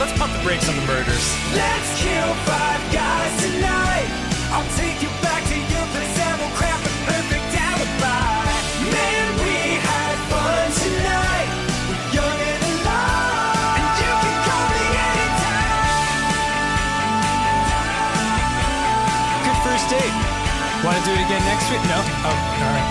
Let's pump the brakes on the murders. Let's kill 5 guys tonight. I'll take you back to your place and we'll craft a perfect alibi. Man, we had fun tonight. We're young and alive, and you can call me anytime. Good first date. Want to do it again next week? No? Oh, all right.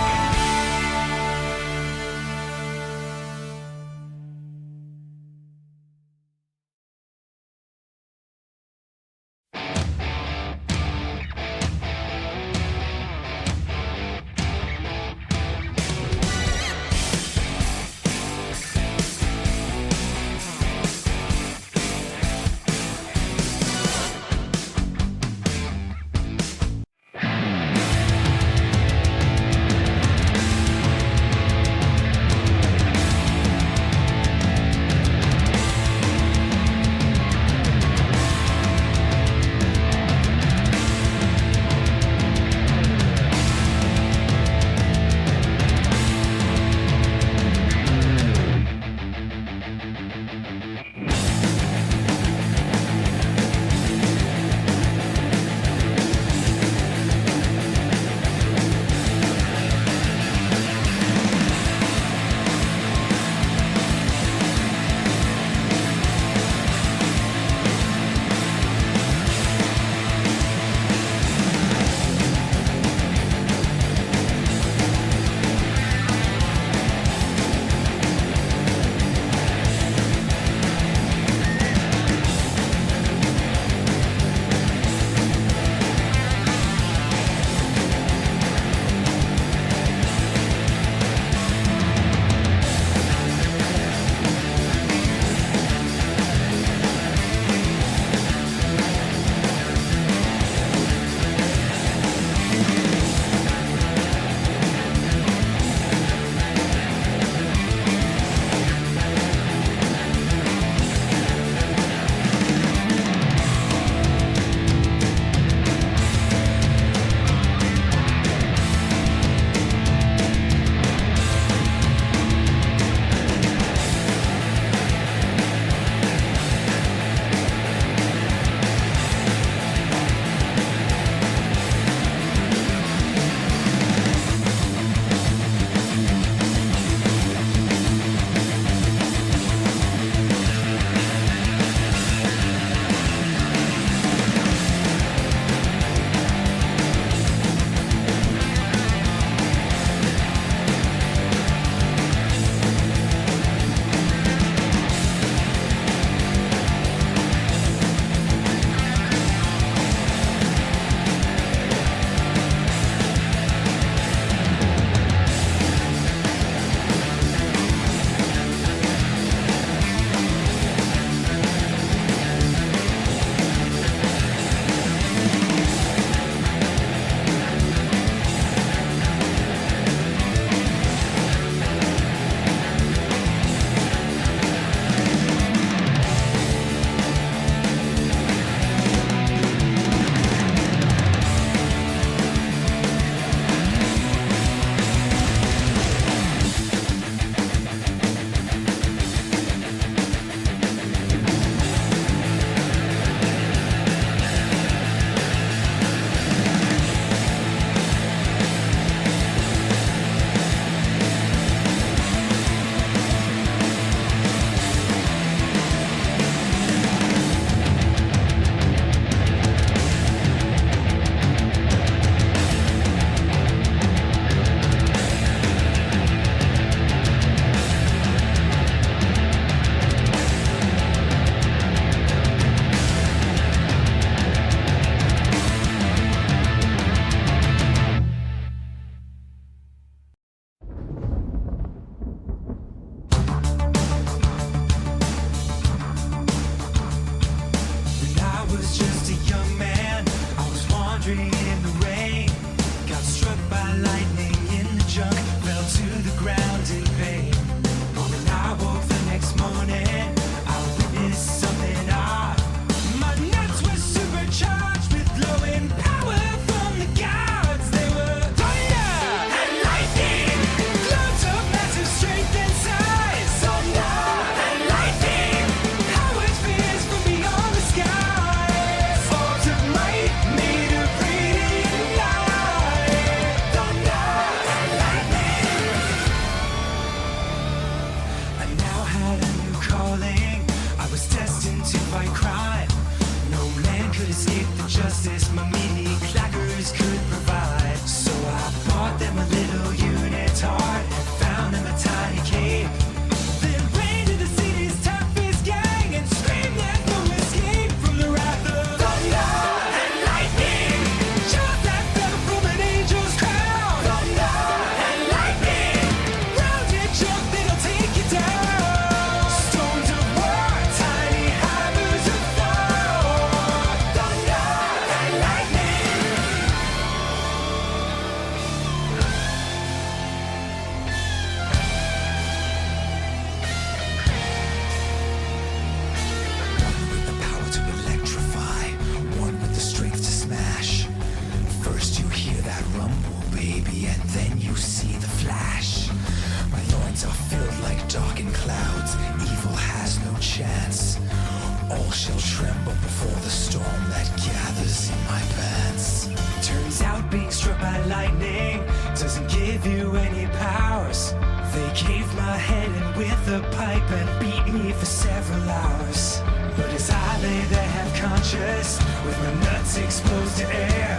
lightning doesn't give you any powers. They caved my head in with a pipe and beat me for several hours. But as I lay there half conscious, with my nuts exposed to air,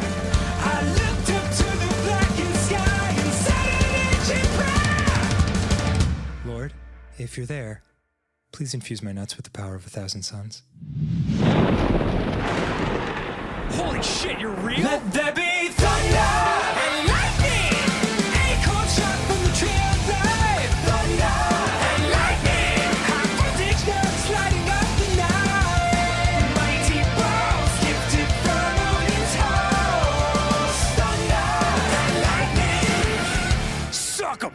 I looked up to the blackened sky and said an ancient prayer. Lord, if you're there, please infuse my nuts with the power of 1,000 suns. Holy shit, you're real? Let there be thunder and lightning, acorn shot from the tree of life. Thunder and lightning, high voltage nerves lighting up the night. Mighty balls gifted from Odin's house. Thunder and lightning, Suck 'em!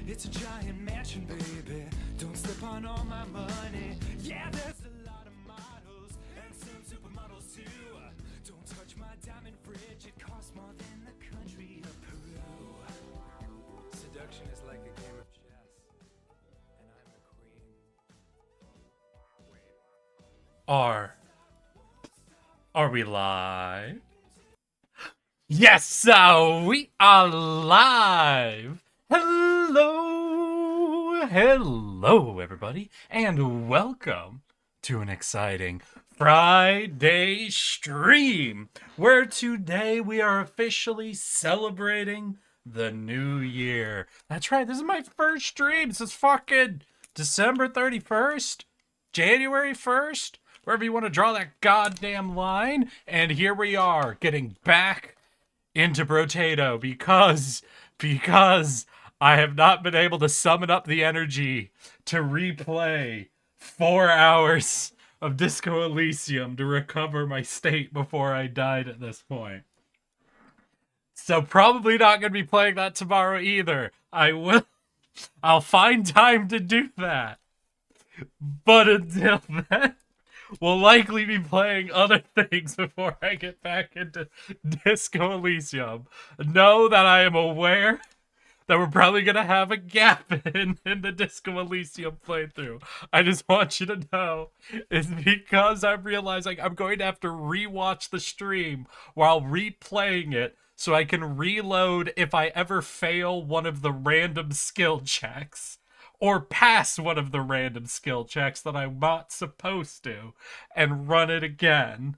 It's a giant mansion, baby. Don't slip on all my money. Yeah, there's a lot of models and some supermodels too. Don't touch my diamond fridge. It costs more than the country of Peru. Seduction is like a game of chess, and I'm the queen. Wait. Are we live? Yes, we are live. Hello, everybody, and welcome to an exciting Friday stream, where today we are officially celebrating the new year. That's right, this is my first stream. This is fucking December 31st, January 1st, wherever you want to draw that goddamn line. And here we are, getting back into Brotato because I have not been able to summon up the energy to replay 4 hours of Disco Elysium to recover my state before I died at this point. So probably not going to be playing that tomorrow either. I'll find time to do that. But until then, will likely be playing other things before I get back into Disco Elysium. Know that I am aware that we're probably going to have a gap in the Disco Elysium playthrough. I just want you to know it's because I'm realizing I'm going to have to rewatch the stream while replaying it so I can reload if I ever fail one of the random skill checks or pass one of the random skill checks that I'm not supposed to and run it again.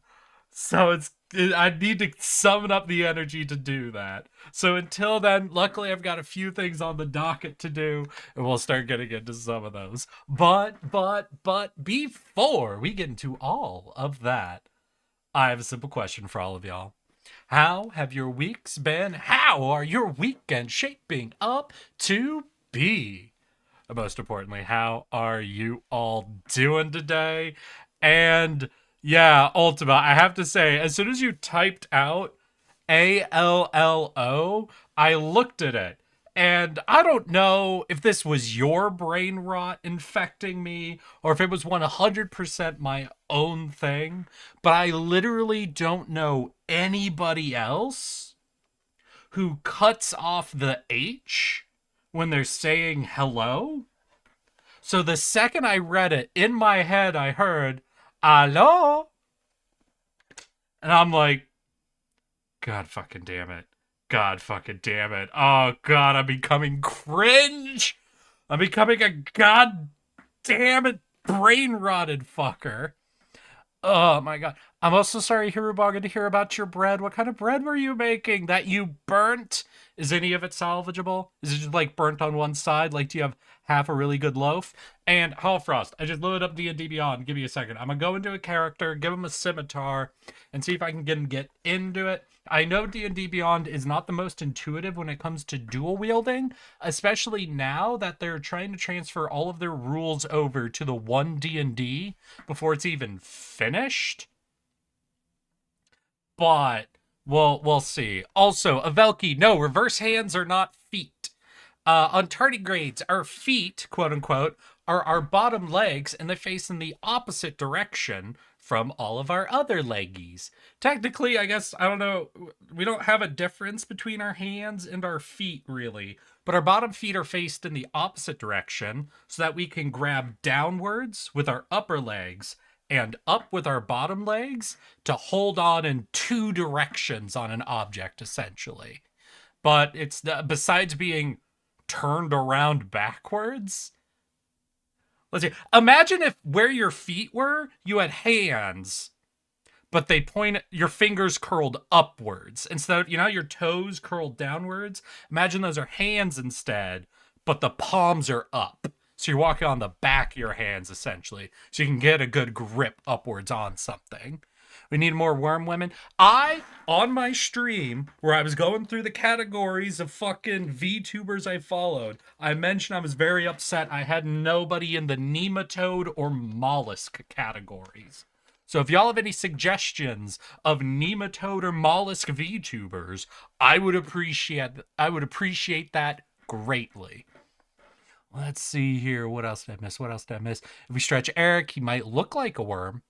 So I need to summon up the energy to do that. So until then, luckily I've got a few things on the docket to do, and we'll start getting into some of those. But before we get into all of that, I have a simple question for all of y'all. How have your weeks been? How are your weekends shaping up to be? And most importantly, how are you all doing today? And yeah, Ultima, I have to say, as soon as you typed out ALLO, I looked at it. And I don't know if this was your brain rot infecting me or if it was 100% my own thing, but I literally don't know anybody else who cuts off the H when they're saying hello. So the second I read it, in my head I heard, "Hello?" And I'm like, God fucking damn it. God fucking damn it. Oh god, I'm becoming cringe. I'm becoming a god damn it brain rotted fucker. Oh my god. I'm also sorry, Hirubaga, to hear about your bread. What kind of bread were you making that you burnt? Is any of it salvageable? Is it just like burnt on one side? Like, do you have half a really good loaf? And Hallfrost, I just loaded up D&D Beyond. Give me a second. I'm gonna go into a character, give him a scimitar, and see if I can get into it. I know D&D Beyond is not the most intuitive when it comes to dual wielding, especially now that they're trying to transfer all of their rules over to the one D&D before it's even finished. But we'll see. Also, Avelki, no, reverse hands are not feet. On tardigrades, our feet, quote unquote, are our bottom legs, and they face in the opposite direction from all of our other leggies. Technically, I guess, I don't know, we don't have a difference between our hands and our feet, really. But our bottom feet are faced in the opposite direction so that we can grab downwards with our upper legs and up with our bottom legs to hold on in two directions on an object, essentially. But it's besides being turned around backwards. Let's see. Imagine if where your feet were, you had hands, but they point your fingers curled upwards instead of, your toes curled downwards. Imagine those are hands instead, but the palms are up. So you're walking on the back of your hands, essentially. So you can get a good grip upwards on something. We need more worm women. On my stream, where I was going through the categories of fucking VTubers I followed, I mentioned I was very upset I had nobody in the nematode or mollusk categories. So if y'all have any suggestions of nematode or mollusk VTubers, I would appreciate that greatly. Let's see here. What else did I miss? If we stretch Eric, he might look like a worm.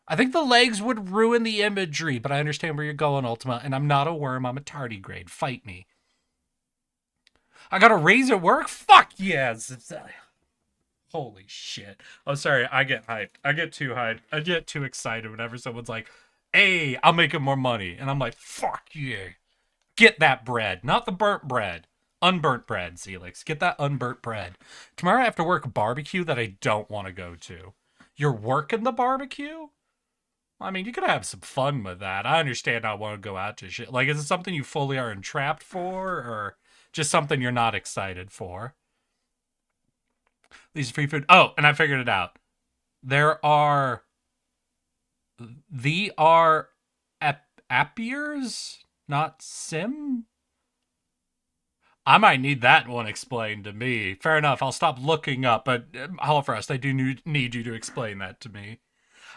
I think the legs would ruin the imagery, but I understand where you're going, Ultima. And I'm not a worm. I'm a tardigrade. Fight me. I got a raise at work? Fuck yes. Holy shit. Oh, sorry. I get hyped. I get too hyped. I get too excited whenever someone's like, hey, I'll make him more money. And I'm like, fuck yeah. Get that bread. Not the burnt bread. Unburnt bread, Zelix. Get that unburnt bread. Tomorrow I have to work a barbecue that I don't want to go to. You're working the barbecue? I mean, you could have some fun with that. I understand I want to go out to shit. Like, is it something you fully are entrapped for, or just something you're not excited for? These free food. Oh, and I figured it out. The are Appiers, not Sim? I might need that one explained to me. Fair enough, I'll stop looking up, but Hallfrost, I do need you to explain that to me.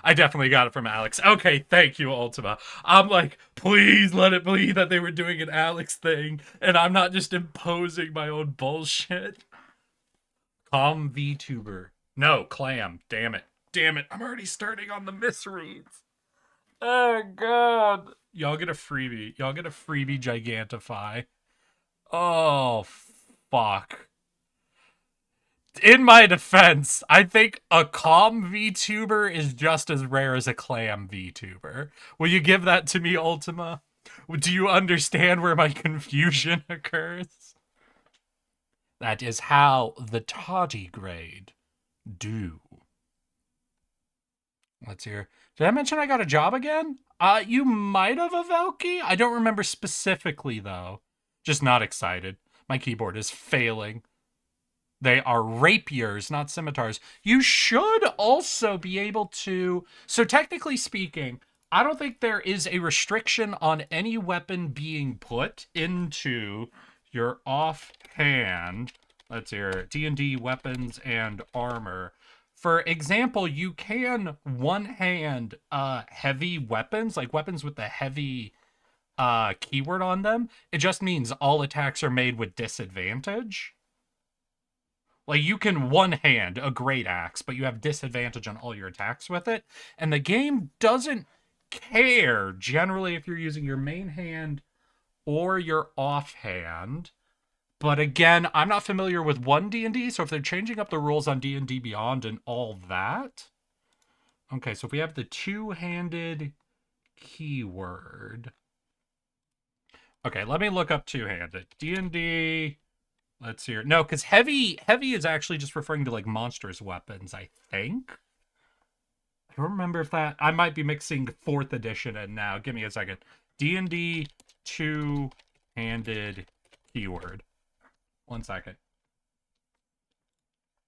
I definitely got it from Alex. Okay, thank you, Ultima. I'm like, please let it be that they were doing an Alex thing, and I'm not just imposing my own bullshit. VTuber. No, Clam. Damn it. damn it. I'm already starting on the misreads. Oh, God. Y'all get a freebie. Y'all get a freebie Gigantify. Oh, fuck. In my defense, I think a calm VTuber is just as rare as a clam VTuber. Will you give that to me, Ultima? Do you understand where my confusion occurs? That is how the tardigrade do. Let's hear. Did I mention I got a job again? You might have a Velky. I don't remember specifically, though. Just not excited. My keyboard is failing. They are rapiers, not scimitars. You should also be able to... So technically speaking, I don't think there is a restriction on any weapon being put into your offhand. Let's hear D&D weapons and armor. For example, you can one-hand heavy weapons, like weapons with the heavy keyword on them. It just means all attacks are made with disadvantage. Like, you can one-hand a great axe, but you have disadvantage on all your attacks with it. And the game doesn't care, generally, if you're using your main hand or your offhand. But again, I'm not familiar with 1 D&D, so if they're changing up the rules on D&D Beyond and all that... Okay, so if we have the two-handed keyword... Okay, let me look up two-handed. D&D... Let's hear. No, because heavy is actually just referring to, like, monstrous weapons, I think. I don't remember if that... I might be mixing 4th edition in now. Give me a second. D&D two-handed keyword. 1 second.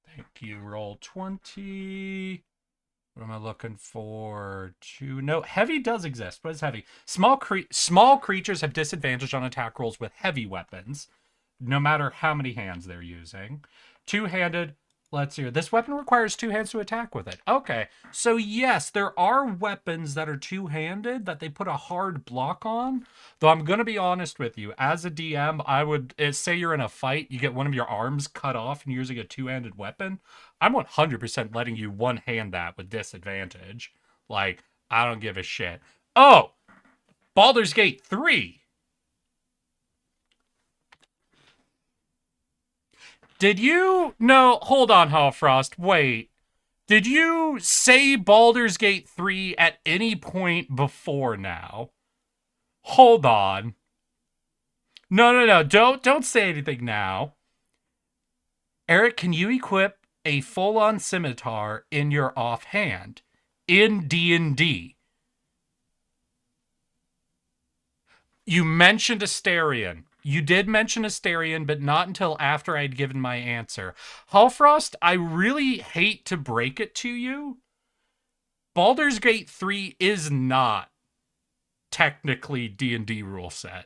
Thank you. Roll 20. What am I looking for? No, heavy does exist. What is heavy? Small creatures have disadvantage on attack rolls with heavy weapons, no matter how many hands they're using. Two-handed, let's hear. This weapon requires 2 hands to attack with it. Okay, so yes, there are weapons that are two-handed that they put a hard block on. Though I'm going to be honest with you, as a DM, I would say you're in a fight, you get one of your arms cut off and you're using a two-handed weapon. I'm 100% letting you one-hand that with disadvantage. Like, I don't give a shit. Oh! Baldur's Gate 3! Did you... No, hold on, Hallfrost. Wait. Did you say Baldur's Gate 3 at any point before now? Hold on. No. Don't say anything now. Eric, can you equip a full-on scimitar in your offhand? In D&D. You mentioned Asterion. You did mention Asterion, but not until after I'd given my answer. Hallfrost, I really hate to break it to you. Baldur's Gate 3 is not technically D&D rule set.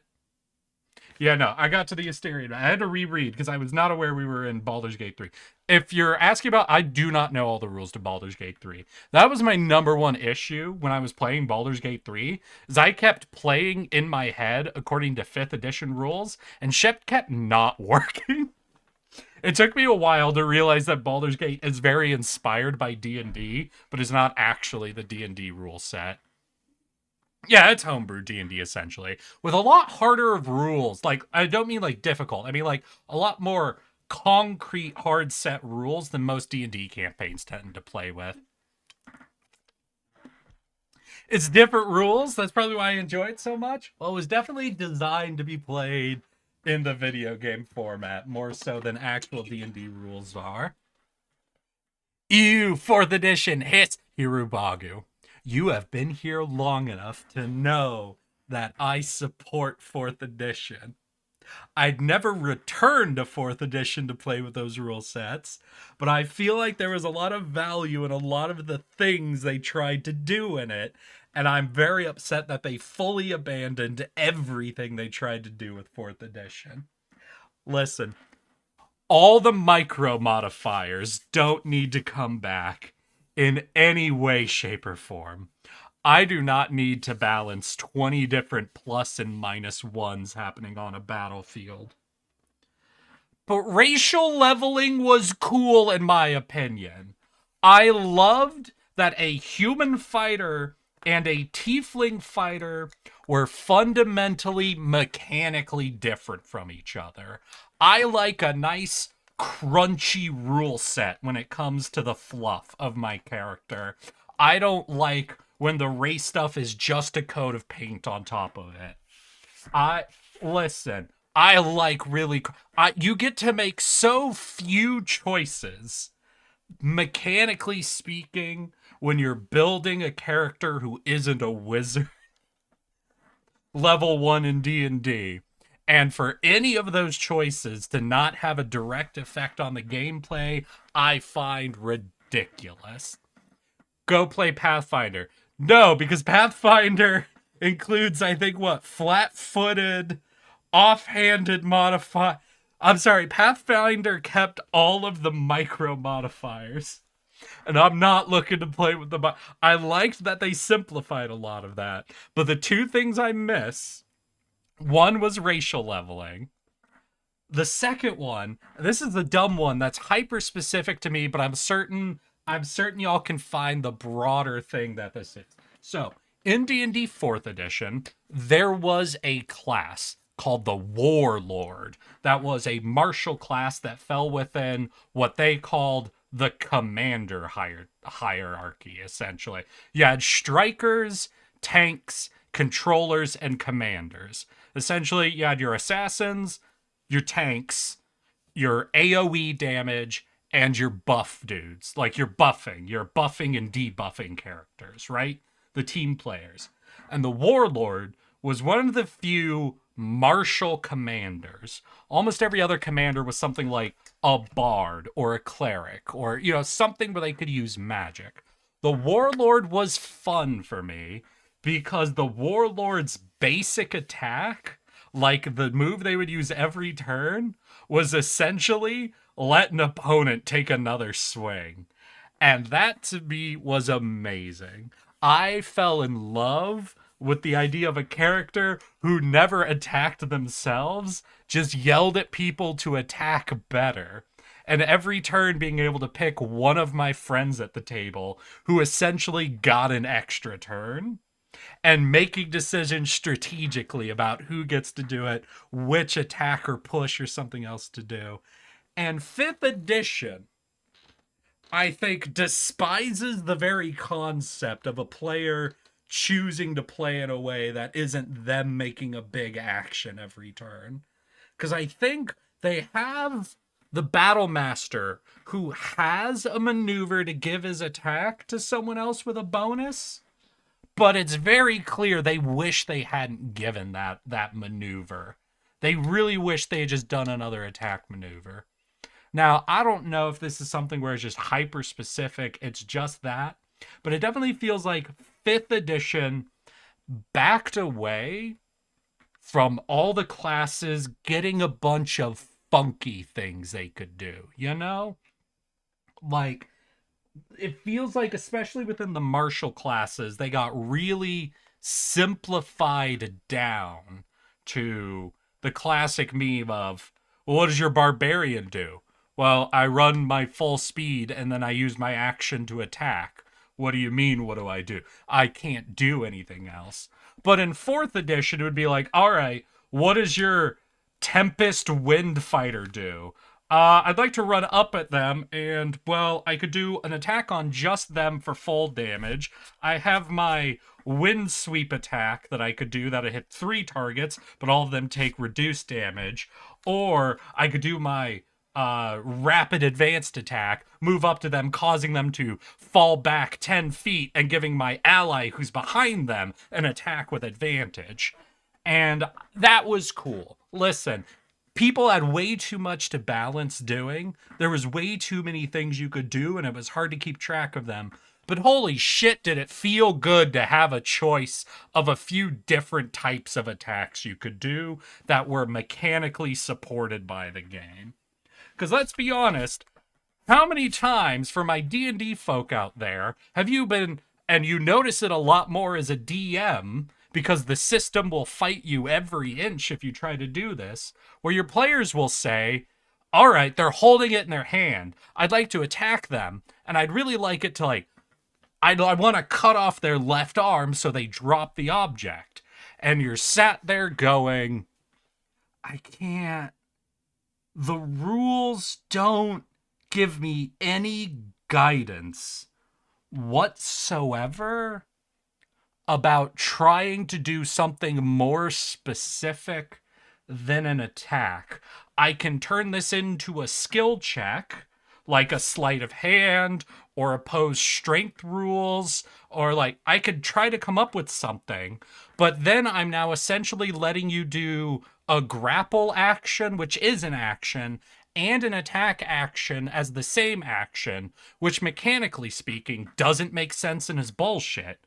Yeah, no, I got to the Asterion. I had to reread because I was not aware we were in Baldur's Gate 3. If you're asking about, I do not know all the rules to Baldur's Gate 3. That was my #1 issue when I was playing Baldur's Gate 3, is I kept playing in my head according to 5th edition rules, and shit kept not working. It took me a while to realize that Baldur's Gate is very inspired by D&D, but is not actually the D&D rule set. Yeah, it's homebrew D&D, essentially. With a lot harder of rules. Like, I don't mean, like, difficult. I mean, like, a lot more concrete, hard-set rules than most D&D campaigns tend to play with. It's different rules. That's probably why I enjoy it so much. Well, it was definitely designed to be played in the video game format, more so than actual D&D rules are. Ew, 4th edition, hiss, Hirubagu. You have been here long enough to know that I support 4th edition. I'd never return to 4th edition to play with those rule sets, but I feel like there was a lot of value in a lot of the things they tried to do in it, and I'm very upset that they fully abandoned everything they tried to do with 4th edition. Listen, all the micro modifiers don't need to come back in any way, shape, or form. I do not need to balance 20 different plus and minus ones happening on a battlefield. But racial leveling was cool in my opinion. I loved that a human fighter and a tiefling fighter were fundamentally mechanically different from each other. I like a nice crunchy rule set when it comes to the fluff of my character. I don't like when the race stuff is just a coat of paint on top of it. I listen. I like really. You get to make so few choices, mechanically speaking, when you're building a character who isn't a wizard. Level 1 in D&D. And for any of those choices to not have a direct effect on the gameplay, I find ridiculous. Go play Pathfinder. No, because Pathfinder includes, I think, what? Flat-footed, offhanded modify. I'm sorry, Pathfinder kept all of the micro modifiers. And I'm not looking to play with the. I liked that they simplified a lot of that. But the two things I miss, one was racial leveling. The second one, this is the dumb one that's hyper specific to me, but I'm certain y'all can find the broader thing that this is. So, in D&D 4th edition, there was a class called the Warlord. That was a martial class that fell within what they called the commander hierarchy, essentially. You had strikers, tanks, controllers, and commanders. Essentially, you had your assassins, your tanks, your AoE damage, and your buff dudes. Like your buffing and debuffing characters, right? The team players. And the Warlord was one of the few martial commanders. Almost every other commander was something like a bard or a cleric or, something where they could use magic. The Warlord was fun for me because the Warlord's basic attack, like the move they would use every turn, was essentially let an opponent take another swing. And that to me was amazing. I fell in love with the idea of a character who never attacked themselves, just yelled at people to attack better. And every turn being able to pick one of my friends at the table who essentially got an extra turn and making decisions strategically about who gets to do it, which attack or push or something else to do. And 5th edition, I think, despises the very concept of a player choosing to play in a way that isn't them making a big action every turn. Because I think they have the Battle Master who has a maneuver to give his attack to someone else with a bonus, but it's very clear they wish they hadn't given that maneuver. They really wish they had just done another attack maneuver. Now, I don't know if this is something where it's just hyper specific, it's just that, but it definitely feels like 5th edition backed away from all the classes getting a bunch of funky things they could do, Like, it feels like, especially within the martial classes, they got really simplified down to the classic meme of, well, what does your barbarian do? Well, I run my full speed and then I use my action to attack. What do you mean, what do I do? I can't do anything else. But in 4th edition, it would be like, all right, what does your Tempest Wind Fighter do? I'd like to run up at them, and, well, I could do an attack on just them for full damage. I have my Wind Sweep attack that I could do that'll hit 3 targets, but all of them take reduced damage. Or I could do my rapid advanced attack, move up to them, causing them to fall back 10 feet, and giving my ally who's behind them an attack with advantage. And that was cool. Listen, people had way too much to balance doing. There was way too many things you could do, and it was hard to keep track of them. But holy shit, did it feel good to have a choice of a few different types of attacks you could do that were mechanically supported by the game. Because let's be honest, how many times for my D&D folk out there have you been, and you notice it a lot more as a DM, because the system will fight you every inch if you try to do this, where your players will say, all right, they're holding it in their hand. I'd like to attack them, and I'd really like it to, I want to cut off their left arm so they drop the object. And you're sat there going, I can't. The rules don't give me any guidance whatsoever about trying to do something more specific than an attack. I can turn this into a skill check, like a sleight of hand or oppose strength rules, or like I could try to come up with something, but then I'm now essentially letting you do a grapple action, which is an action, and an attack action as the same action, which mechanically speaking doesn't make sense and is bullshit.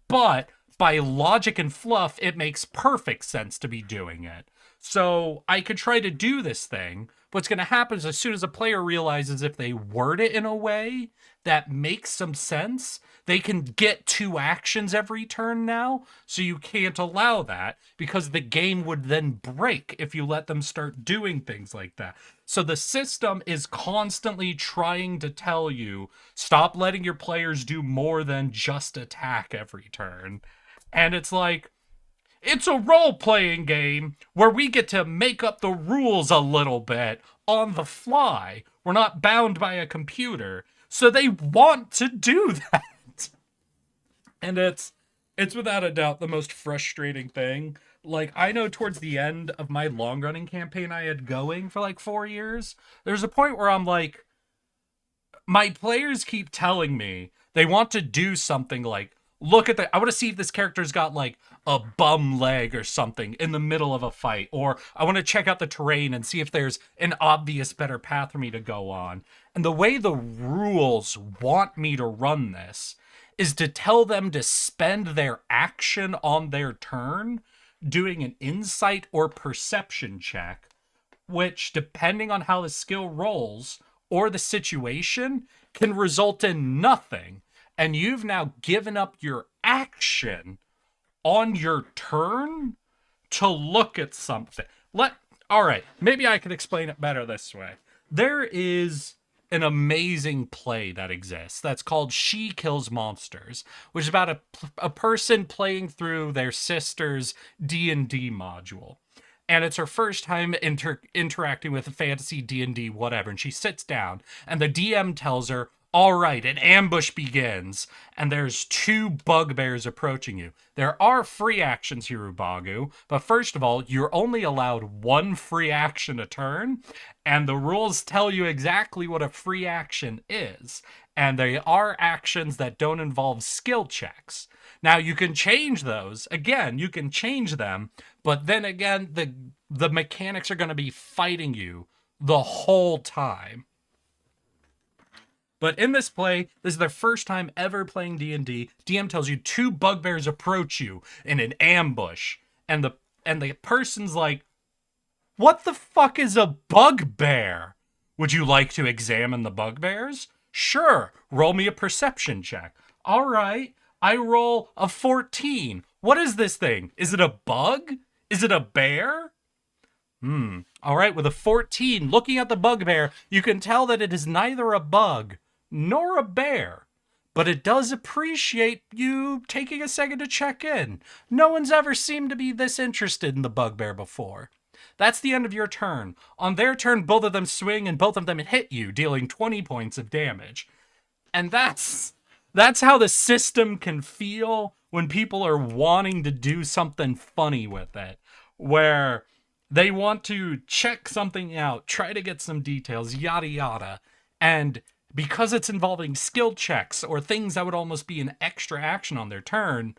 But by logic and fluff, it makes perfect sense to be doing it. So I could try to do this thing. What's going to happen is as soon as a player realizes if they word it in a way that makes some sense, they can get 2 actions every turn now. So you can't allow that because the game would then break if you let them start doing things like that. So the system is constantly trying to tell you, stop letting your players do more than just attack every turn. And it's like, it's a role-playing game where we get to make up the rules a little bit on the fly. We're not bound by a computer. So they want to do that. And it's without a doubt the most frustrating thing. Like, I know towards the end of my long-running campaign I had going for like 4 years, there's a point where I'm like, my players keep telling me they want to do something like, look at I want to see if this character's got like a bum leg or something in the middle of a fight, or I want to check out the terrain and see if there's an obvious better path for me to go on. And the way the rules want me to run this is to tell them to spend their action on their turn doing an insight or perception check, which, depending on how the skill rolls or the situation, can result in nothing. And you've now given up your action on your turn to look at something. All right, maybe I could explain it better this way. There is an amazing play that exists that's called She Kills Monsters, which is about a person playing through their sister's D&D module. And it's her first time interacting with a fantasy D&D whatever, and she sits down, and the DM tells her, all right, an ambush begins, and there's 2 bugbears approaching you. There are free actions here, Ubagu, but first of all, you're only allowed 1 free action a turn, and the rules tell you exactly what a free action is, and they are actions that don't involve skill checks. Now, you can change those. Again, you can change them, but then again, the mechanics are going to be fighting you the whole time. But in this play, this is their first time ever playing D&D. DM tells you 2 bugbears approach you in an ambush. And the person's like, what the fuck is a bugbear? Would you like to examine the bugbears? Sure, roll me a perception check. All right, I roll a 14. What is this thing? Is it a bug? Is it a bear? All right, with a 14, looking at the bugbear, you can tell that it is neither a bug nor a bear, but it does appreciate you taking a second to check in. No one's ever seemed to be this interested in the bugbear before. That's the end of your turn. On their turn, both of them swing and both of them hit you, dealing 20 points of damage. And that's how the system can feel when people are wanting to do something funny with it, where they want to check something out, try to get some details, yada yada, and because it's involving skill checks or things that would almost be an extra action on their turn,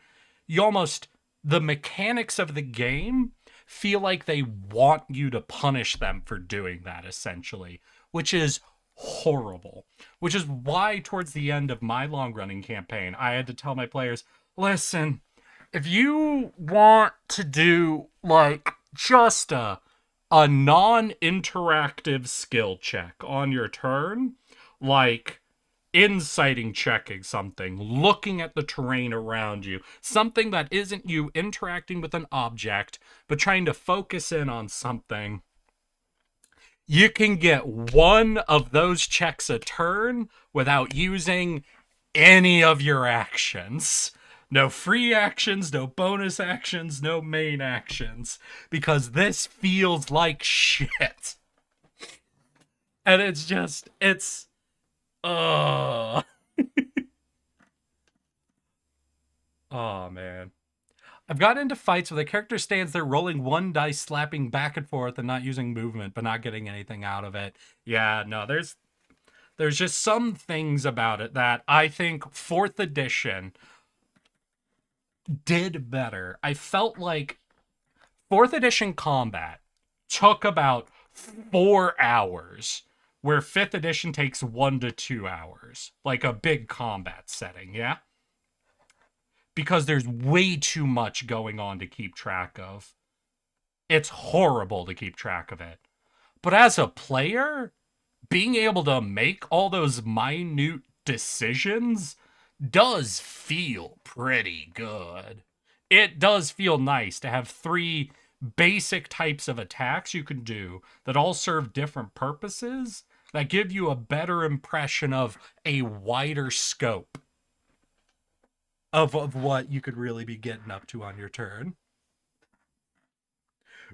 the mechanics of the game feel like they want you to punish them for doing that, essentially, which is horrible. Which is why towards the end of my long-running campaign, I had to tell my players, listen, if you want to do, like, just a non-interactive skill check on your turn, like insighting checking something, looking at the terrain around you, something that isn't you interacting with an object, but trying to focus in on something, you can get 1 of those checks a turn without using any of your actions. No free actions, no bonus actions, no main actions. Because this feels like shit. And it's oh man. I've gotten into fights where the character stands there rolling one dice, slapping back and forth and not using movement, but not getting anything out of it. Yeah, no, there's just some things about it that I think 4th edition did better. I felt like 4th edition combat took about 4 hours, where 5th edition takes 1 to 2 hours. Like a big combat setting, yeah? Because there's way too much going on to keep track of. It's horrible to keep track of it. But as a player, being able to make all those minute decisions does feel pretty good. It does feel nice to have 3 basic types of attacks you can do that all serve different purposes that give you a better impression of a wider scope of what you could really be getting up to on your turn.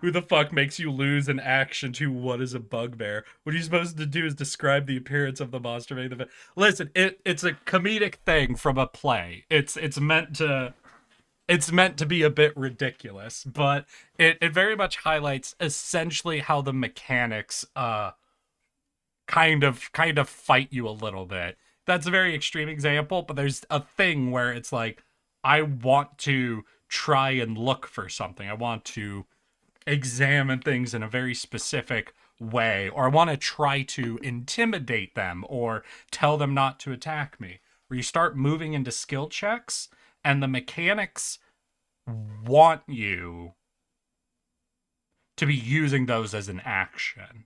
Who the fuck makes you lose an action to what is a bugbear? What you're supposed to do is describe the appearance of the monster. Listen, it's a comedic thing from a play. It's meant to be a bit ridiculous, but it very much highlights essentially how the mechanics kind of fight you a little bit. That's a very extreme example, but there's a thing where it's like, I want to try and look for something. I want to examine things in a very specific way, or I want to try to intimidate them or tell them not to attack me. Where you start moving into skill checks, and the mechanics want you to be using those as an action.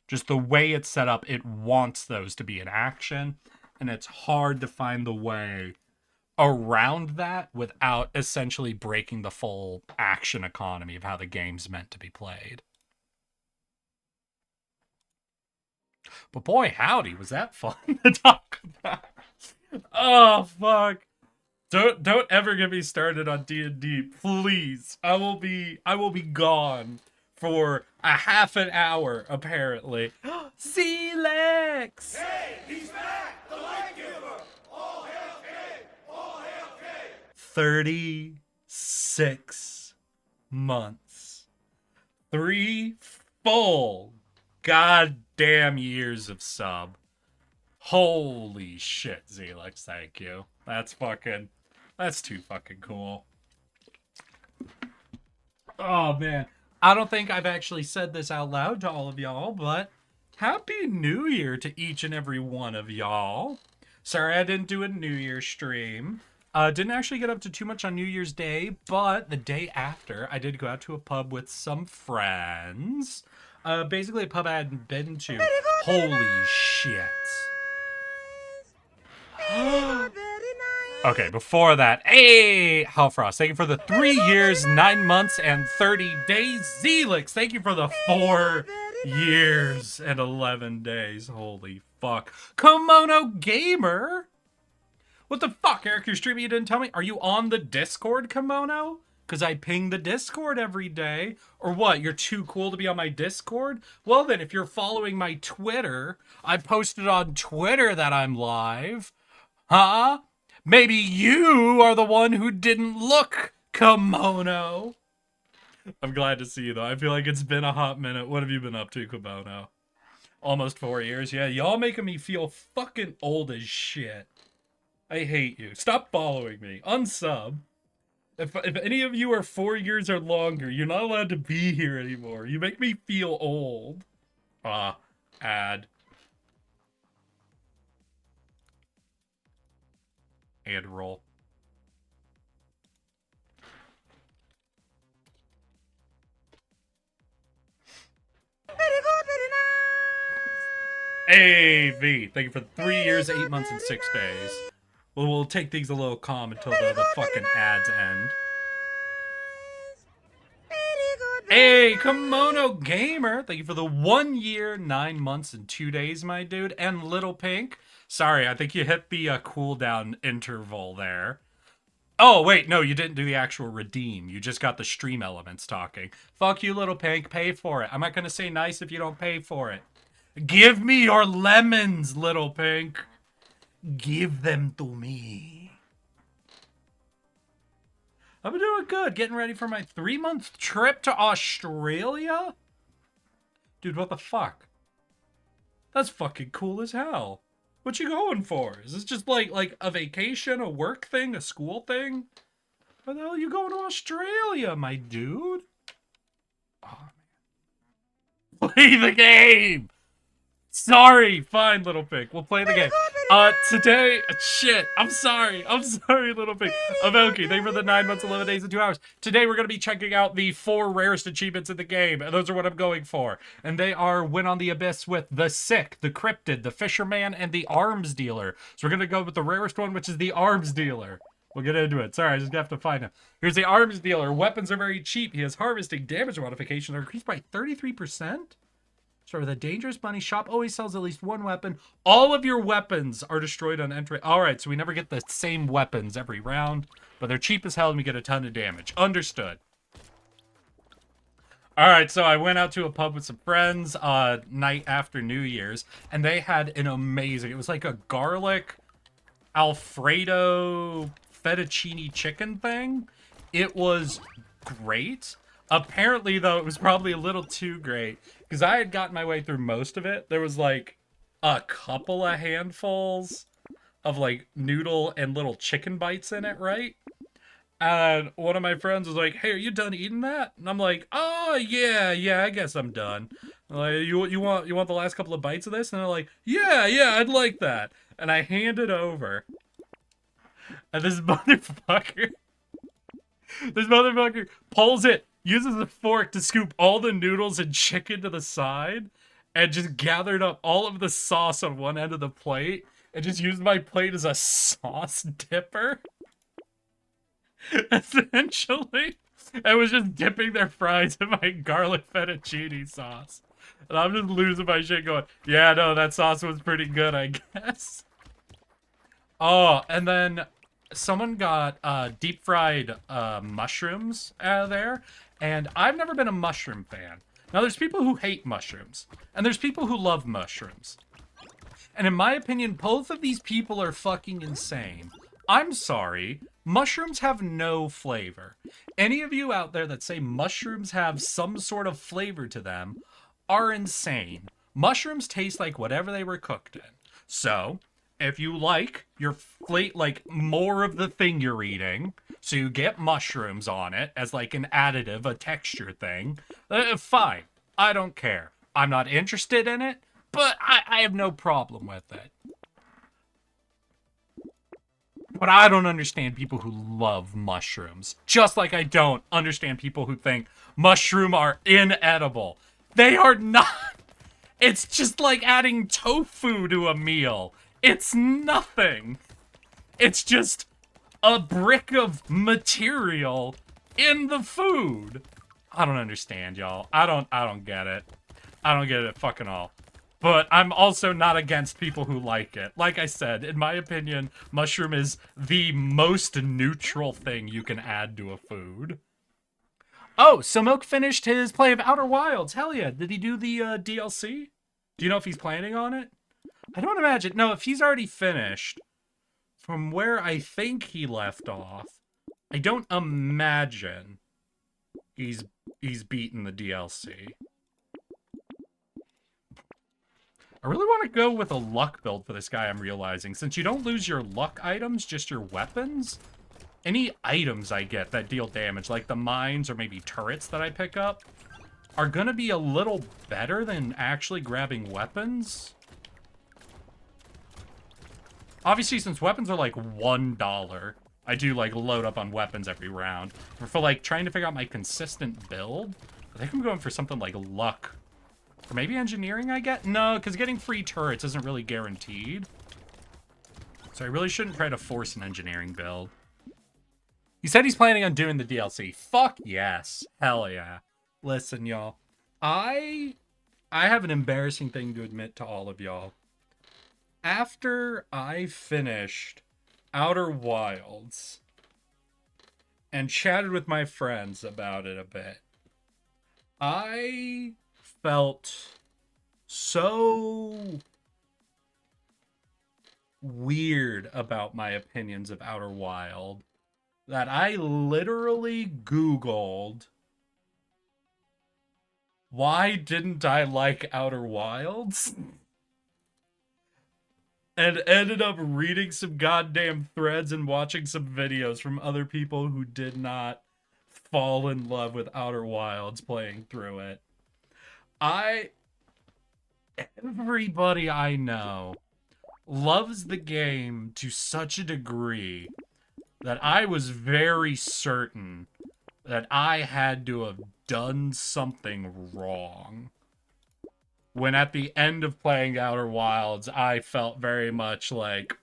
Just the way it's set up, it wants those to be an action, and it's hard to find the way around that without essentially breaking the full action economy of how the game's meant to be played. But boy, howdy, was that fun to talk about. Oh, fuck. Don't ever get me started on D&D, please. I will be gone for a half an hour, apparently. Celix! Hey, he's back! The light giver! All hail King! All hail King! 36 months. 3 full goddamn years of sub. Holy shit, Zelix, thank you. That's too fucking cool. Oh, man. I don't think I've actually said this out loud to all of y'all, but Happy New Year to each and every one of y'all. Sorry I didn't do a New Year stream. Didn't actually get up to too much on New Year's Day, but the day after, I did go out to a pub with some friends. Basically a pub I hadn't been to. Holy shit. Okay, before that, hey, Hellfrost, thank you for the 3 years, 9 months, and 30 days. Zelix, thank you for the 4 years and 11 days. Holy fuck. Kimono Gamer? What the fuck, Eric? You're streaming, you didn't tell me? Are you on the Discord, Kimono? Because I ping the Discord every day. Or what, you're too cool to be on my Discord? Well then, if you're following my Twitter, I posted on Twitter that I'm live. Huh? Maybe you are the one who didn't look, Kimono. I'm glad to see you, though. I feel like it's been a hot minute. What have you been up to, Kimono? Almost 4 years. Yeah, y'all making me feel fucking old as shit. I hate you. Stop following me. Unsub. If any of you are 4 years or longer, you're not allowed to be here anymore. You make me feel old. Add. And roll. Hey, V. Thank you for 3 years, 8 months, and 6 days. We'll take things a little calm until the fucking ads end. Hey, Kimono Gamer, thank you for the 1 year, 9 months, and 2 days, my dude. And Little Pink, sorry, I think you hit the cooldown interval there. Oh, wait, no, you didn't do the actual redeem. You just got the stream elements talking. Fuck you, Little Pink, pay for it. I'm not gonna say nice if you don't pay for it. Give me your lemons, Little Pink. Give them to me. I've been doing good, getting ready for my 3-month trip to Australia. Dude, what the fuck? That's fucking cool as hell. What you going for? Is this just like a vacation, a work thing, a school thing? Where the hell are you going to Australia, my dude? Oh, man. Play the game! Sorry, fine, Little Pig. We'll play the game. Today, shit. I'm sorry, Little Pig. Avelki, thank you for the 9 months, 11 days, and 2 hours. Today, we're gonna be checking out the 4 rarest achievements in the game, and those are what I'm going for. And they are Win on the Abyss with the Sick, the Cryptid, the Fisherman, and the Arms Dealer. So we're gonna go with the rarest one, which is the Arms Dealer. We'll get into it. Sorry, I just have to find him. Here's the Arms Dealer. Weapons are very cheap. He has harvesting, damage modifications are increased by 33%. Start with a dangerous bunny. Shop always sells at least 1 weapon. All of your weapons are destroyed on entry. All right, so we never get the same weapons every round, but they're cheap as hell and we get a ton of damage. Understood. All right, so I went out to a pub with some friends night after New Year's, and they had an amazing, it was like a garlic Alfredo fettuccine chicken thing. It was great. Apparently, though, it was probably a little too great because I had gotten my way through most of it. There was like a couple of handfuls of like noodle and little chicken bites in it, right? And one of my friends was like, "Hey, are you done eating that?" And I'm like, "Oh yeah, I guess I'm done." Like, you want the last couple of bites of this? And they're like, "Yeah, I'd like that." And I hand it over, and this motherfucker pulls it, uses a fork to scoop all the noodles and chicken to the side, and just gathered up all of the sauce on one end of the plate, and just used my plate as a sauce dipper. Essentially, I was just dipping their fries in my garlic fettuccine sauce. And I'm just losing my shit going, yeah, no, that sauce was pretty good, I guess. Oh, and then someone got deep fried mushrooms out of there, and I've never been a mushroom fan. Now, there's people who hate mushrooms, and there's people who love mushrooms. And in my opinion, both of these people are fucking insane. I'm sorry, mushrooms have no flavor. Any of you out there that say mushrooms have some sort of flavor to them are insane. Mushrooms taste like whatever they were cooked in. So, if you like your more of the thing you're eating, so you get mushrooms on it as like an additive, a texture thing, fine. I don't care. I'm not interested in it, but I have no problem with it. But I don't understand people who love mushrooms. Just like I don't understand people who think mushrooms are inedible. They are not. It's just like adding tofu to a meal. It's nothing. It's just a brick of material in the food. I don't understand, y'all. I don't get it. I don't get it at fucking all. But I'm also not against people who like it. Like I said, in my opinion, mushroom is the most neutral thing you can add to a food. Oh, so Milk finished his play of Outer Wilds. Hell yeah. Did he do the DLC? Do you know if he's planning on it? I don't imagine. No, if he's already finished, from where I think he left off, I don't imagine he's beaten the DLC. I really want to go with a luck build for this guy, I'm realizing. Since you don't lose your luck items, just your weapons, any items I get that deal damage, like the mines or maybe turrets that I pick up, are going to be a little better than actually grabbing weapons. Obviously, since weapons are like $1, I do like load up on weapons every round. For like trying to figure out my consistent build, I think I'm going for something like luck. Or maybe engineering I get? No, because getting free turrets isn't really guaranteed. So I really shouldn't try to force an engineering build. He said he's planning on doing the DLC. Fuck yes. Hell yeah. Listen, y'all. I I have an embarrassing thing to admit to all of y'all. After I finished Outer Wilds and chatted with my friends about it a bit, I felt so weird about my opinions of Outer Wild that I literally Googled, why didn't I like Outer Wilds? And ended up reading some goddamn threads and watching some videos from other people who did not fall in love with Outer Wilds playing through it. I Everybody I know loves the game to such a degree that I was very certain that I had to have done something wrong. When at the end of playing Outer Wilds, I felt very much like,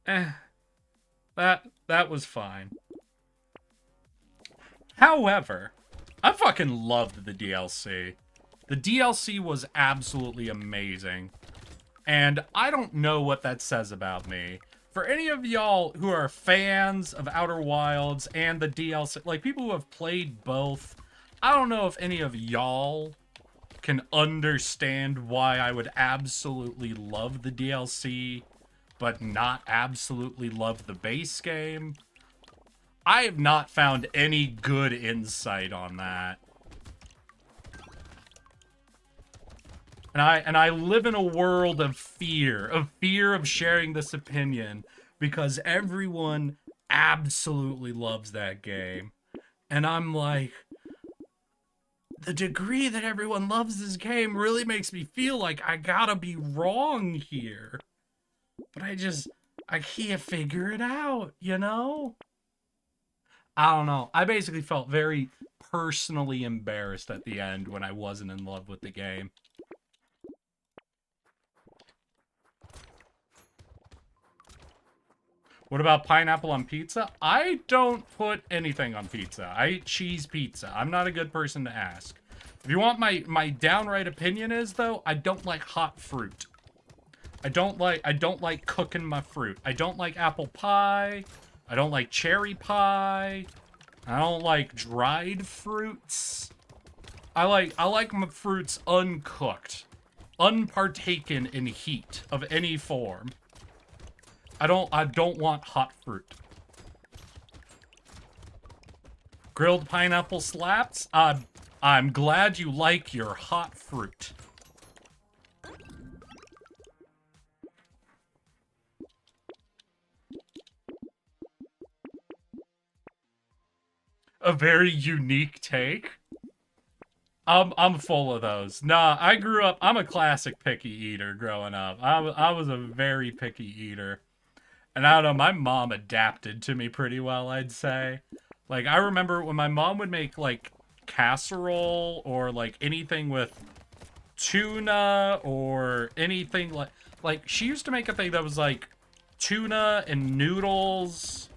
that was fine. However, I fucking loved the DLC. The DLC was absolutely amazing. And I don't know what that says about me. For any of y'all who are fans of Outer Wilds and the DLC, like people who have played both, I don't know if any of y'all can understand why I would absolutely love the DLC, but not absolutely love the base game. I have not found any good insight on that. And I live in a world of fear of sharing this opinion because everyone absolutely loves that game. And I'm like, the degree that everyone loves this game really makes me feel like I gotta be wrong here. But I can't figure it out, you know? I don't know. I basically felt very personally embarrassed at the end when I wasn't in love with the game. What about pineapple on pizza? I don't put anything on pizza. I eat cheese pizza. I'm not a good person to ask. If you want my downright opinion is, though, I don't like hot fruit. I don't like cooking my fruit. I don't like apple pie. I don't like cherry pie. I don't like dried fruits. I like my fruits uncooked, unpartaken in heat of any form. I don't want hot fruit. Grilled pineapple slaps? I'm glad you like your hot fruit. A very unique take. I'm full of those. Nah, I'm a classic picky eater growing up. I was a very picky eater. And I don't know, my mom adapted to me pretty well, I'd say. Like, I remember when my mom would make, like, casserole or, like, anything with tuna or anything like, she used to make a thing that was, like, tuna and noodles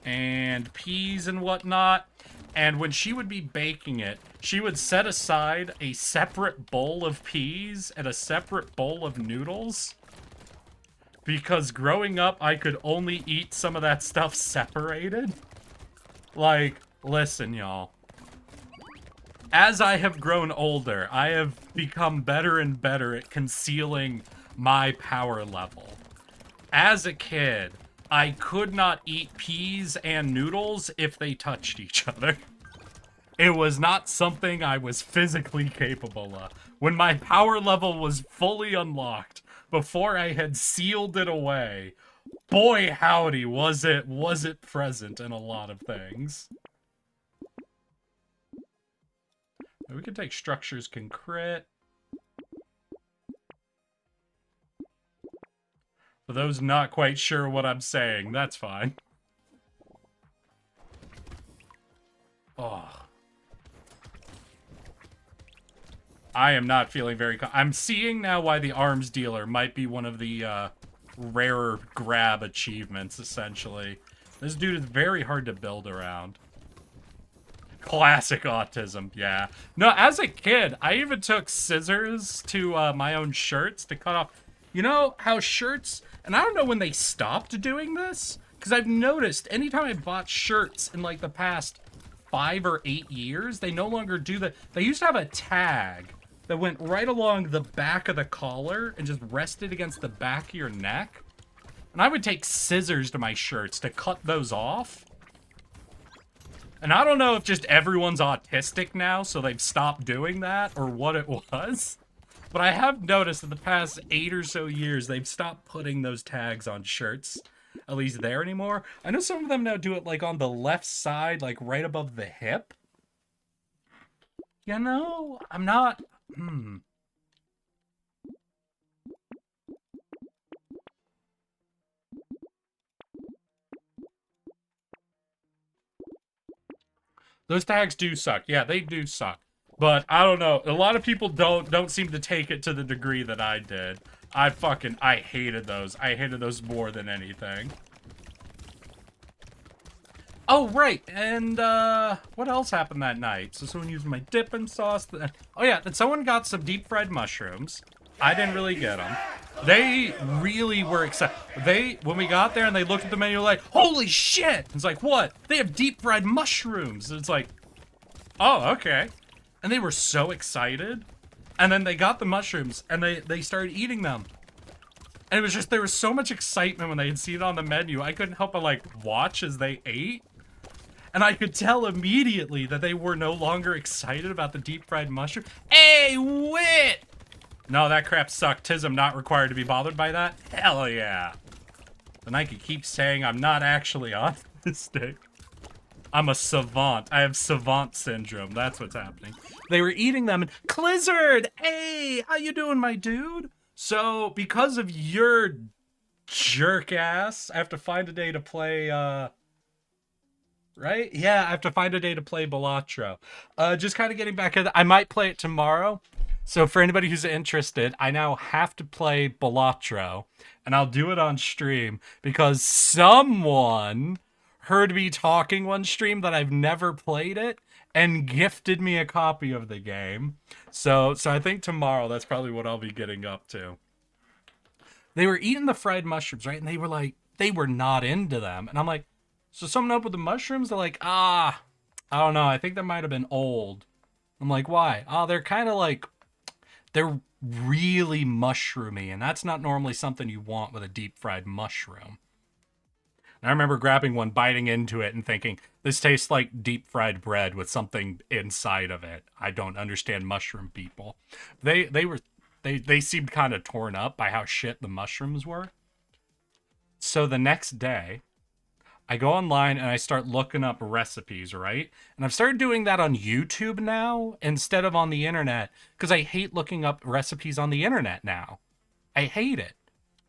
and peas and whatnot. And when she would be baking it, she would set aside a separate bowl of peas and a separate bowl of noodles. Because growing up, I could only eat some of that stuff separated. Like, listen, y'all. As I have grown older, I have become better and better at concealing my power level. As a kid, I could not eat peas and noodles if they touched each other. It was not something I was physically capable of. When my power level was fully unlocked, before I had sealed it away, boy howdy was it present in a lot of things. We can take structures can crit. For those not quite sure what I'm saying, that's fine. Oh. I am not feeling very... I'm seeing now why the arms dealer might be one of the rarer grab achievements, essentially. This dude is very hard to build around. Classic autism, yeah. No, as a kid, I even took scissors to my own shirts to cut off. You know how shirts, and I don't know when they stopped doing this, because I've noticed anytime I bought shirts in like the past 5 or 8 years, they no longer do that. They used to have a tag that went right along the back of the collar and just rested against the back of your neck. And I would take scissors to my shirts to cut those off. And I don't know if just everyone's autistic now, so they've stopped doing that, or what it was. But I have noticed in the past 8 or so years, they've stopped putting those tags on shirts, at least there anymore. I know some of them now do it, like, on the left side, like, right above the hip. You know, I'm not... Those tags do suck. Yeah, they do suck. But I don't know. A lot of people don't seem to take it to the degree that I did. I hated those. I hated those more than anything. Oh, right. And what else happened that night? So someone used my dipping sauce. Oh yeah, then someone got some deep fried mushrooms. I didn't really get them. They really were excited. When we got there and they looked at the menu, like, holy shit! It's like, what? They have deep fried mushrooms. It's like, oh, okay. And they were so excited. And then they got the mushrooms and they started eating them. And it was just, there was so much excitement when they had seen it on the menu. I couldn't help but like watch as they ate. And I could tell immediately that they were no longer excited about the deep fried mushroom. Hey, wit! No, that crap sucked. Tism not required to be bothered by that? Hell yeah. And I could keep saying I'm not actually autistic. I'm a savant. I have savant syndrome. That's what's happening. They were eating them and Clizzard! Hey, how you doing, my dude? So, because of your jerk ass, I have to find a day to play, right? Yeah, I have to find a day to play Brotato. Just kind of getting back in. I might play it tomorrow. So for anybody who's interested, I now have to play Brotato, and I'll do it on stream because someone heard me talking one stream that I've never played it and gifted me a copy of the game. So I think tomorrow that's probably what I'll be getting up to. They were eating the fried mushrooms, right? And they were like, they were not into them. And I'm like, so something up with the mushrooms? They're like, I don't know. I think that might have been old. I'm like, why? Oh, they're kind of like, they're really mushroomy, and that's not normally something you want with a deep fried mushroom. And I remember grabbing one, biting into it, and thinking, this tastes like deep fried bread with something inside of it. I don't understand mushroom people. They seemed kind of torn up by how shit the mushrooms were. So the next day, I go online and I start looking up recipes, right? And I've started doing that on YouTube now instead of on the internet because I hate looking up recipes on the internet now. I hate it.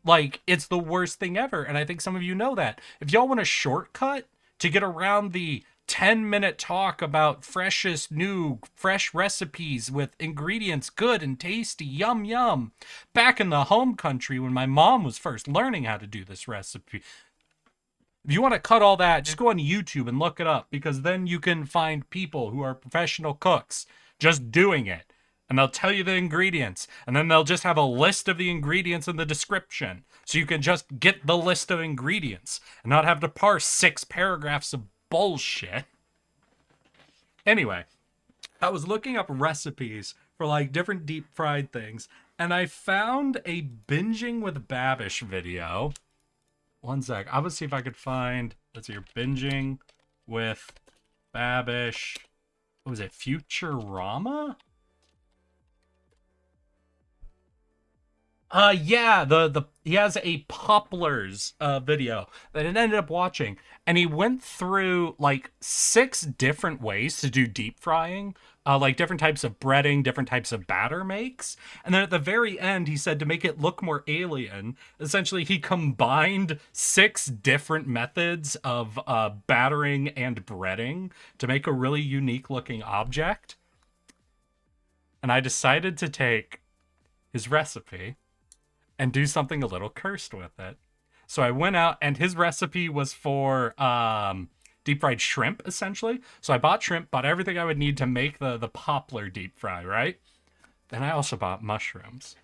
Like, it's the worst thing ever, and I think some of you know that. If y'all want a shortcut to get around the 10-minute talk about freshest, new, fresh recipes with ingredients good and tasty, yum, yum, back in the home country when my mom was first learning how to do this recipe, if you want to cut all that, just go on YouTube and look it up, because then you can find people who are professional cooks just doing it. And they'll tell you the ingredients. And then they'll just have a list of the ingredients in the description. So you can just get the list of ingredients and not have to parse 6 paragraphs of bullshit. Anyway, I was looking up recipes for like different deep fried things. And I found a Binging with Babish video. One sec. I will see if I could find, let's see here, Binging with Babish. What was it? Futurama? Yeah, he has a Poplars video that I ended up watching, and he went through like 6 different ways to do deep frying, like different types of breading, different types of batter makes, and then at the very end he said to make it look more alien, essentially he combined 6 different methods of battering and breading to make a really unique looking object. And I decided to take his recipe and do something a little cursed with it. So I went out, and his recipe was for deep fried shrimp, essentially. So I bought shrimp, bought everything I would need to make the poplar deep fry, right? Then I also bought mushrooms.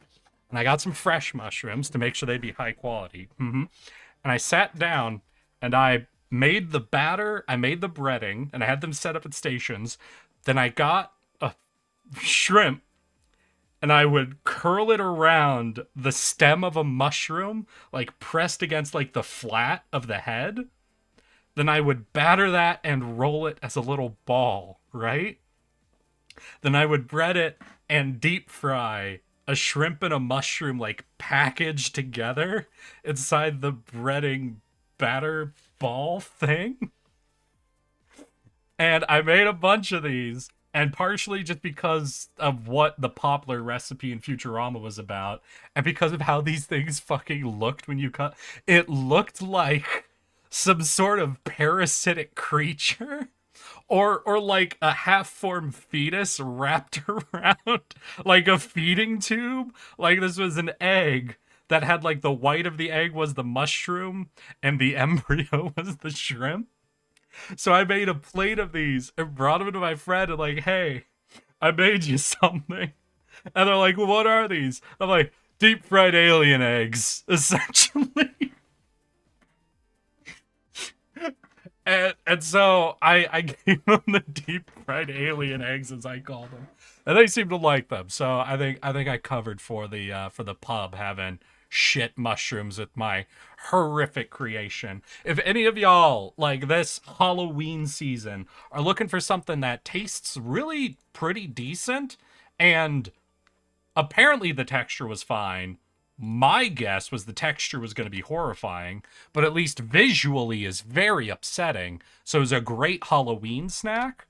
And I got some fresh mushrooms to make sure they'd be high quality. And I sat down and I made the batter, I made the breading, and I had them set up at stations. Then I got a shrimp and I would curl it around the stem of a mushroom, like pressed against like the flat of the head. Then I would batter that and roll it as a little ball, right? Then I would bread it and deep fry a shrimp and a mushroom like packaged together inside the breading batter ball thing. And I made a bunch of these, and partially just because of what the poplar recipe in Futurama was about, and because of how these things fucking looked when you cut, it looked like some sort of parasitic creature. Or like a half-formed fetus wrapped around like a feeding tube. Like this was an egg that had like the white of the egg was the mushroom and the embryo was the shrimp. So I made a plate of these and brought them to my friend and like, hey, I made you something. And they're like, well, what are these? I'm like, deep fried alien eggs, essentially. And so I gave them the deep fried alien eggs, as I call them, and they seem to like them. So I think I covered for the pub having shit mushrooms with my horrific creation. If any of y'all like this Halloween season are looking for something that tastes really pretty decent, and apparently the texture was fine. My guess was the texture was going to be horrifying, but at least visually is very upsetting. So it's a great Halloween snack.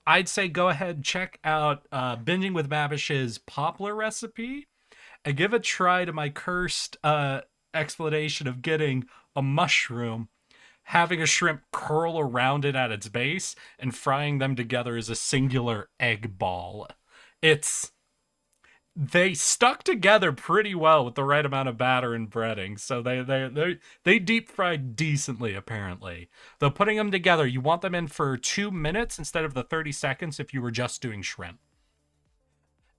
I'd say go ahead and check out Binging with Mabish's poplar recipe and give a try to my cursed explanation of getting a mushroom, having a shrimp curl around it at its base, and frying them together as a singular egg ball. They stuck together pretty well with the right amount of batter and breading, so they deep fried decently apparently. Though putting them together, you want them in for 2 minutes instead of the 30 seconds if you were just doing shrimp.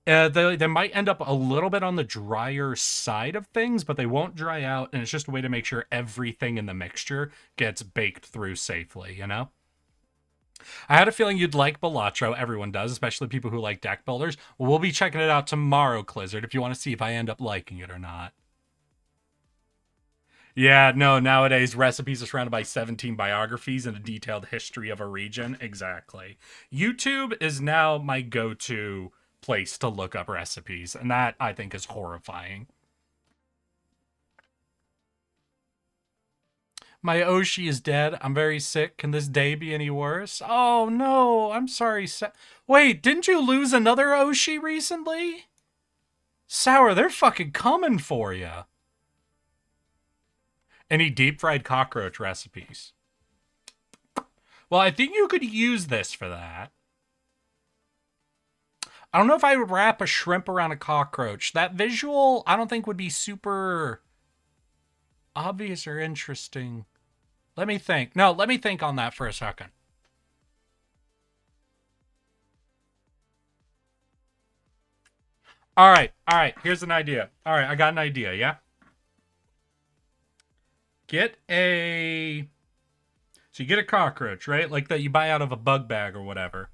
They might end up a little bit on the drier side of things, but they won't dry out, and it's just a way to make sure everything in the mixture gets baked through safely, you know? I had a feeling you'd like Balatro. Everyone does, especially people who like deck builders. Well, we'll be checking it out tomorrow, Clizzard, if you want to see if I end up liking it or not. Yeah, no, nowadays recipes are surrounded by 17 biographies and a detailed history of a region. Exactly. YouTube is now my go-to place to look up recipes, and that, I think, is horrifying. My Oshi is dead. I'm very sick. Can this day be any worse? Oh, no. I'm sorry. Wait, didn't you lose another Oshi recently? Sour, they're fucking coming for you. Any deep-fried cockroach recipes? Well, I think you could use this for that. I don't know if I would wrap a shrimp around a cockroach. That visual, I don't think would be super obvious or interesting. Let me think. No, let me think on that for a second. All right. Here's an idea. All right, I got an idea, yeah? So you get a cockroach, right? Like that you buy out of a bug bag or whatever.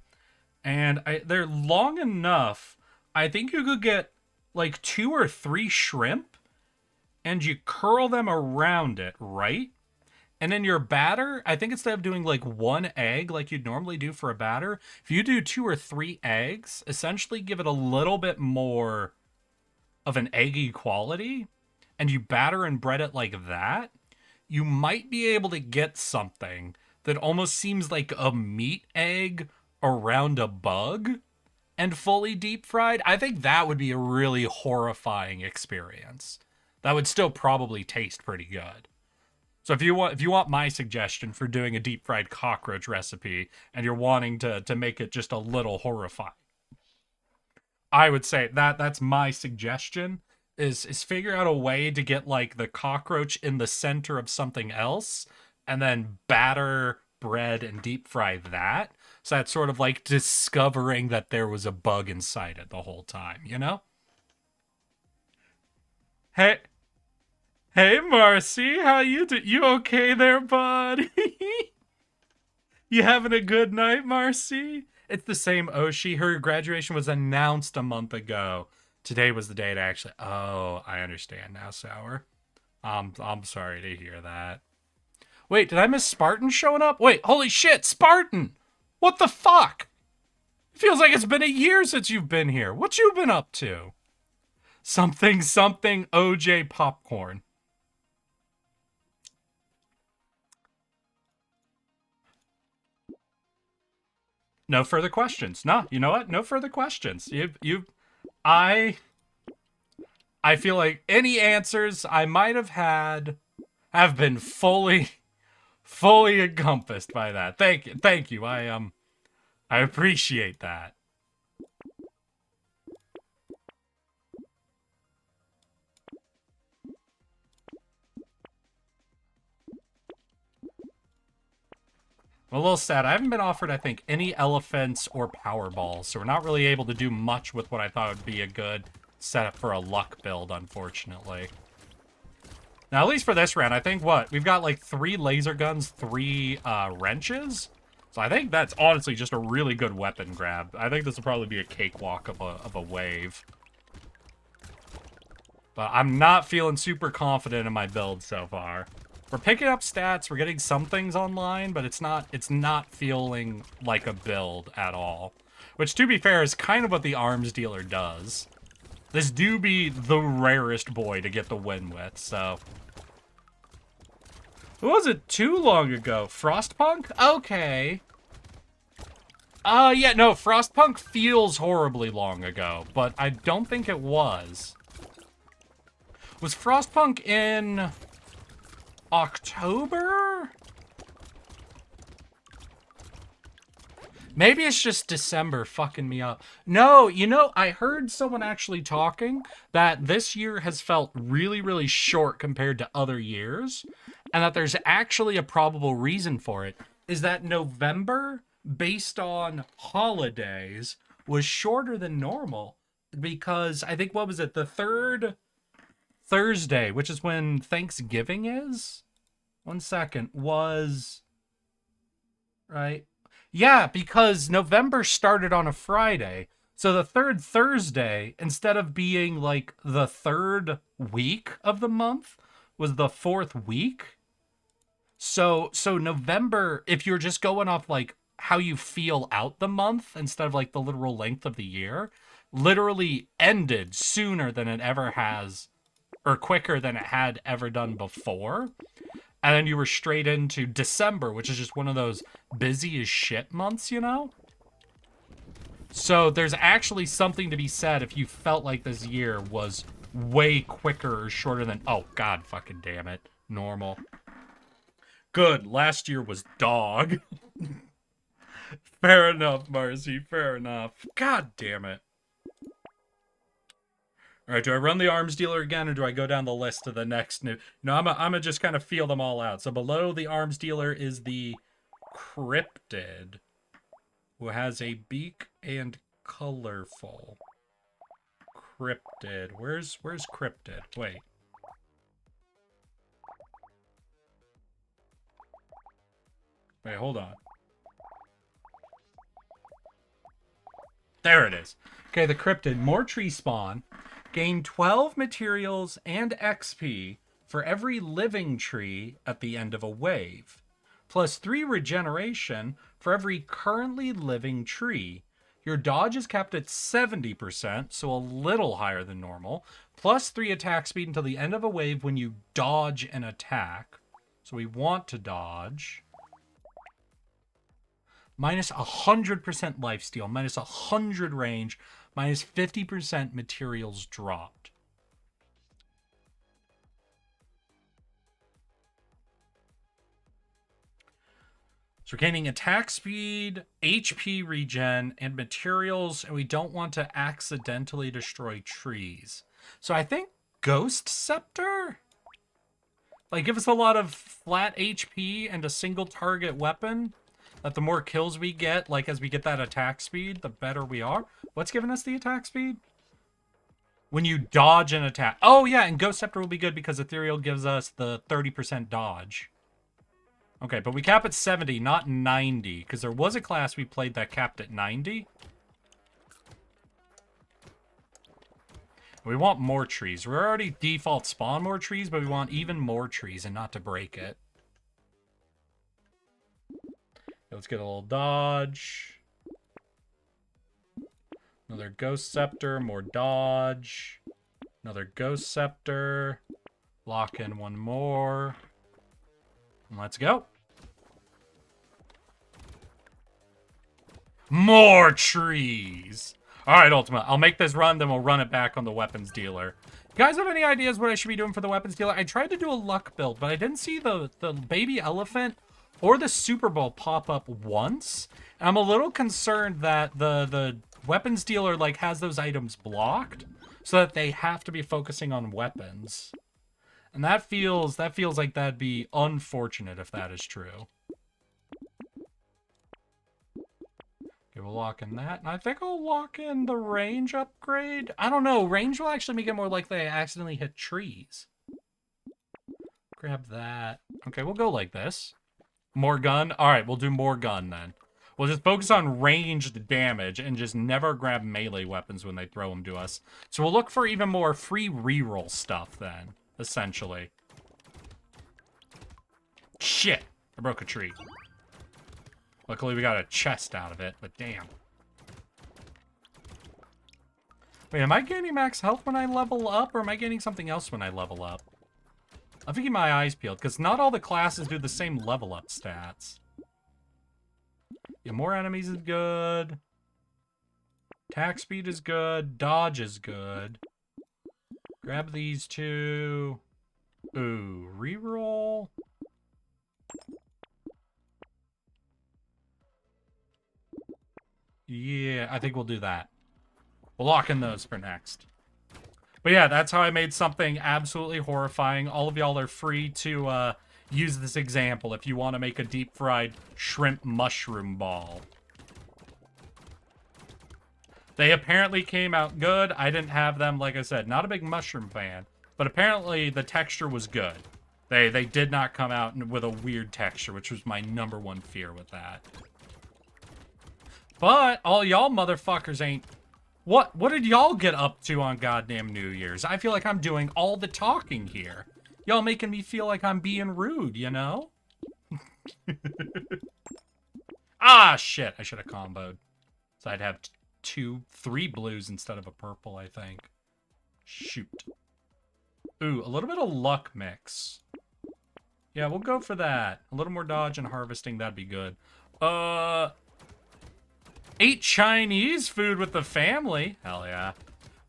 And they're long enough. I think you could get like 2 or 3 shrimp and you curl them around it, right? And then your batter, I think instead of doing like 1 egg like you'd normally do for a batter, if you do 2 or 3 eggs, essentially give it a little bit more of an eggy quality, and you batter and bread it like that, you might be able to get something that almost seems like a meat egg around a bug and fully deep fried. I think that would be a really horrifying experience. That would still probably taste pretty good. So if you want my suggestion for doing a deep fried cockroach recipe and you're wanting to make it just a little horrifying, I would say that's my suggestion is figure out a way to get like the cockroach in the center of something else and then batter bread and deep fry that. So that's sort of like discovering that there was a bug inside it the whole time, you know? Hey, hey, Marcy, how you okay there, bud? You having a good night, Marcy? It's the same Oshi. Her graduation was announced a month ago. Today was the day to actually. Oh, I understand now, Sour. I'm sorry to hear that. Wait, did I miss Spartan showing up? Wait, holy shit, Spartan! What the fuck? It feels like it's been a year since you've been here. What you been up to? Something OJ popcorn. No further questions. No, you know what? No further questions. I I feel like any answers I might have had have been fully encompassed by that. Thank you. I appreciate that. I'm a little sad. I haven't been offered, I think, any elephants or power balls, so we're not really able to do much with what I thought would be a good setup for a luck build, unfortunately. Now, at least for this round, I think we've got like 3 laser guns, 3 wrenches. So I think that's honestly just a really good weapon grab. I think this will probably be a cakewalk of a wave. But I'm not feeling super confident in my build so far. We're picking up stats, we're getting some things online, but it's not feeling like a build at all. Which, to be fair, is kind of what the arms dealer does. This do be the rarest boy to get the win with, so. It wasn't too long ago. Frostpunk? Okay. Yeah, no, Frostpunk feels horribly long ago, but I don't think it was. Was Frostpunk in October? Maybe it's just December fucking me up. No, you know, I heard someone actually talking that this year has felt really, really short compared to other years, and that there's actually a probable reason for it, is that November, based on holidays, was shorter than normal, because I think, what was it, the third Thursday, which is when Thanksgiving is? 1 second, was... Right? Yeah, because November started on a Friday. So the third Thursday, instead of being like the 3rd week of the month, was the 4th week. So November, if you're just going off like how you feel out the month instead of like the literal length of the year, literally ended sooner than it ever has, or quicker than it had ever done before. And then you were straight into December, which is just one of those busy as shit months, you know? So there's actually something to be said if you felt like this year was way quicker or shorter than... Oh, god fucking damn it. Normal. Good. Last year was dog. Fair enough, Marcy. Fair enough. God damn it. All right, do I run the arms dealer again, or do I go down the list to the next new? No, I'm gonna just kind of feel them all out. So below the arms dealer is the cryptid, who has a beak and colorful. Cryptid. Where's cryptid? Wait. Wait, hold on. There it is. Okay, the cryptid. More tree spawn. Gain 12 materials and XP for every living tree at the end of a wave, plus 3 regeneration for every currently living tree. Your dodge is capped at 70%, so a little higher than normal, plus 3 attack speed until the end of a wave when you dodge an attack. So we want to dodge. Minus 100% lifesteal, minus 100 range, minus 50% materials dropped. So we're gaining attack speed, HP regen, and materials, and we don't want to accidentally destroy trees. So I think Ghost Scepter? Like, give us a lot of flat HP and a single target weapon. That the more kills we get, like, as we get that attack speed, the better we are. What's giving us the attack speed? When you dodge an attack. Oh, yeah, and Ghost Scepter will be good because Ethereal gives us the 30% dodge. Okay, but we cap at 70, not 90, because there was a class we played that capped at 90. We want more trees. We're already default spawn more trees, but we want even more trees and not to break it. Let's get a little dodge. Another Ghost Scepter, more dodge. Another Ghost Scepter. Lock in one more. And let's go. More trees. All right, Ultima. I'll make this run, then we'll run it back on the weapons dealer. You guys have any ideas what I should be doing for the weapons dealer? I tried to do a luck build, but I didn't see the baby elephant or the Super Bowl pop up once. And I'm a little concerned that the weapons dealer like has those items blocked so that they have to be focusing on weapons. And that feels like that'd be unfortunate if that is true. Okay, we'll lock in that. And I think I'll lock in the range upgrade. I don't know. Range will actually make it more likely I accidentally hit trees. Grab that. Okay, we'll go like this. More gun? Alright, we'll do more gun then. We'll just focus on ranged damage and just never grab melee weapons when they throw them to us. So we'll look for even more free reroll stuff then, essentially. Shit! I broke a tree. Luckily we got a chest out of it, but damn. Wait, am I gaining max health when I level up, or am I gaining something else when I level up? I'm keep my eyes peeled, because not all the classes do the same level up stats. Yeah, more enemies is good. Attack speed is good. Dodge is good. Grab these two. Ooh, reroll. Yeah, I think we'll do that. We'll lock in those for next. But yeah, that's how I made something absolutely horrifying. All of y'all are free to use this example if you want to make a deep-fried shrimp mushroom ball. They apparently came out good. I didn't have them, like I said, not a big mushroom fan. But apparently the texture was good. They did not come out with a weird texture, which was my #1 fear with that. But all y'all motherfuckers ain't... What did y'all get up to on goddamn New Year's? I feel like I'm doing all the talking here. Y'all making me feel like I'm being rude, you know? Ah, shit. I should have comboed. So I'd have 3 blues instead of a purple, I think. Shoot. Ooh, a little bit of luck mix. Yeah, we'll go for that. A little more dodge and harvesting, that'd be good. Ate Chinese food with the family. Hell yeah.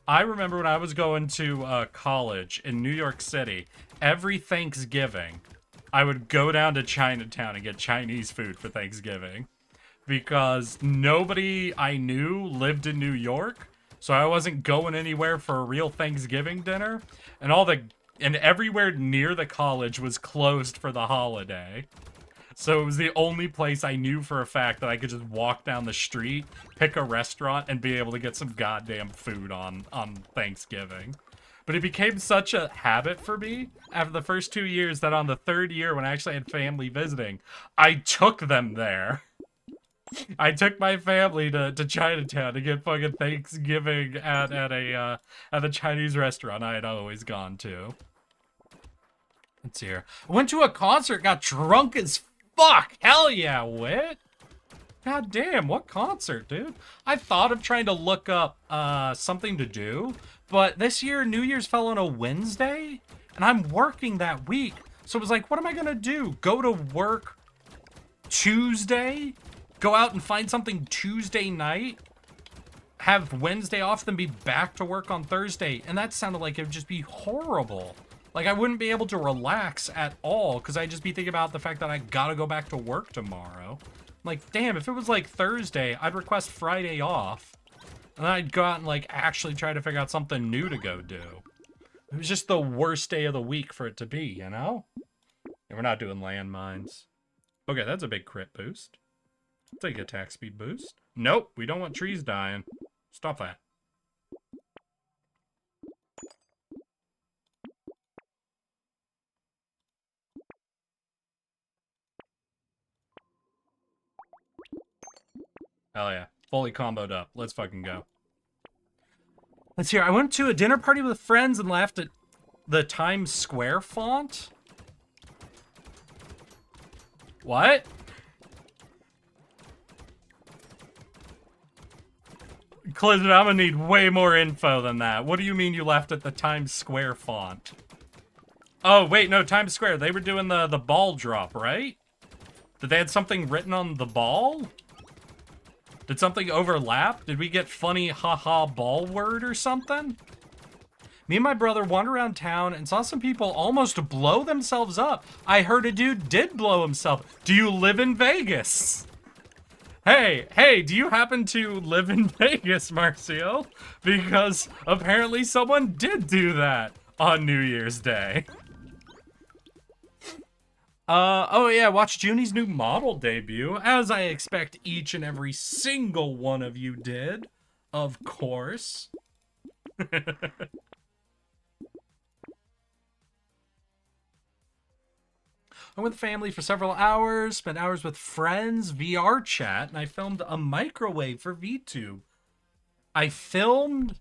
I remember when I was going to college in New York City, every Thanksgiving, I would go down to Chinatown and get Chinese food for Thanksgiving. Because nobody I knew lived in New York, so I wasn't going anywhere for a real Thanksgiving dinner. And everywhere near the college was closed for the holiday. So it was the only place I knew for a fact that I could just walk down the street, pick a restaurant, and be able to get some goddamn food on Thanksgiving. But it became such a habit for me after the first 2 years that on the 3rd year, when I actually had family visiting, I took them there. I took my family to Chinatown to get fucking Thanksgiving at the Chinese restaurant I had always gone to. Let's see here. I went to a concert, got drunk as fuck. Hell yeah, Wit. God damn, what concert, dude? I thought of trying to look up something to do, but this year New Year's fell on a Wednesday, and I'm working that week. So it was like, what am I gonna do? Go to work Tuesday? Go out and find something Tuesday night? Have Wednesday off, then be back to work on Thursday? And that sounded like it would just be horrible. Like, I wouldn't be able to relax at all, because I'd just be thinking about the fact that I gotta go back to work tomorrow. Like, damn, if it was like Thursday, I'd request Friday off. And then I'd go out and, like, actually try to figure out something new to go do. It was just the worst day of the week for it to be, you know? we're not doing landmines. Okay, that's a big crit boost. Take attack speed boost. Nope, we don't want trees dying. Stop that. Hell yeah. Fully comboed up. Let's fucking go. Let's hear. I went to a dinner party with friends and laughed at the Times Square font. What? Clint, I'm gonna need way more info than that. What do you mean you laughed at the Times Square font? Oh, wait, no, Times Square. They were doing the ball drop, right? Did they had something written on the ball? Did something overlap? Did we get funny haha ball word or something? Me and my brother wandered around town and saw some people almost blow themselves up. I heard a dude did blow himself. Do you live in Vegas? Hey, do you happen to live in Vegas, Marcio? Because apparently someone did do that on New Year's Day. Oh yeah, watch Junie's new model debut, as I expect each and every single one of you did. Of course. I went with family for several hours, spent hours with friends, VR chat, and I filmed a microwave for VTube. I filmed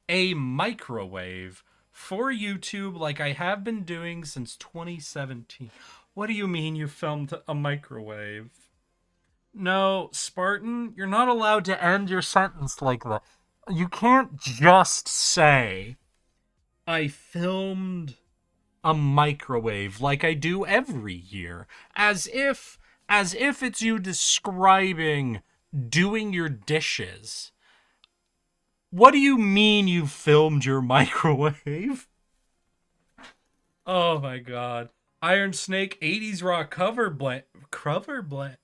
a microwave for YouTube like I have been doing since 2017. What do you mean you filmed a microwave? No, Spartan, you're not allowed to end your sentence like that. You can't just say, I filmed a microwave like I do every year. As if it's you describing doing your dishes. What do you mean you filmed your microwave? Oh my god. Iron Snake 80s rock cover blend.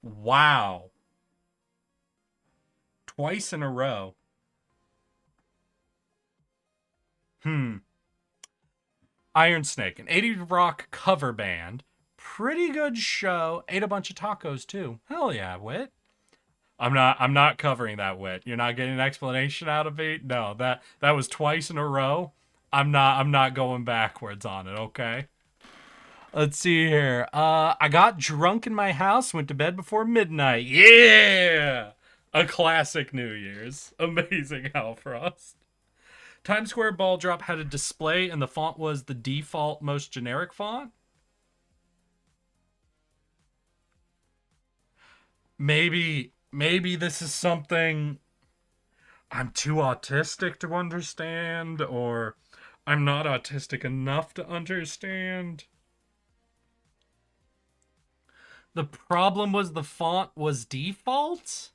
Wow. Twice in a row. Iron Snake, an 80s rock cover band. Pretty good show. Ate a bunch of tacos too. Hell yeah, Wit. I'm not covering that, Wit. You're not getting an explanation out of me? No, that was twice in a row. I'm not going backwards on it, okay? Let's see here. I got drunk in my house, went to bed before midnight. Yeah! A classic New Year's. Amazing Hellfrost. Times Square ball drop had a display and the font was the default most generic font. Maybe this is something I'm too autistic to understand, or I'm not autistic enough to understand. The problem was the font was default?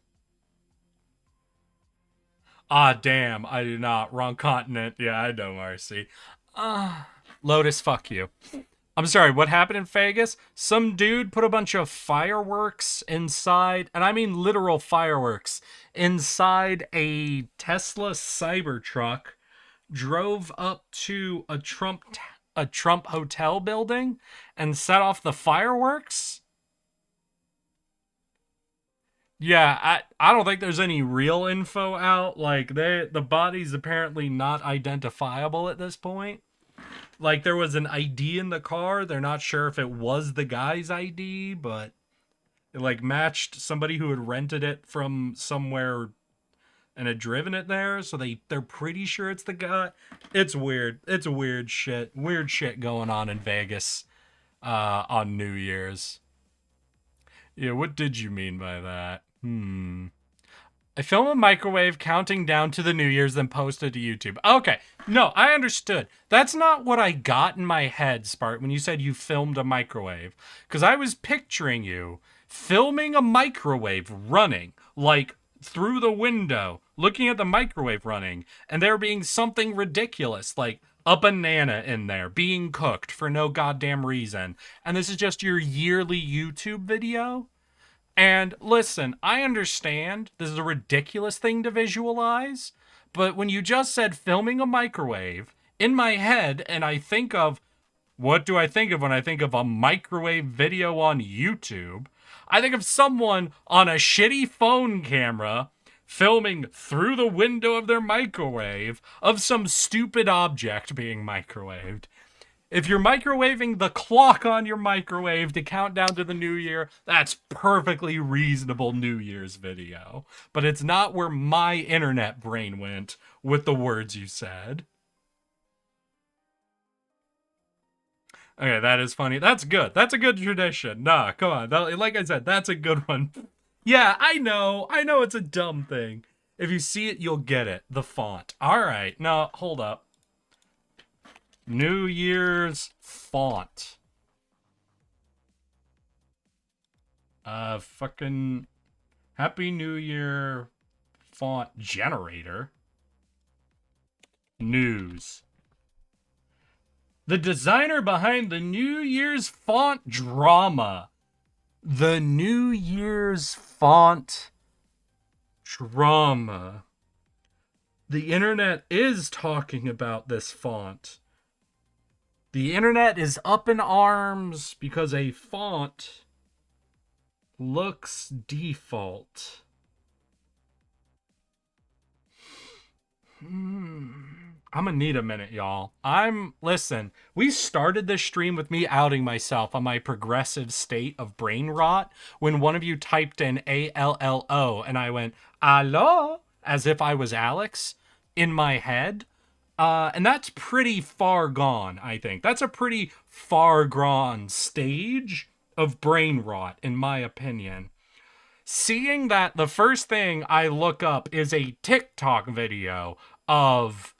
Ah, damn, I do not. Wrong continent. Yeah, I know, Marcy. Lotus, fuck you. I'm sorry, what happened in Vegas? Some dude put a bunch of fireworks inside, and I mean literal fireworks, inside a Tesla Cybertruck, drove up to a Trump hotel building, and set off the fireworks? Yeah, I don't think there's any real info out. Like, the body's apparently not identifiable at this point. Like, there was an ID in the car. They're not sure if it was the guy's ID, but it, like, matched somebody who had rented it from somewhere and had driven it there. So they're pretty sure it's the guy. It's weird. It's weird shit. Weird shit going on in Vegas on New Year's. Yeah, what did you mean by that? I film a microwave counting down to the New Year's, then posted to YouTube. Okay, no, I understood. That's not what I got in my head, Spart, when you said you filmed a microwave. Because I was picturing you filming a microwave running, like, through the window, looking at the microwave running, and there being something ridiculous, like a banana in there, being cooked for no goddamn reason. And this is just your yearly YouTube video? And listen, I understand this is a ridiculous thing to visualize, but when you just said filming a microwave, in my head, and I think of What do I think of when I think of a microwave video on YouTube? I think of someone on a shitty phone camera filming through the window of their microwave of some stupid object being microwaved. If you're microwaving the clock on your microwave to count down to the new year, that's perfectly reasonable New Year's video. But it's not where my internet brain went with the words you said. Okay, that is funny. That's good. That's a good tradition. Nah, come on. Like I said, that's a good one. Yeah, I know. I know it's a dumb thing. If you see it, you'll get it. The font. All right. No, hold up. New Year's font. Fucking Happy New Year font generator. News. The designer behind the New Year's font drama. The New Year's font drama. The internet is talking about this font. The internet is up in arms because a font looks default. I'm gonna need a minute, y'all. Listen, we started this stream with me outing myself on my progressive state of brain rot when one of you typed in ALLO and I went, allo, as if I was Alex in my head. And that's pretty far gone, I think. That's a pretty far gone stage of brain rot, in my opinion. Seeing that the first thing I look up is a TikTok video of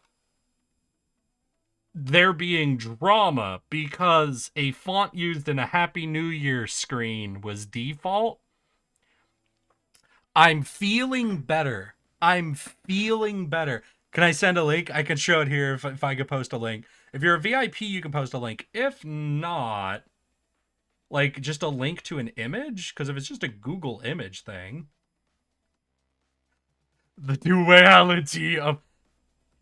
there being drama because a font used in a Happy New Year screen was default. I'm feeling better. I'm feeling better. Can I send a link? I can show it here if I could post a link. If you're a VIP, you can post a link. If not, like just a link to an image, because if it's just a Google image thing, the duality of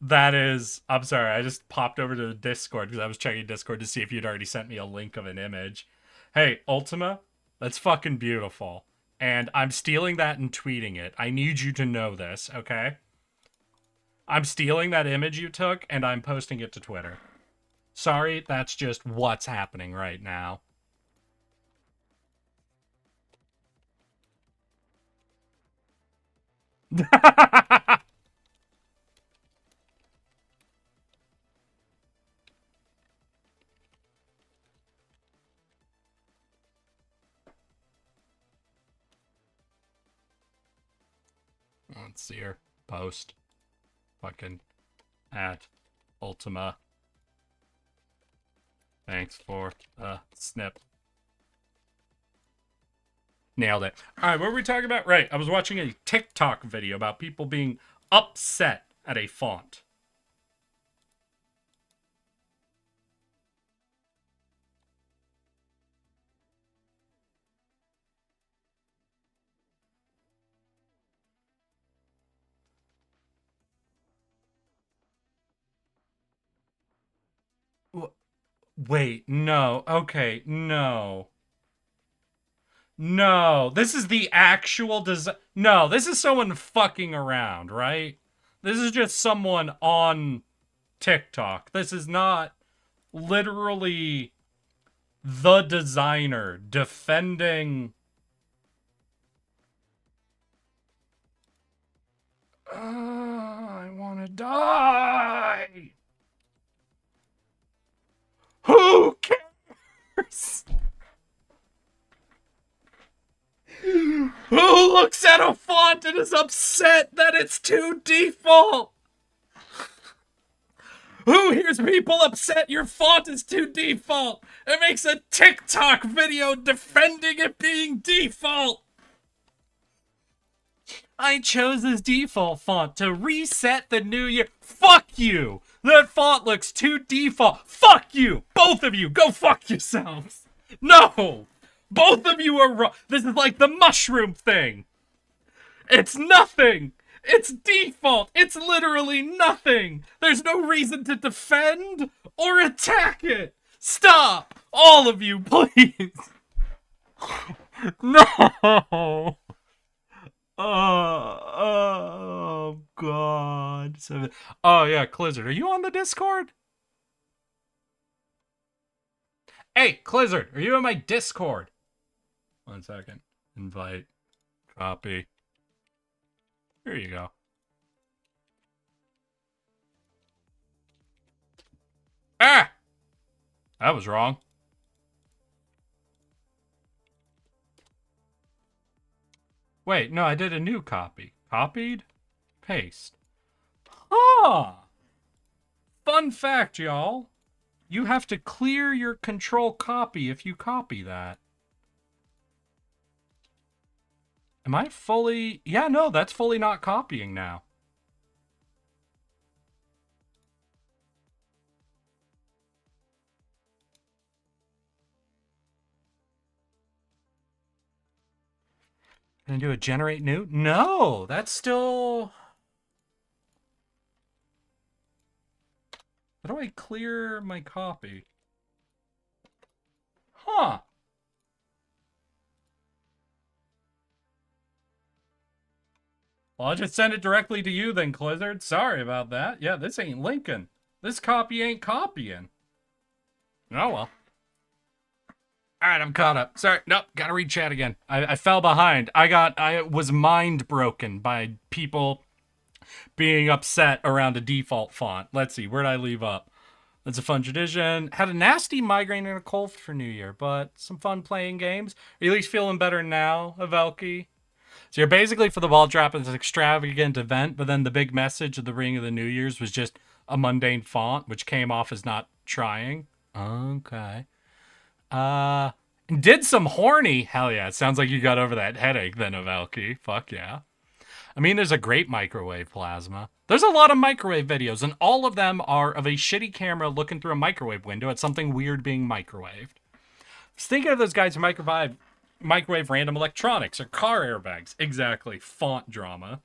that is, I'm sorry, I just popped over to Discord because I was checking Discord to see if you'd already sent me a link of an image. Hey, Ultima, that's fucking beautiful. And I'm stealing that and tweeting it. I need you to know this, okay? I'm stealing that image you took and I'm posting it to Twitter. Sorry, that's just what's happening right now. Let's see her post. Fucking at Ultima. Thanks for snip. Nailed it. Alright, what were we talking about? Right, I was watching a TikTok video about people being upset at a font. Wait, no. Okay, no. No, this is the actual design. No, this is someone fucking around, right? This is just someone on TikTok. This is not literally the designer defending... I want to die! Who cares? Who looks at a font and is upset that it's too default? Who hears people upset your font is too default and makes a TikTok video defending it being default? I chose this default font to reset the new year. Fuck you! That font looks too default. Fuck you! Both of you, go fuck yourselves! No! Both of you are wrong. This is like the mushroom thing. It's nothing. It's default. It's literally nothing. There's no reason to defend or attack it. Stop! All of you, please! No! Oh, God. Oh, yeah, Clizzard, are you on the Discord? Hey, Clizzard, are you in my Discord? 1 second. Invite. Copy. Here you go. Ah! That was wrong. Wait, no, I did a new copy. Copied? Paste. Huh! Fun fact, y'all. You have to clear your control copy if you copy that. Am I fully... Yeah, no, that's fully not copying now. Can I do a generate new? No, that's still... How do I clear my copy? Huh. Well, I'll just send it directly to you then, Clizzard. Sorry about that. Yeah, this ain't Lincoln. This copy ain't copying. Oh, well. Alright, I'm caught up. Sorry, nope, gotta read chat again. I fell behind. I was mind broken by people being upset around a default font. Let's see, where'd I leave up? That's a fun tradition. Had a nasty migraine and a cold for New Year, but some fun playing games. Are you at least feeling better now, Avelki? So you're basically for the ball drop as an extravagant event, but then the big message of the Ring of the New Year's was just a mundane font, which came off as not trying. Okay. Did some horny. Hell yeah, it sounds like you got over that headache then, Avelki. Fuck yeah. I mean, there's a great microwave plasma. There's a lot of microwave videos, and all of them are of a shitty camera looking through a microwave window at something weird being microwaved. I was thinking of those guys who microwave random electronics or car airbags. Exactly. Font drama.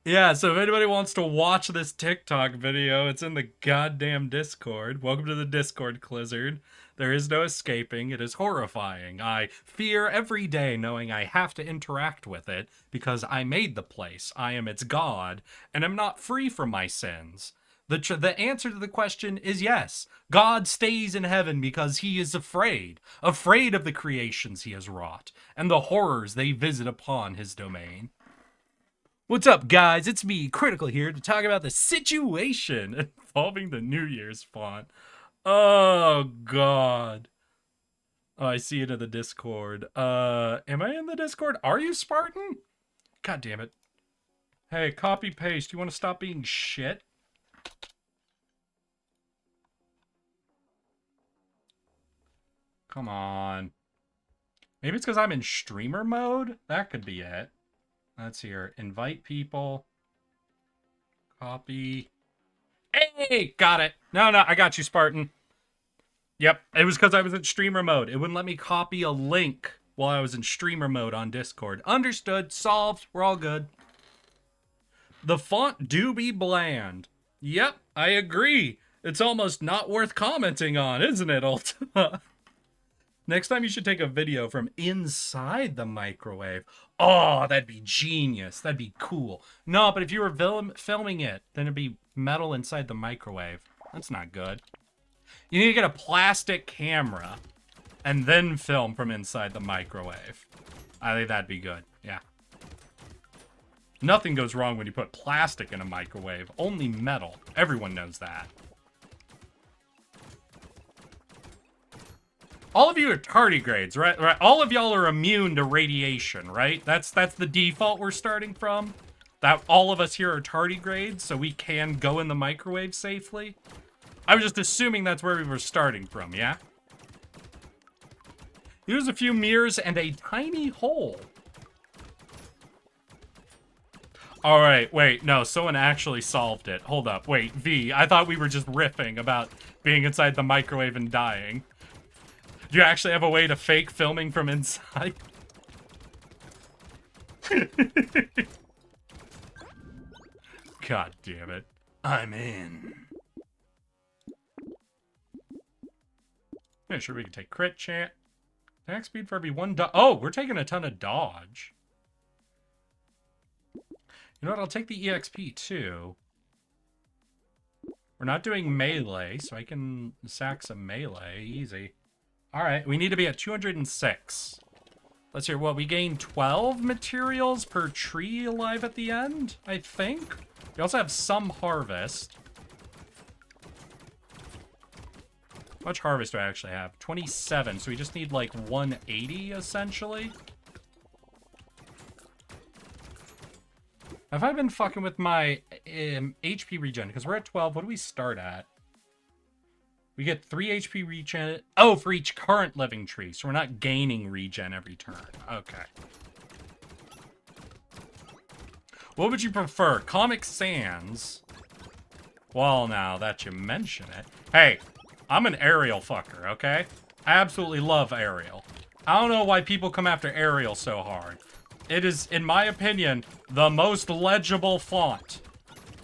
Yeah, so if anybody wants to watch this TikTok video, it's in the goddamn Discord. Welcome to the Discord, Clizzard. There is no escaping. It is horrifying. I fear every day knowing I have to interact with it because I made the place. I am its god, and am not free from my sins. The answer to the question is yes. God stays in heaven because he is afraid of the creations he has wrought, and the horrors they visit upon his domain. What's up, guys? It's me, Critical, here to talk about the situation involving the New Year's font. Oh, God. Oh, I see it in the Discord. Am I in the Discord? Are you Spartan? God damn it. Hey, copy paste. You want to stop being shit? Come on. Maybe it's because I'm in streamer mode? That could be it. Let's hear. Invite people. Copy. Hey! Got it. No, I got you, Spartan. Yep, it was because I was in streamer mode. It wouldn't let me copy a link while I was in streamer mode on Discord. Understood. Solved. We're all good. The font do be bland. Yep, I agree. It's almost not worth commenting on, isn't it, Ultima? Next time you should take a video from inside the microwave. Oh, that'd be genius. That'd be cool. No, but if you were filming it, then it'd be metal inside the microwave. That's not good. You need to get a plastic camera and then film from inside the microwave. I think that'd be good. Yeah. Nothing goes wrong when you put plastic in a microwave. Only metal. Everyone knows that. All of you are tardigrades, right? All of y'all are immune to radiation, right? That's the default we're starting from. That all of us here are tardigrades, so we can go in the microwave safely. I was just assuming that's where we were starting from, yeah? Use a few mirrors and a tiny hole. Alright, wait, no, someone actually solved it. Hold up, wait, V, I thought we were just riffing about being inside the microwave and dying. Do you actually have a way to fake filming from inside? God damn it. I'm in. Yeah, sure, we can take crit chance. Attack speed for every one oh, we're taking a ton of dodge. You know what? I'll take the EXP too. We're not doing melee, so I can sack some melee. Easy. Alright, we need to be at 206. Let's hear what we gain 12 materials per tree alive at the end, I think. We also have some harvest. How much harvest do I actually have? 27, so we just need like 180 essentially. Have I been fucking with my HP regen? Because we're at 12. What do we start at? We get 3 HP regen. Oh, for each current living tree. So we're not gaining regen every turn. Okay. What would you prefer? Comic Sans? Well, now that you mention it. Hey, I'm an Arial fucker, okay? I absolutely love Arial. I don't know why people come after Arial so hard. It is, in my opinion, the most legible font.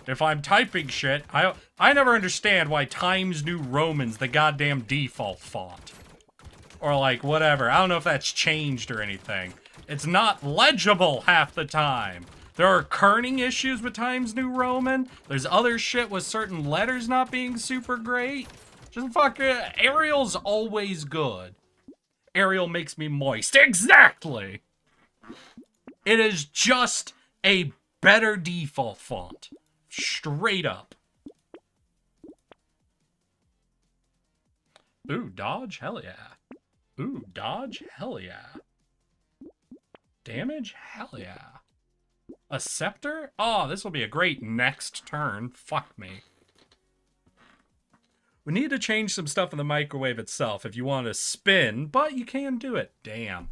If I'm typing shit, I never understand why Times New Roman's the goddamn default font. Or like, whatever. I don't know if that's changed or anything. It's not legible half the time. There are kerning issues with Times New Roman. There's other shit with certain letters not being super great. Just fuck it. Arial's always good. Arial makes me moist. Exactly! It is just a better default font. Straight up. Ooh, dodge? Hell yeah. Ooh, dodge? Hell yeah. Damage? Hell yeah. A scepter? Oh, this will be a great next turn. Fuck me. We need to change some stuff in the microwave itself if you want to spin, but you can do it. Damn.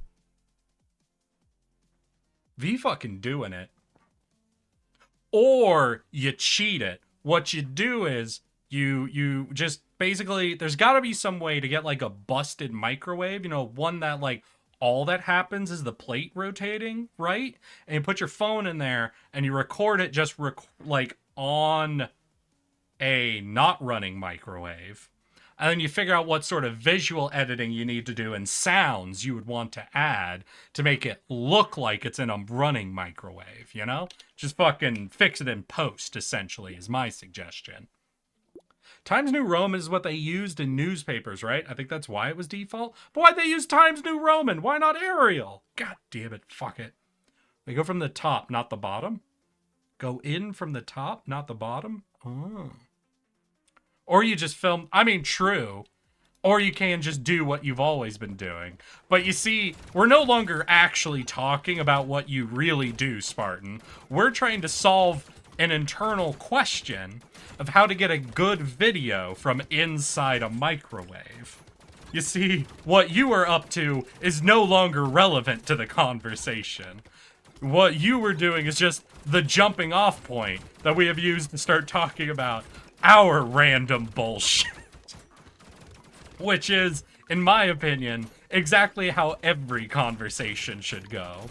V fucking doing it. Or you cheat it. What you do is you just basically, there's got to be some way to get like a busted microwave, you know, one that like all that happens is the plate rotating, right? And you put your phone in there and you record it just like on a not running microwave. And then you figure out what sort of visual editing you need to do and sounds you would want to add to make it look like it's in a running microwave, you know? Just fucking fix it in post, essentially, is my suggestion. Times New Roman is what they used in newspapers, right? I think that's why it was default. But why'd they use Times New Roman? Why not Arial? God damn it, fuck it. They go from the top, not the bottom. Go in from the top, not the bottom. Oh. Or you just film, I mean, true. Or you can just do what you've always been doing. But you see, we're no longer actually talking about what you really do, Spartan. We're trying to solve an internal question of how to get a good video from inside a microwave. You see, what you are up to is no longer relevant to the conversation. What you were doing is just the jumping off point that we have used to start talking about our random bullshit. Which is, in my opinion, exactly how every conversation should go.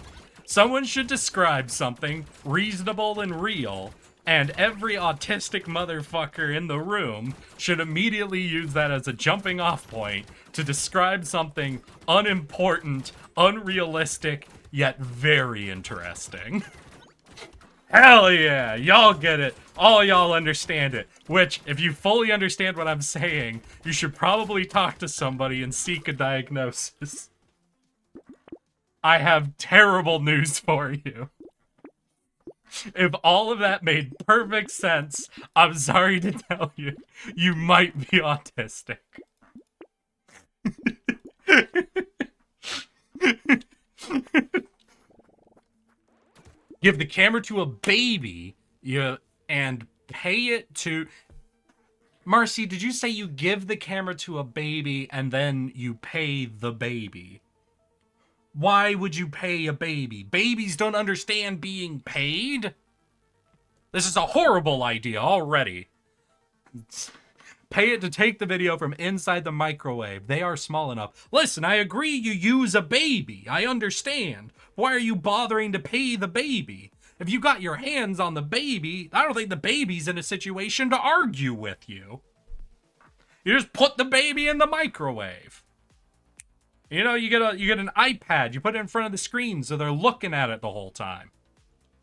Someone should describe something reasonable and real, and every autistic motherfucker in the room should immediately use that as a jumping off point to describe something unimportant, unrealistic, yet very interesting. Hell yeah, y'all get it. All y'all understand it. Which, if you fully understand what I'm saying, you should probably talk to somebody and seek a diagnosis. I have terrible news for you. If all of that made perfect sense, I'm sorry to tell you, you might be autistic. Give the camera to a baby, and pay it to... Marcy, did you say you give the camera to a baby and then you pay the baby? Why would you pay a baby? Babies don't understand being paid? This is a horrible idea already. Pay it to take the video from inside the microwave. They are small enough. Listen, I agree you use a baby. I understand. Why are you bothering to pay the baby? If you got your hands on the baby, I don't think the baby's in a situation to argue with you. You just put the baby in the microwave. You know, you get an iPad, you put it in front of the screen so they're looking at it the whole time.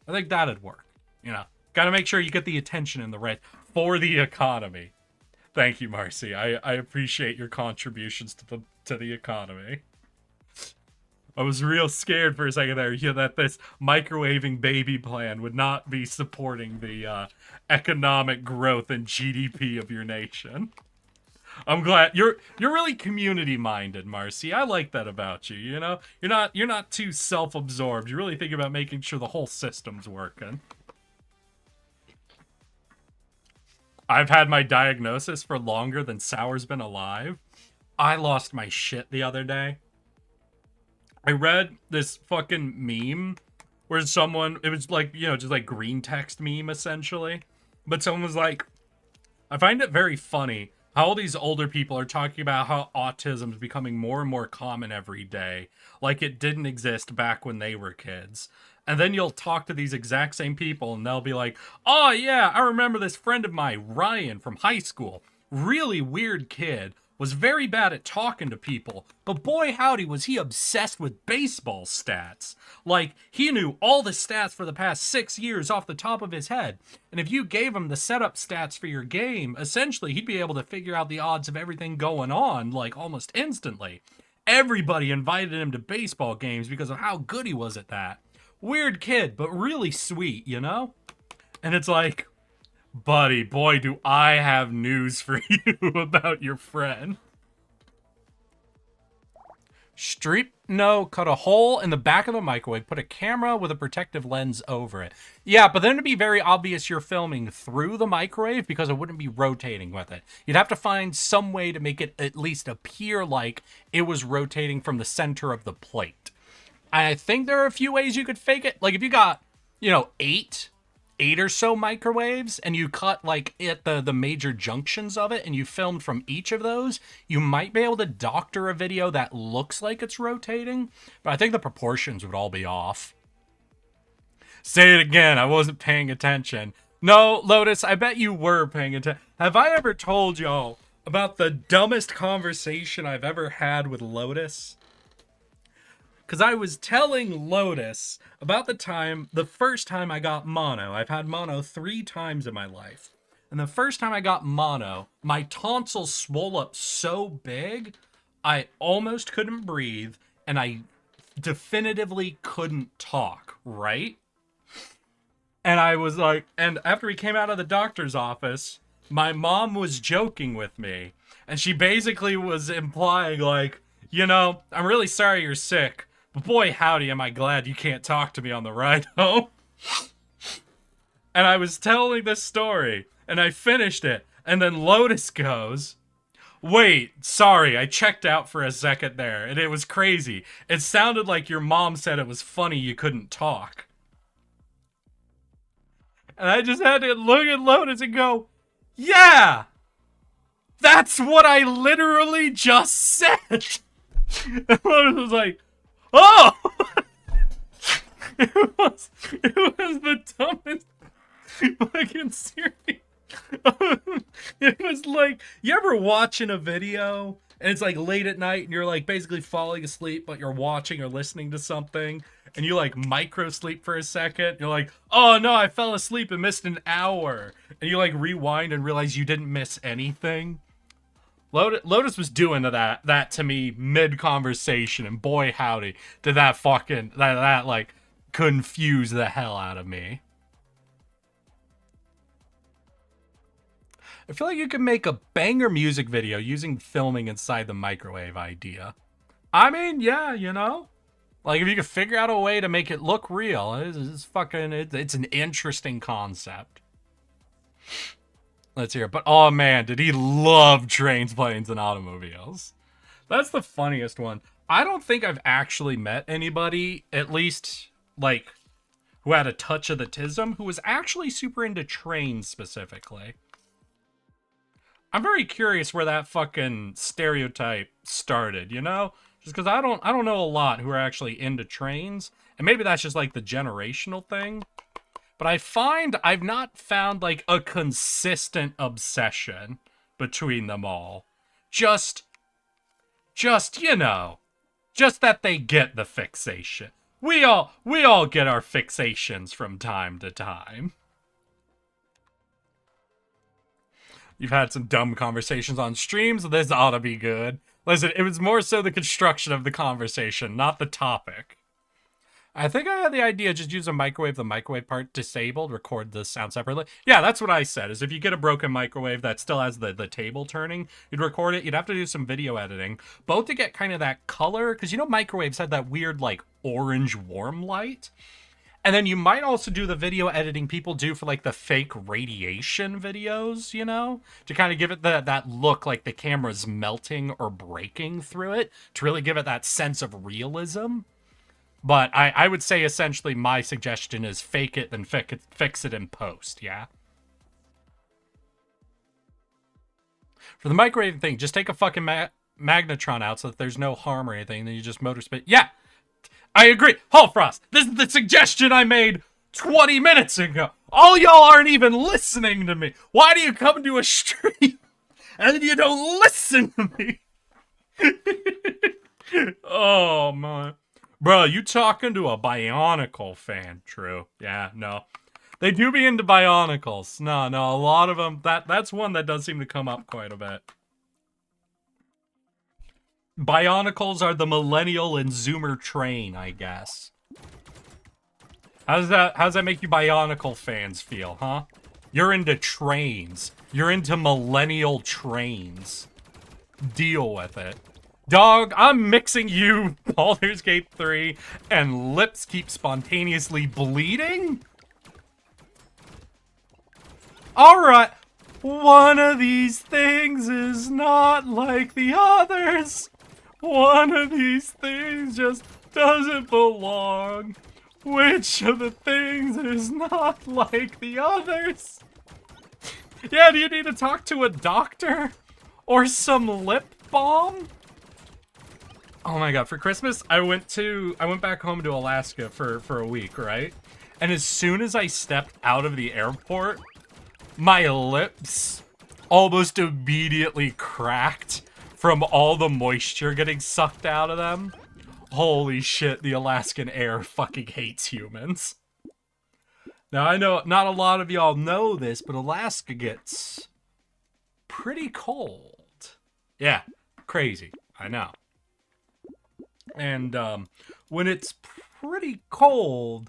I think that'd work. You know, got to make sure you get the attention in the right for the economy. Thank you, Marcy. I appreciate your contributions to the economy. I was real scared for a second there, that this microwaving baby plan would not be supporting the economic growth and GDP of your nation. I'm glad you're really community minded, Marcy. I like that about you. You know, you're not too self-absorbed. You really think about making sure the whole system's working. I've had my diagnosis for longer than Sour's been alive. I lost my shit the other day. I read this fucking meme where it was like, just like green text meme essentially. But someone was like, I find it very funny how all these older people are talking about how autism is becoming more and more common every day, like it didn't exist back when they were kids. And then you'll talk to these exact same people and they'll be like, oh yeah, I remember this friend of mine, Ryan, from high school. Really weird kid. Was very bad at talking to people, but boy howdy was he obsessed with baseball stats. Like, he knew all the stats for the past 6 years off the top of his head. And if you gave him the setup stats for your game, essentially he'd be able to figure out the odds of everything going on, like, almost instantly. Everybody invited him to baseball games because of how good he was at that. Weird kid, but really sweet, you know? And it's like, buddy, boy, do I have news for you about your friend. Cut a hole in the back of the microwave, put a camera with a protective lens over it. Yeah, but then it'd be very obvious you're filming through the microwave because it wouldn't be rotating with it. You'd have to find some way to make it at least appear like it was rotating from the center of the plate. I think there are a few ways you could fake it. Like if you got, eight or so microwaves and you cut like at the major junctions of it and you filmed from each of those, you might be able to doctor a video that looks like it's rotating, but I think the proportions would all be off. Say it again, I wasn't paying attention. No, Lotus, I bet you were paying attention. Have I ever told y'all about the dumbest conversation I've ever had with Lotus? Because I was telling Lotus about the first time I got mono. I've had mono 3 times in my life. And the first time I got mono, my tonsils swole up so big, I almost couldn't breathe, and I definitively couldn't talk, right? And I was like, and after we came out of the doctor's office, my mom was joking with me. And she basically was implying like, I'm really sorry you're sick. But boy, howdy, am I glad you can't talk to me on the ride home. And I was telling this story, and I finished it, and then Lotus goes, wait, sorry, I checked out for a second there, and it was crazy. It sounded like your mom said it was funny you couldn't talk. And I just had to look at Lotus and go, yeah! That's what I literally just said! And Lotus was like, oh! It was the dumbest fucking series. It was like, you ever watching a video and it's like late at night and you're like basically falling asleep, but you're watching or listening to something and you like micro sleep for a second. You're like, oh no, I fell asleep and missed an hour. And you like rewind and realize you didn't miss anything. Lotus was doing that to me mid-conversation, and boy howdy, did that like confuse the hell out of me. I feel like you could make a banger music video using filming inside the microwave idea. I mean, yeah, like if you could figure out a way to make it look real, it's an interesting concept. Let's hear it. But oh man, did he love trains, planes, and automobiles. That's the funniest one. I don't think I've actually met anybody, at least like who had a touch of the tism, who was actually super into trains specifically. I'm very curious where that fucking stereotype started, just because I don't know a lot who are actually into trains, and maybe that's just like the generational thing. But I've not found like a consistent obsession between them all. Just Just that they get the fixation. We all get our fixations from time to time. You've had some dumb conversations on streams. This ought to be good. Listen, it was more so the construction of the conversation, not the topic. I think I had the idea, just use a microwave, the microwave part disabled, record the sound separately. Yeah, that's what I said, is if you get a broken microwave that still has the table turning, you'd record it, you'd have to do some video editing, both to get kind of that color, because you know microwaves had that weird, like, orange warm light? And then you might also do the video editing people do for, like, the fake radiation videos, you know? To kind of give it that look like the camera's melting or breaking through it, to really give it that sense of realism. But I would say essentially my suggestion is fake it, then fix it in post, yeah? For the microwave thing, just take a fucking magnetron out so that there's no harm or anything, then you just motor spit. Yeah! I agree! Hallfrost, this is the suggestion I made 20 minutes ago! All y'all aren't even listening to me! Why do you come to a stream and you don't listen to me? Oh, man. Bro, you talking to a Bionicle fan. True. Yeah, no. They do be into Bionicles. No, a lot of them. That's one that does seem to come up quite a bit. Bionicles are the millennial and Zoomer train, I guess. How's that make you Bionicle fans feel, huh? You're into trains. You're into millennial trains. Deal with it. Dog, I'm mixing you, Baldur's Gate 3, and lips keep spontaneously bleeding? Alright, one of these things is not like the others. One of these things just doesn't belong. Which of the things is not like the others? Yeah, do you need to talk to a doctor? Or some lip balm? Oh my god, for Christmas, I went back home to Alaska for a week, right? And as soon as I stepped out of the airport, my lips almost immediately cracked from all the moisture getting sucked out of them. Holy shit, the Alaskan air fucking hates humans. Now, I know not a lot of y'all know this, but Alaska gets pretty cold. Yeah, crazy, I know. And when it's pretty cold,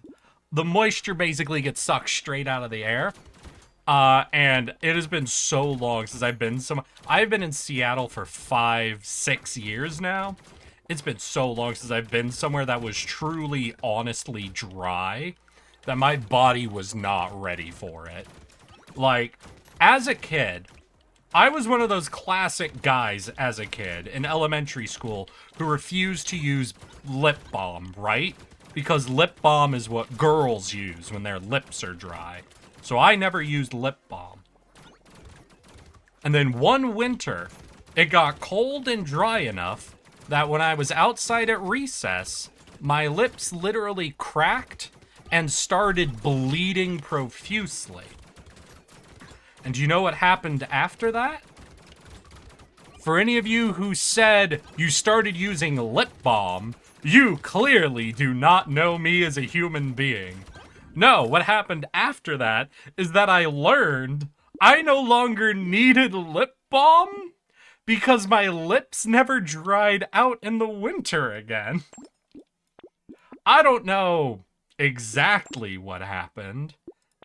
the moisture basically gets sucked straight out of the air. And it has been so long since I've been in Seattle for 5-6 years now. It's been so long since I've been somewhere that was truly, honestly dry that my body was not ready for it. Like, as a kid, I was one of those classic guys as a kid in elementary school who refused to use lip balm, right? Because lip balm is what girls use when their lips are dry. So I never used lip balm. And then one winter, it got cold and dry enough that when I was outside at recess, my lips literally cracked and started bleeding profusely. And do you know what happened after that? For any of you who said you started using lip balm, you clearly do not know me as a human being. No, what happened after that is that I learned I no longer needed lip balm because my lips never dried out in the winter again. I don't know exactly what happened.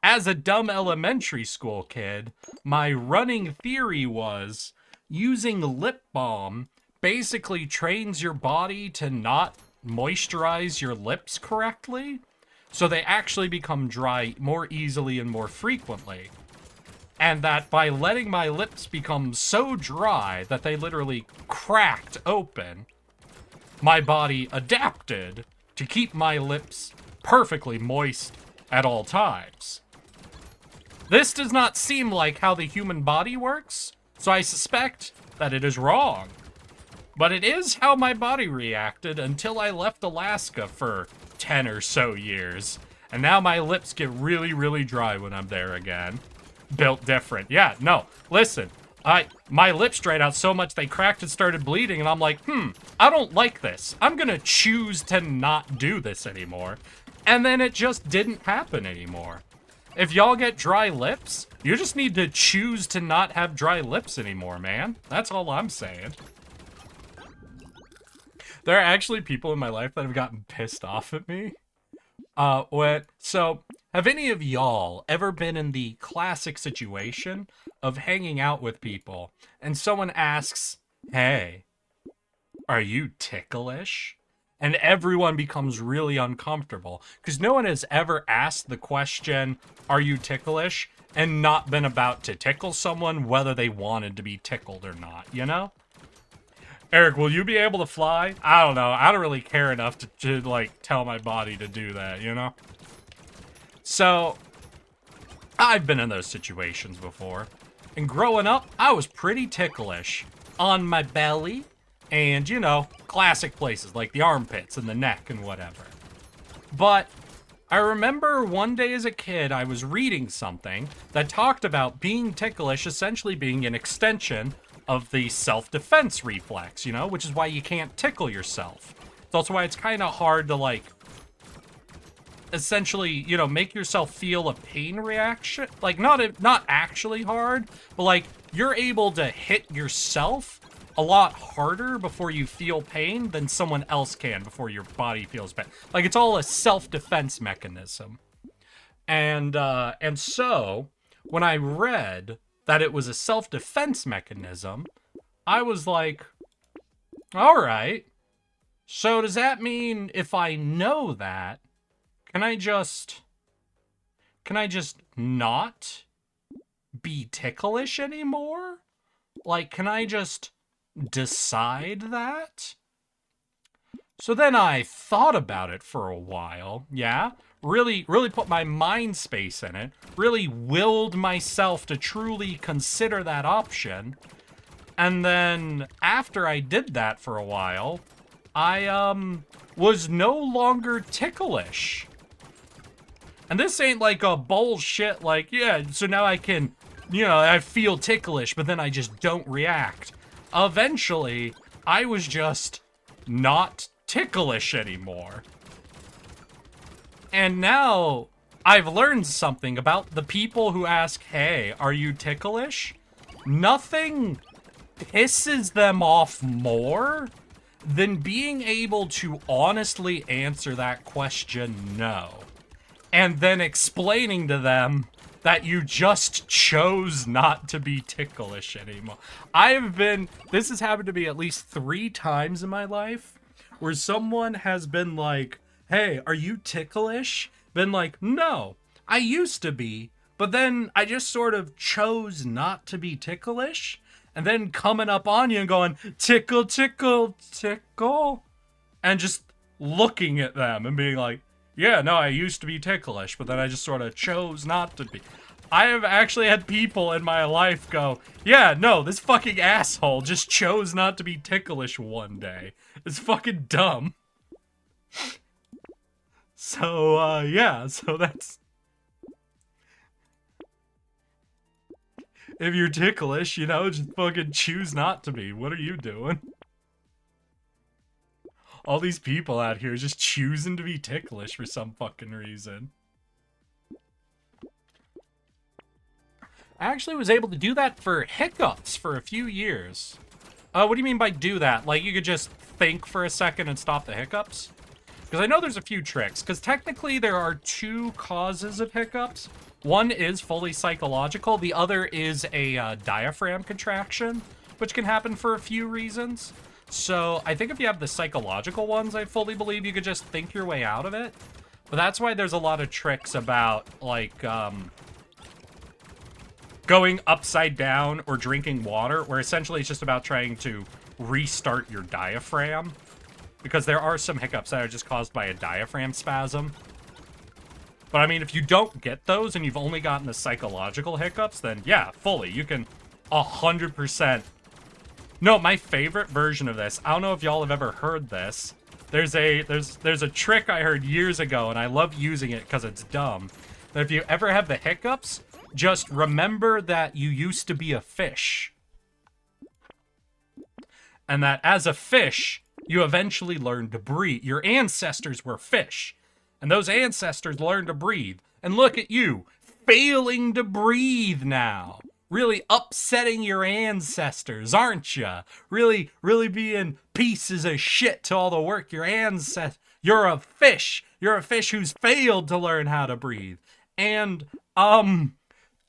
As a dumb elementary school kid, my running theory was using lip balm basically trains your body to not moisturize your lips correctly, so they actually become dry more easily and more frequently. And that by letting my lips become so dry that they literally cracked open, my body adapted to keep my lips perfectly moist at all times. This does not seem like how the human body works, so I suspect that it is wrong. But it is how my body reacted until I left Alaska for 10 or so years. And now my lips get really, really dry when I'm there again. Built different. Yeah, no, listen. my lips dried out so much they cracked and started bleeding, and I'm like, I don't like this. I'm gonna choose to not do this anymore. And then it just didn't happen anymore. If y'all get dry lips, you just need to choose to not have dry lips anymore, man. That's all I'm saying. There are actually people in my life that have gotten pissed off at me. So, have any of y'all ever been in the classic situation of hanging out with people and someone asks, hey, are you ticklish? And everyone becomes really uncomfortable because no one has ever asked the question, are you ticklish? And not been about to tickle someone whether they wanted to be tickled or not, you know? Eric, will you be able to fly? I don't know. I don't really care enough to like, tell my body to do that, you know? So, I've been in those situations before. And growing up, I was pretty ticklish. On my belly, and, you know, classic places like the armpits and the neck and whatever. But I remember one day as a kid, I was reading something that talked about being ticklish essentially being an extension of the self-defense reflex, you know, which is why you can't tickle yourself. It's also why it's kind of hard to, like, essentially, you know, make yourself feel a pain reaction. Like, not actually hard, but, like, you're able to hit yourself a lot harder before you feel pain than someone else can before your body feels pain. Like, it's all a self-defense mechanism. And so, when I read that it was a self-defense mechanism, I was like, all right, so does that mean if I know that, can I just not be ticklish anymore? Like, can I just decide that? So then I thought about it for a while, yeah? Really put my mind space in it, really willed myself to truly consider that option. And then after I did that for a while, I was no longer ticklish. And this ain't like a bullshit, like, yeah, so now I can, you know, I feel ticklish, but then I just don't react. Eventually, I was just not ticklish anymore. And now, I've learned something about the people who ask, hey, are you ticklish? Nothing pisses them off more than being able to honestly answer that question no. And then explaining to them that you just chose not to be ticklish anymore. This has happened to me at least 3 times in my life, where someone has been like, hey, are you ticklish? Been like, no, I used to be, but then I just sort of chose not to be ticklish, and then coming up on you and going, tickle, tickle, tickle, and just looking at them and being like, yeah, no, I used to be ticklish, but then I just sort of chose not to be. I have actually had people in my life go, yeah, no, this fucking asshole just chose not to be ticklish one day. It's fucking dumb. So, yeah, so that's... If you're ticklish, you know, just fucking choose not to be. What are you doing? All these people out here just choosing to be ticklish for some fucking reason. I actually was able to do that for hiccups for a few years. What do you mean by do that? Like, you could just think for a second and stop the hiccups? Because I know there's a few tricks. Because technically there are 2 causes of hiccups. One is fully psychological. The other is a diaphragm contraction, which can happen for a few reasons. So I think if you have the psychological ones, I fully believe you could just think your way out of it. But that's why there's a lot of tricks about, like, going upside down or drinking water, where essentially it's just about trying to restart your diaphragm. Because there are some hiccups that are just caused by a diaphragm spasm. But I mean, if you don't get those and you've only gotten the psychological hiccups, then yeah, fully, you can 100%. No, my favorite version of this, I don't know if y'all have ever heard this. There's a trick I heard years ago, and I love using it because it's dumb. That if you ever have the hiccups, just remember that you used to be a fish. and that as a fish, you eventually learn to breathe. Your ancestors were fish, and those ancestors learned to breathe. And look at you, failing to breathe now. Really upsetting your ancestors, aren't ya? Really being pieces of shit to all the work your ancestors. You're a fish. You're a fish who's failed to learn how to breathe. And,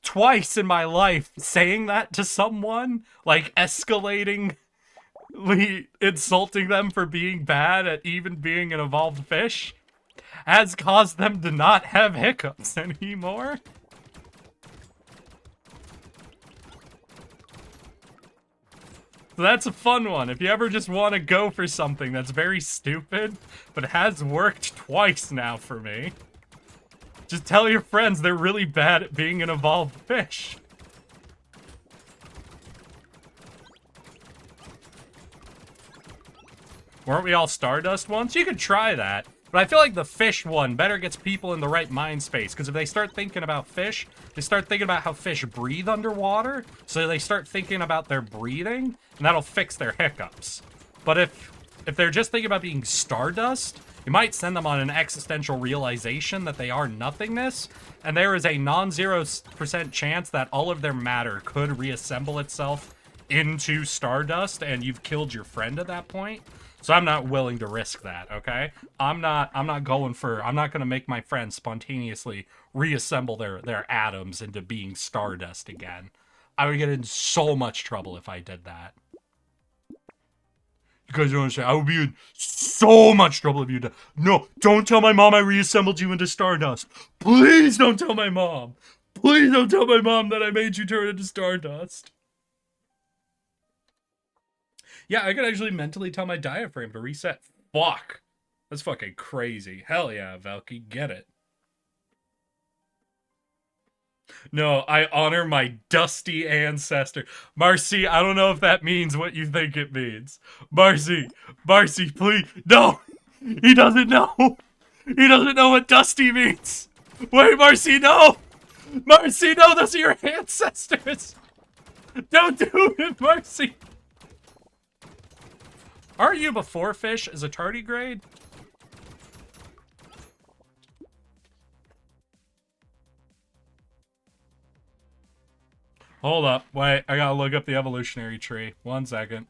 twice in my life saying that to someone, like escalating, insulting them for being bad at even being an evolved fish, has caused them to not have hiccups anymore. So that's a fun one. If you ever just want to go for something that's very stupid, but has worked twice now for me, just tell your friends they're really bad at being an evolved fish. Weren't we all Stardust once? You could try that. But I feel like the fish one better gets people in the right mind space. Because if they start thinking about fish, they start thinking about how fish breathe underwater. So they start thinking about their breathing. And that'll fix their hiccups. But if they're just thinking about being Stardust, you might send them on an existential realization that they are nothingness. And there is a non-0% chance that all of their matter could reassemble itself into Stardust. And you've killed your friend at that point. So I'm not willing to risk that, okay? I'm not gonna make my friends spontaneously reassemble their atoms into being Stardust again. I would get in so much trouble if I did that. You guys don't understand. I would be in so much trouble if you did. No, don't tell my mom I reassembled you into Stardust. Please don't tell my mom. Please don't tell my mom that I made you turn into Stardust. Yeah, I could actually mentally tell my diaphragm to reset. Fuck. That's fucking crazy. Hell yeah, Valky, get it. No, I honor my dusty ancestor. Marcy, I don't know if that means what you think it means. Marcy, please. No! He doesn't know! He doesn't know what dusty means! Wait, Marcy, no! Marcy, no, those are your ancestors! Don't do it, Marcy! Aren't you before fish as a tardigrade? Hold up. Wait, I gotta look up the evolutionary tree. 1 second.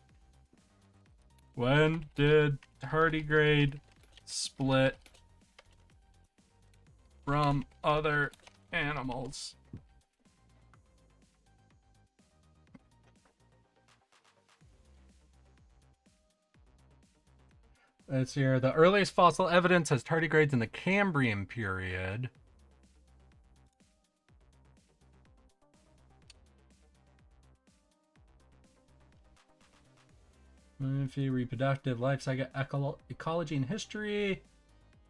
When did tardigrade split from other animals? Let's see here. The earliest fossil evidence has tardigrades in the Cambrian period. Reproductive life cycle, ecology and history.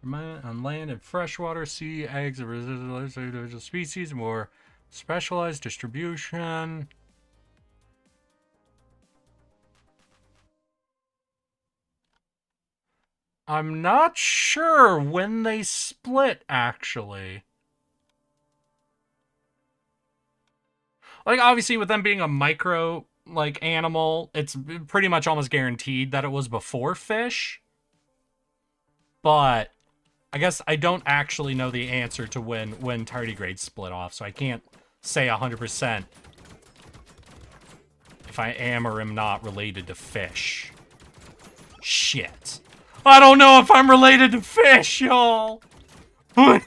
On land and freshwater, sea, eggs of residual species, more specialized distribution. I'm not sure when they split, actually. Like, obviously, with them being a micro, like, animal, it's pretty much almost guaranteed that it was before fish. But I guess I don't actually know the answer to when tardigrades split off, so I can't say 100% if I am or am not related to fish. Shit. I don't know if I'm related to fish, y'all. I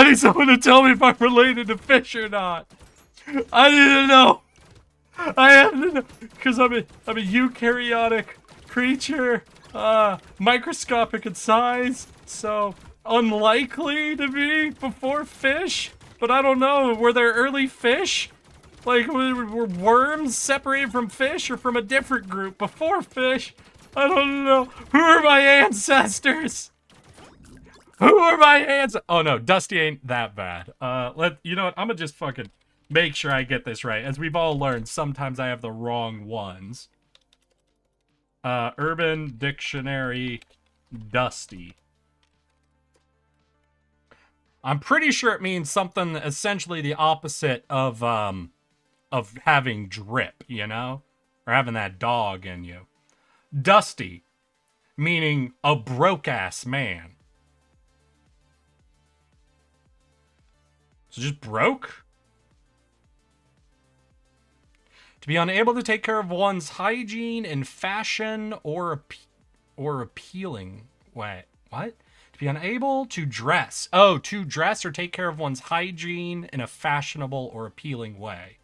need someone to tell me if I'm related to fish or not. I need to know. I have to know, because I'm a eukaryotic creature, microscopic in size, so unlikely to be before fish. But I don't know. Were there early fish? Like, were worms separated from fish or from a different group before fish? I don't know. Who are my ancestors? Who are my ancestors? Oh no, Dusty ain't that bad. You know what? I'm gonna just fucking make sure I get this right. As we've all learned, sometimes I have the wrong ones. Urban Dictionary, Dusty. I'm pretty sure it means something essentially the opposite of having drip, you know? Or having that dog in you. Dusty, meaning a broke-ass man. So just broke? To be unable to take care of one's hygiene in fashion or appealing way. What? To be unable to dress. Oh, to dress or take care of one's hygiene in a fashionable or appealing way.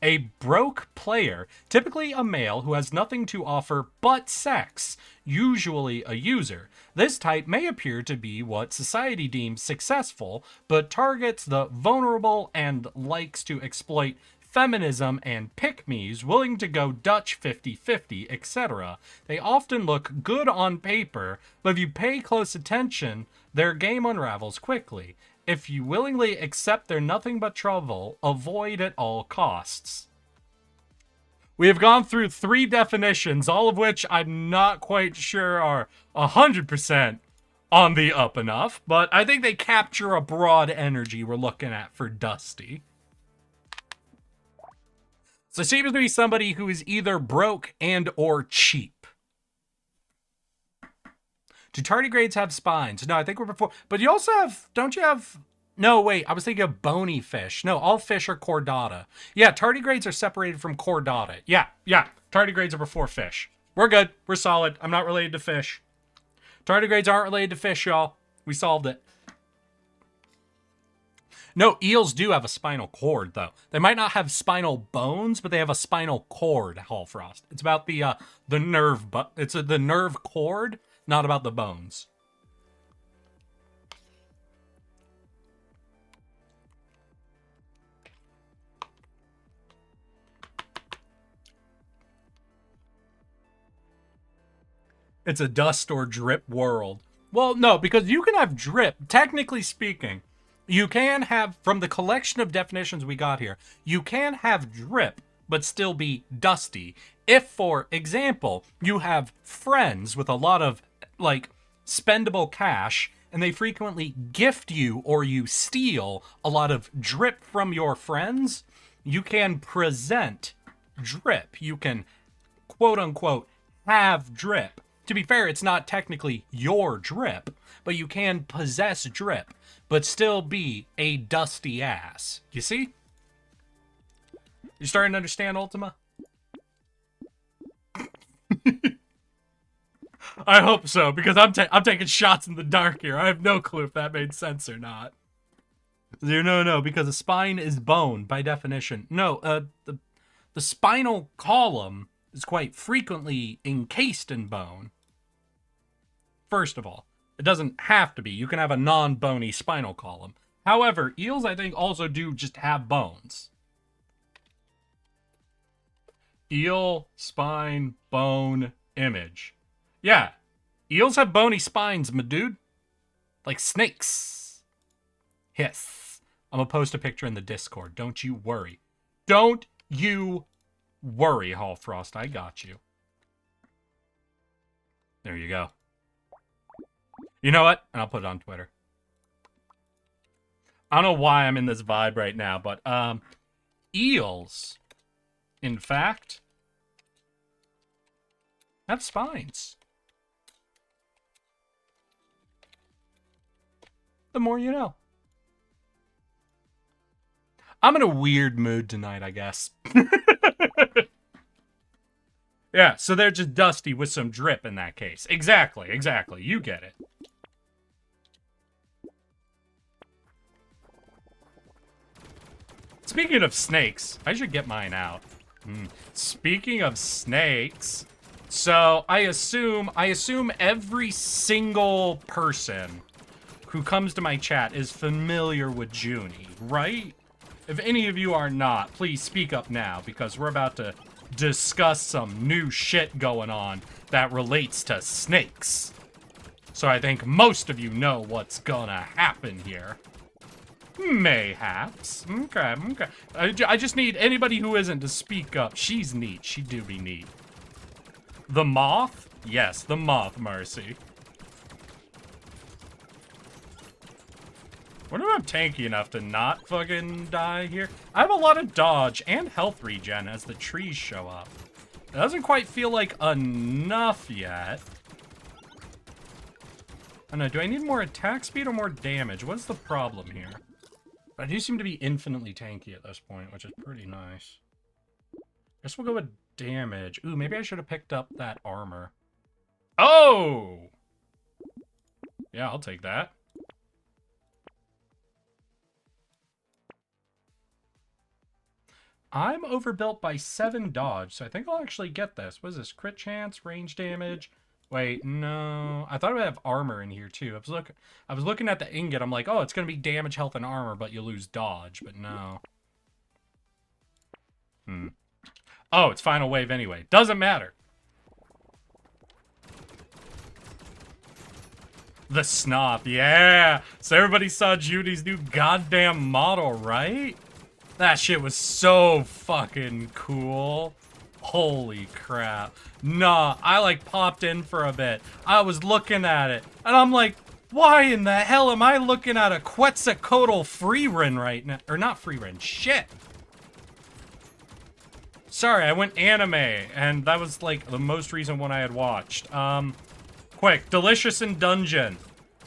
A broke player, typically a male who has nothing to offer but sex, usually a user. This type may appear to be what society deems successful, but targets the vulnerable and likes to exploit feminism and pick-me's, willing to go Dutch 50-50, etc. They often look good on paper, but if you pay close attention, their game unravels quickly. If you willingly accept their nothing but trouble, avoid at all costs. We have gone through 3 definitions, all of which I'm not quite sure are 100% on the up enough, but I think they capture a broad energy we're looking at for Dusty. So it seems to be somebody who is either broke and or cheap. Do tardigrades have spines? No, I think we're before. But you also have, don't you have... No, wait, I was thinking of bony fish. No, all fish are chordata. Yeah, tardigrades are separated from chordata. Yeah, tardigrades are before fish. We're good. We're solid. I'm not related to fish. Tardigrades aren't related to fish, y'all. We solved it. No, eels do have a spinal cord, though. They might not have spinal bones, but they have a spinal cord, Hallfrost. It's about the nerve, it's the nerve cord, not about the bones. It's a dust or drip world. Well, no, because you can have drip, technically speaking. You can have, from the collection of definitions we got here, you can have drip, but still be dusty. If, for example, you have friends with a lot of, like, spendable cash, and they frequently gift you or you steal a lot of drip from your friends, you can present drip. You can, quote-unquote, have drip. To be fair, it's not technically your drip, but you can possess drip, but still be a dusty ass. You see? You starting to understand, Ultima? I hope so, because I'm taking shots in the dark here. I have no clue if that made sense or not. No, because a spine is bone, by definition. No, the spinal column is quite frequently encased in bone. First of all, it doesn't have to be. You can have a non-bony spinal column. However, eels, I think, also do just have bones. Eel, spine, bone, image. Yeah, eels have bony spines, my dude. Like snakes. Hiss. I'm gonna post a picture in the Discord. Don't you worry. Don't you worry, Hallfrost. I got you. There you go. You know what? And I'll put it on Twitter. I don't know why I'm in this vibe right now, but eels, in fact, have spines. The more you know. I'm in a weird mood tonight, I guess. Yeah, so they're just dusty with some drip in that case. Exactly. You get it. Speaking of snakes, I should get mine out. Speaking of snakes, so I assume every single person who comes to my chat is familiar with Junie, right? If any of you are not, please speak up now, because we're about to discuss some new shit going on that relates to snakes. So I think most of you know what's gonna happen here. Mayhaps. Okay. I just need anybody who isn't to speak up. She's neat. She do be neat. The moth? Yes, the moth, Mercy. Wonder if I'm tanky enough to not fucking die here. I have a lot of dodge and health regen as the trees show up. It doesn't quite feel like enough yet. I don't know, do I need more attack speed or more damage? What's the problem here? I do seem to be infinitely tanky at this point, which is pretty nice. Guess we'll go with damage. Ooh, maybe I should have picked up that armor. Oh! Yeah, I'll take that. I'm overbuilt by 7 dodge, so I think I'll actually get this. What is this? Crit chance, range damage. Wait, no. I thought I would have armor in here too. I was looking at the ingot. I'm like, oh, it's gonna be damage, health, and armor, but you lose dodge. But no. Oh, it's final wave anyway. Doesn't matter. The snop, yeah. So everybody saw Judy's new goddamn model, right? That shit was so fucking cool. Holy crap. Nah, I like popped in for a bit. I was looking at it, and I'm like, why in the hell am I looking at a Quetzalcoatl freerun right now? Or not freerun, shit. Sorry, I went anime, and that was like the most recent one I had watched. Quick, Delicious in Dungeon.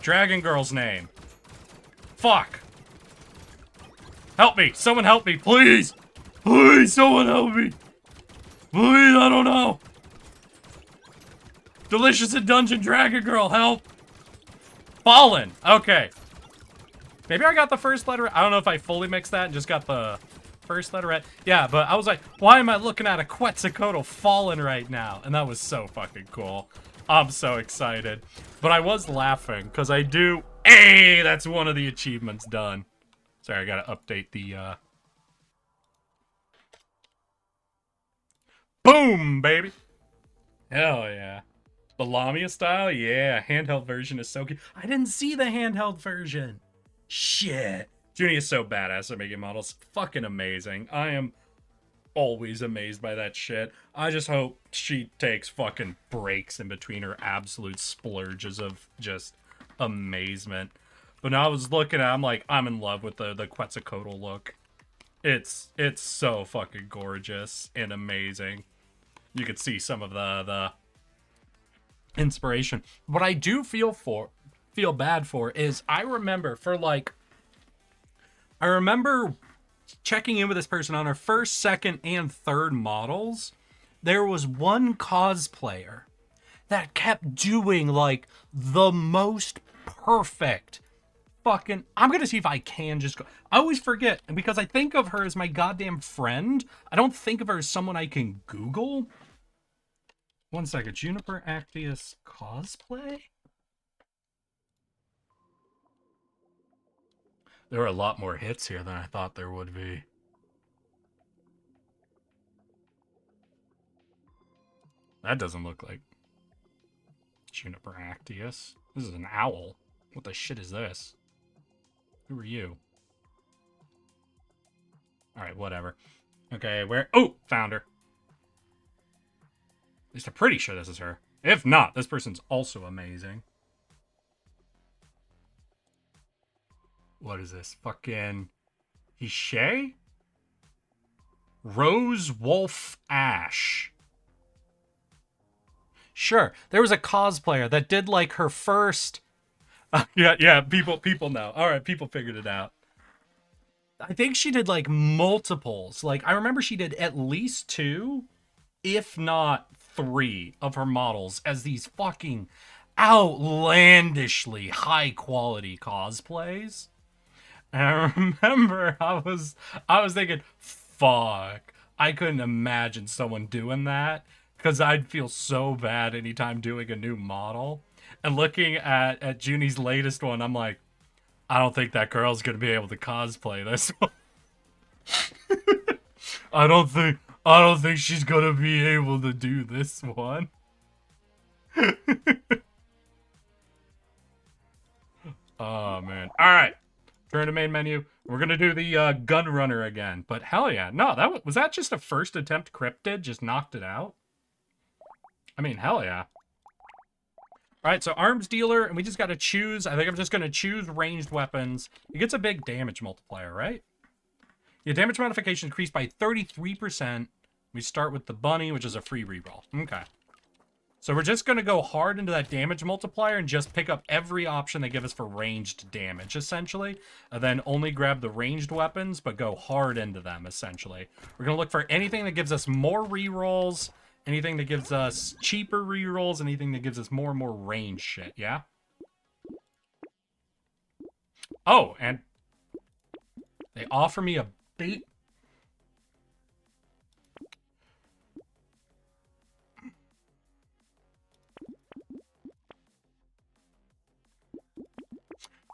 Dragon Girl's name. Fuck. Help me, someone help me, please. Please, someone help me. Please, I don't know. Delicious in Dungeon, Dragon Girl, help. Fallen, okay. Maybe I got the first letter. I don't know if I fully mixed that and just got the first letter right. Yeah, but I was like, why am I looking at a Quetzalcoatl Fallen right now? And that was so fucking cool. I'm so excited. But I was laughing because I do. Hey, that's one of the achievements done. Sorry, I gotta update the Boom, baby. Hell yeah. The Lamia style? Yeah, handheld version is so cute. I didn't see the handheld version. Shit. Junie is so badass at making models. Fucking amazing. I am always amazed by that shit. I just hope she takes fucking breaks in between her absolute splurges of just amazement. But now I was looking at, I'm like, I'm in love with the Quetzalcoatl look. It's so fucking gorgeous and amazing. You could see some of the inspiration. What I do feel bad for is I remember checking in with this person on our first, second, and third models. There was one cosplayer that kept doing like the most perfect fucking, I'm gonna see if I can just go. I always forget, and because I think of her as my goddamn friend, I don't think of her as someone I can Google. One second, Juniper Actius cosplay? There were a lot more hits here than I thought there would be. That doesn't look like Juniper Actius. This is an owl. What the shit is this? Who are you? Alright, whatever. Okay, where? Oh! Found her. At least I'm pretty sure this is her. If not, this person's also amazing. What is this? Fucking... Hishay? Rose Wolf Ash. Sure, there was a cosplayer that did like her first... yeah, people know. Alright, people figured it out. I think she did like multiples. Like, I remember she did at least 2, if not 3 of her models as these fucking outlandishly high quality cosplays. And I remember I was thinking, fuck, I couldn't imagine someone doing that because I'd feel so bad anytime doing a new model. And looking at Junie's latest one, I'm like, I don't think that girl's gonna be able to cosplay this one. I don't think she's gonna be able to do this one. Oh man. Alright. Turn to main menu. We're gonna do the gun runner again. But hell yeah. No, was that just a first attempt cryptid? Just knocked it out? I mean, hell yeah. Alright, so arms dealer, and we just gotta choose. I think I'm just gonna choose ranged weapons. It gets a big damage multiplier, right? Your damage modification increased by 33%. We start with the bunny, which is a free reroll. Okay. So we're just going to go hard into that damage multiplier and just pick up every option they give us for ranged damage, essentially. And then only grab the ranged weapons, but go hard into them, essentially. We're going to look for anything that gives us more rerolls, anything that gives us cheaper rerolls, anything that gives us more and more range shit, yeah? Oh, and they offer me a bait.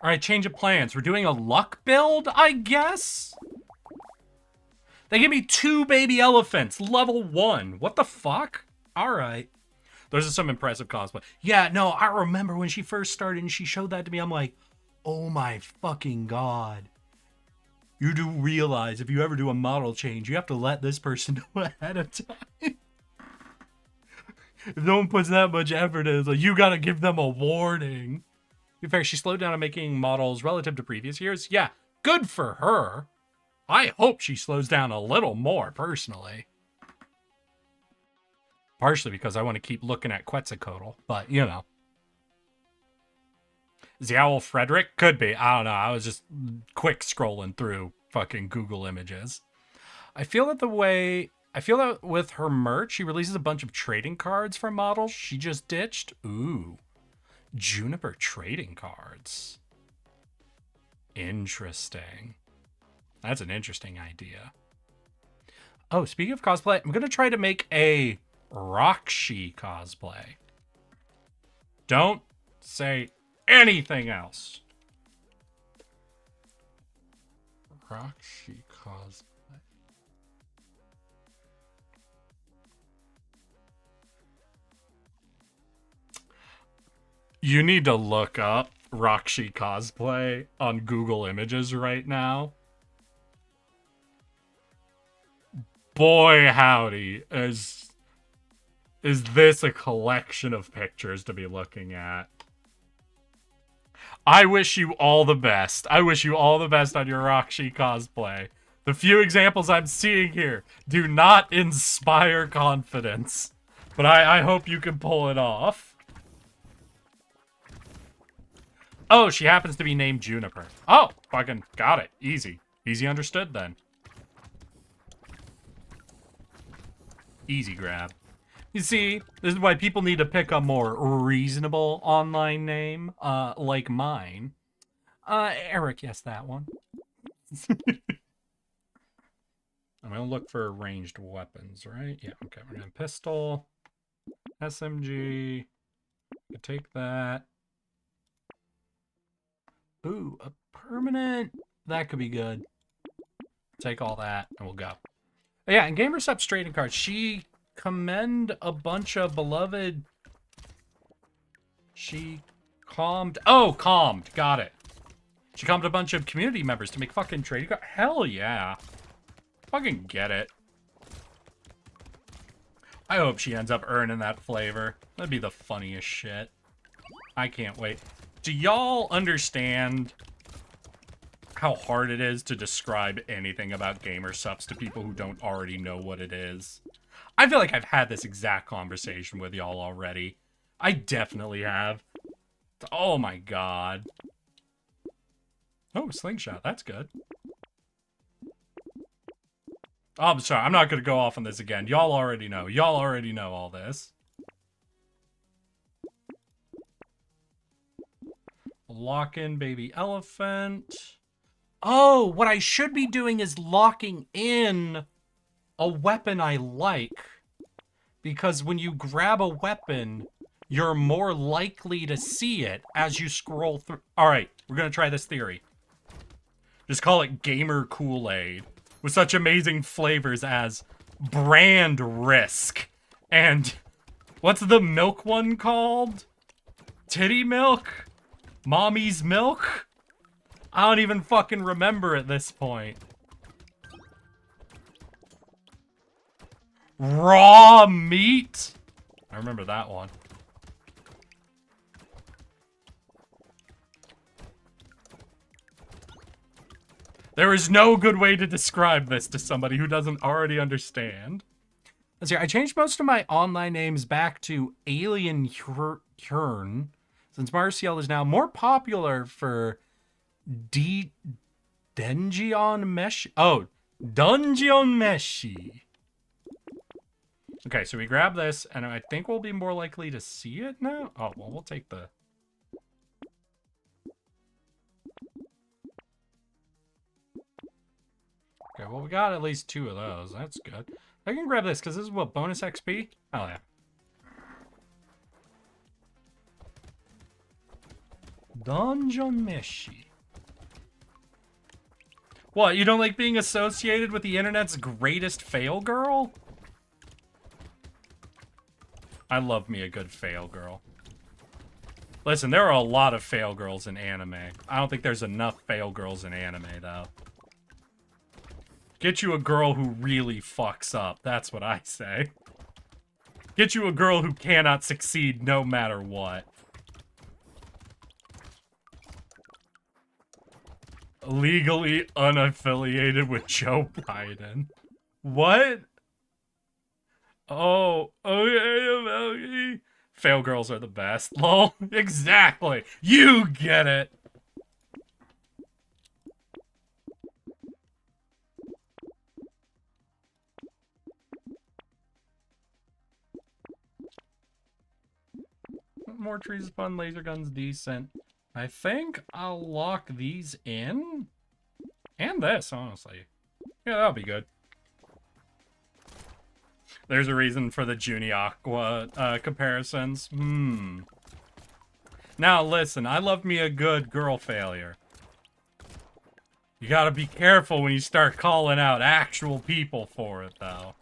All right, change of plans. We're doing a luck build, I guess? They give me 2 baby elephants, level 1. What the fuck? All right. Those are some impressive cosplay. Yeah, no, I remember when she first started and she showed that to me. I'm like, oh my fucking god. You do realize if you ever do a model change, you have to let this person know ahead of time. If no one puts that much effort in, it's like, you gotta give them a warning. To be fair, she slowed down on making models relative to previous years. Yeah, good for her. I hope she slows down a little more, personally. Partially because I want to keep looking at Quetzalcoatl, but, you know. Is the owl Frederick? Could be. I don't know. I was just quick scrolling through fucking Google images. I feel that with her merch, she releases a bunch of trading cards for models she just ditched. Ooh. Juniper trading cards. Interesting. That's an interesting idea. Oh, speaking of cosplay, I'm going to try to make a Roxy cosplay. Don't say anything else. Roxy cosplay. You need to look up Roxy cosplay on Google Images right now. Boy, howdy, is this a collection of pictures to be looking at. I wish you all the best. I wish you all the best on your Roxy cosplay. The few examples I'm seeing here do not inspire confidence. But I hope you can pull it off. Oh, she happens to be named Juniper. Oh, fucking got it. Easy. Easy understood then. Easy grab. You see, this is why people need to pick a more reasonable online name, like mine. Eric, yes, that one. I'm gonna look for ranged weapons, right? Yeah, okay, we're gonna pistol, SMG, take that. Ooh, a permanent, that could be good. Take all that, and we'll go. Yeah, and GamerSup's trading cards, she commend a bunch of beloved... She calmed... Oh, calmed. Got it. She calmed a bunch of community members to make fucking trading cards. Hell yeah. Fucking get it. I hope she ends up earning that flavor. That'd be the funniest shit. I can't wait. Do y'all understand how hard it is to describe anything about GamerSupps to people who don't already know what it is? I feel like I've had this exact conversation with y'all already. I definitely have. Oh my god. Oh, slingshot. That's good. Oh, I'm sorry. I'm not going to go off on this again. Y'all already know. Y'all already know all this. Lock in baby elephant. Oh, what I should be doing is locking in a weapon I like. Because when you grab a weapon, you're more likely to see it as you scroll through. Alright, we're going to try this theory. Just call it Gamer Kool-Aid. With such amazing flavors as Brand Risk. And what's the milk one called? Titty milk? Mommy's milk? I don't even fucking remember at this point. Raw meat? I remember that one. There is no good way to describe this to somebody who doesn't already understand. Let's see. I changed most of my online names back to Alien Hurn, since Marciel is now more popular for Dungeon Mesh. Oh, Dungeon Meshi. Okay, so we grab this, and I think we'll be more likely to see it now. Oh, well, we'll take the... Okay, well, we got at least 2 of those. That's good. I can grab this, because this is what, bonus XP? Oh, yeah. Dungeon Meshi. What, you don't like being associated with the internet's greatest fail girl? I love me a good fail girl. Listen, there are a lot of fail girls in anime. I don't think there's enough fail girls in anime, though. Get you a girl who really fucks up. That's what I say. Get you a girl who cannot succeed no matter what. Legally unaffiliated with Joe Biden. What? Oh, okay. Fail girls are the best. Lol. Exactly. You get it. More trees is fun. Laser guns decent. I think I'll lock these in. And this, honestly. Yeah, that'll be good. There's a reason for the Junie Aqua comparisons. Now listen, I love me a good girl failure. You gotta be careful when you start calling out actual people for it, though.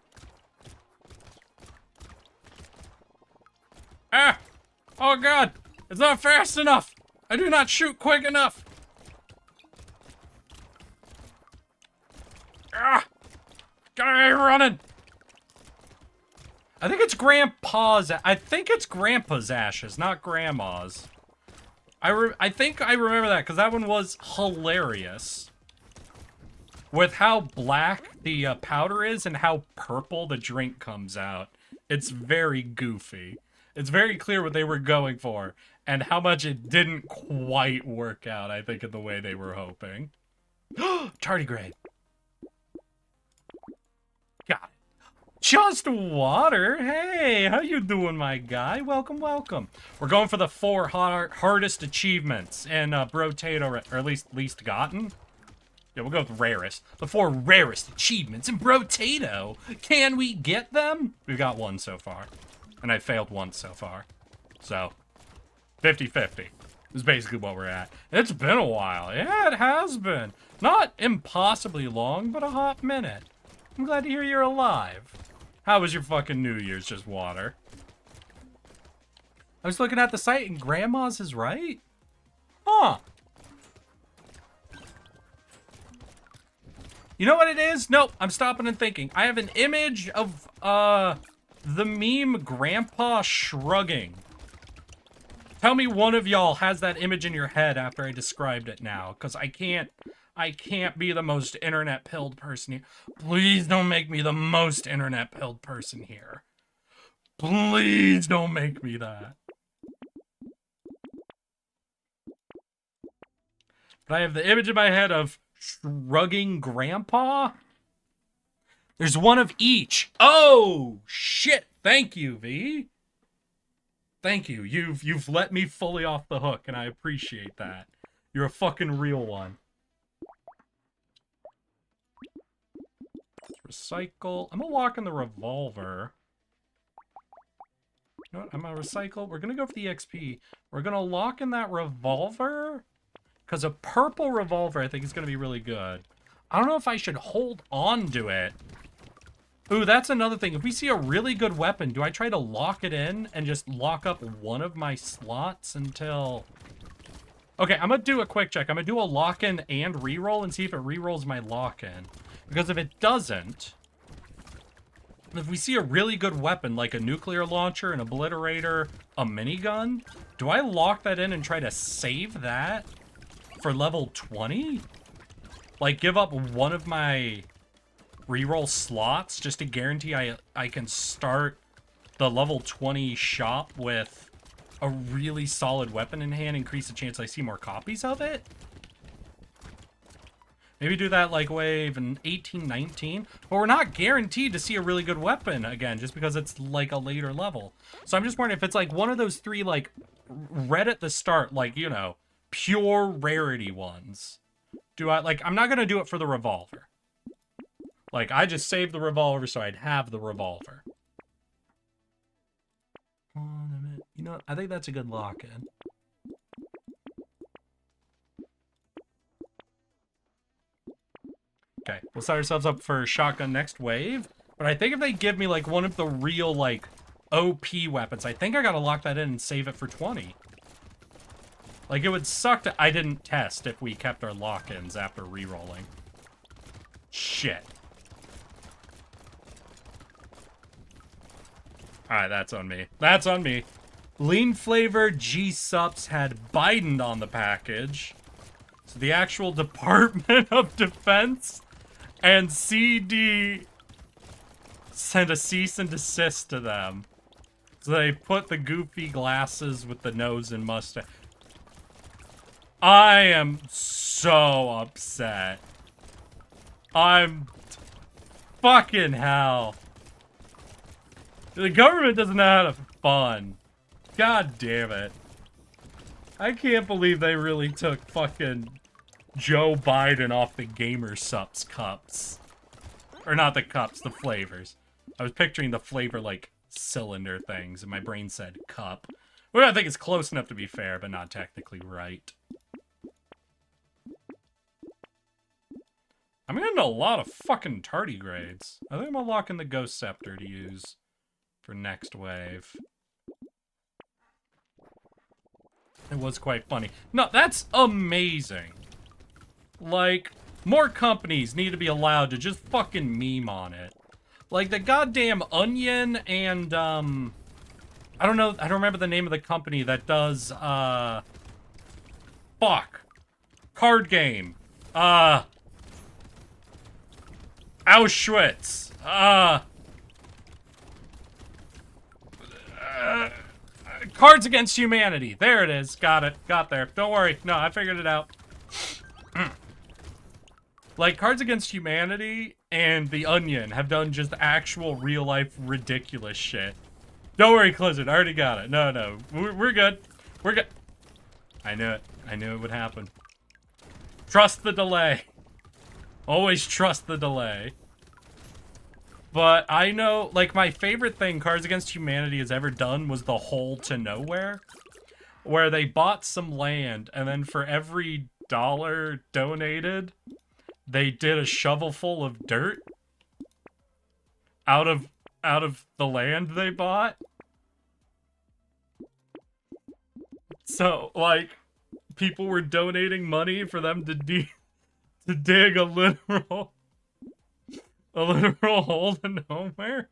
Ah! Oh god! It's not fast enough! I do not shoot quick enough! Ah! Guy running! I think it's Grandpa's. I think it's Grandpa's ashes, not Grandma's. I think I remember that because that one was hilarious. With how black the powder is and how purple the drink comes out. It's very goofy. It's very clear what they were going for and how much it didn't quite work out, I think, in the way they were hoping. Tardigrade. God. Just water. Hey, how you doing, my guy? Welcome, welcome. We're going for the 4 hardest achievements in Brotato, or at least gotten. Yeah, we'll go with rarest. The 4 rarest achievements in Brotato. Can we get them? We've got 1 so far. And I failed once so far. So, 50-50 is basically what we're at. It's been a while. Yeah, it has been. Not impossibly long, but a hot minute. I'm glad to hear you're alive. How was your fucking New Year's? Just water. I was looking at the site and Grandma's is right? Huh. You know what it is? Nope, I'm stopping and thinking. I have an image of, the meme Grandpa shrugging. Tell me one of y'all has that image in your head after I described it now, because I can't be the most internet-pilled person here. Please don't make me the most internet-pilled person here. Please don't make me that. But I have the image in my head of shrugging Grandpa. There's one of each. Oh, shit. Thank you, V. Thank you. You've let me fully off the hook, and I appreciate that. You're a fucking real one. Recycle. I'm gonna lock in the revolver. You know what? I'm gonna recycle. We're gonna go for the XP. We're gonna lock in that revolver. Because a purple revolver, I think, is gonna be really good. I don't know if I should hold on to it. Ooh, that's another thing. If we see a really good weapon, do I try to lock it in and just lock up one of my slots until... Okay, I'm gonna do a quick check. I'm gonna do a lock-in and reroll and see if it rerolls my lock-in. Because if it doesn't, if we see a really good weapon, like a nuclear launcher, an obliterator, a minigun, do I lock that in and try to save that for level 20? Like, give up one of my reroll slots just to guarantee I can start the level 20 shop with a really solid weapon in hand, increase the chance I see more copies of it. Maybe do that like wave in 18, 19. But we're not guaranteed to see a really good weapon again, just because it's like a later level. So I'm just wondering if it's like one of those 3 like red at the start, like, you know, pure rarity ones. Do I, like, I'm not going to do it for the revolver. Like, I just saved the revolver so I'd have the revolver. You know, I think that's a good lock-in. Okay, we'll set ourselves up for shotgun next wave. But I think if they give me, like, one of the real, like, OP weapons, I think I gotta lock that in and save it for 20. Like, it would suck that I didn't test if we kept our lock-ins after re-rolling. Shit. Alright, that's on me. That's on me. Lean Flavor G-Sups had Biden on the package. So the actual Department of Defense and CD sent a cease and desist to them. So they put the goofy glasses with the nose and mustache. I am so upset. I'm fucking hell. The government doesn't know how to fun. God damn it. I can't believe they really took fucking Joe Biden off the Gamer Sups cups. Or not the cups, the flavors. I was picturing the flavor, like, cylinder things, and my brain said cup. Well, I think it's close enough to be fair, but not technically right. I'm getting a lot of fucking tardigrades. I think I'm gonna lock in the Ghost Scepter to use for next wave. It was quite funny. No, that's amazing. Like, more companies need to be allowed to just fucking meme on it. Like, the goddamn Onion and, I don't know, I don't remember the name of the company that does, fuck. Card game. Auschwitz. Cards Against Humanity. There it is. Got it. Got there. Don't worry. No, I figured it out. Like, Cards Against Humanity and The Onion have done just actual real-life ridiculous shit. Don't worry, Clizzard. I already got it. No, no. We're good. We're good. I knew it. I knew it would happen. Trust the delay. Always trust the delay. But I know, like, my favorite thing Cards Against Humanity has ever done was the Hole to Nowhere, where they bought some land, and then for every $1 donated, they did a shovelful of dirt out of the land they bought. So, like, people were donating money for them to dig a literal hole to nowhere.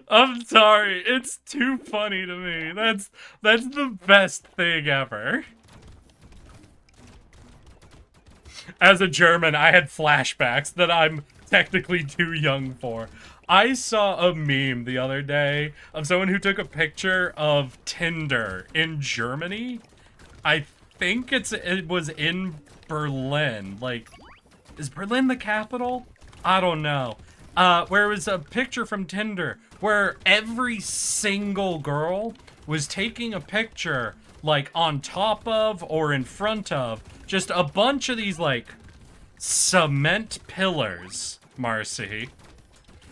I'm sorry, it's too funny to me. That's the best thing ever. As a German, I had flashbacks that I'm technically too young for. I saw a meme the other day of someone who took a picture of Tinder in Germany. I think it was in Berlin. Like, is Berlin the capital? I don't know. Where it was a picture from Tinder where every single girl was taking a picture, like, on top of or in front of just a bunch of these, like, cement pillars, Marcy.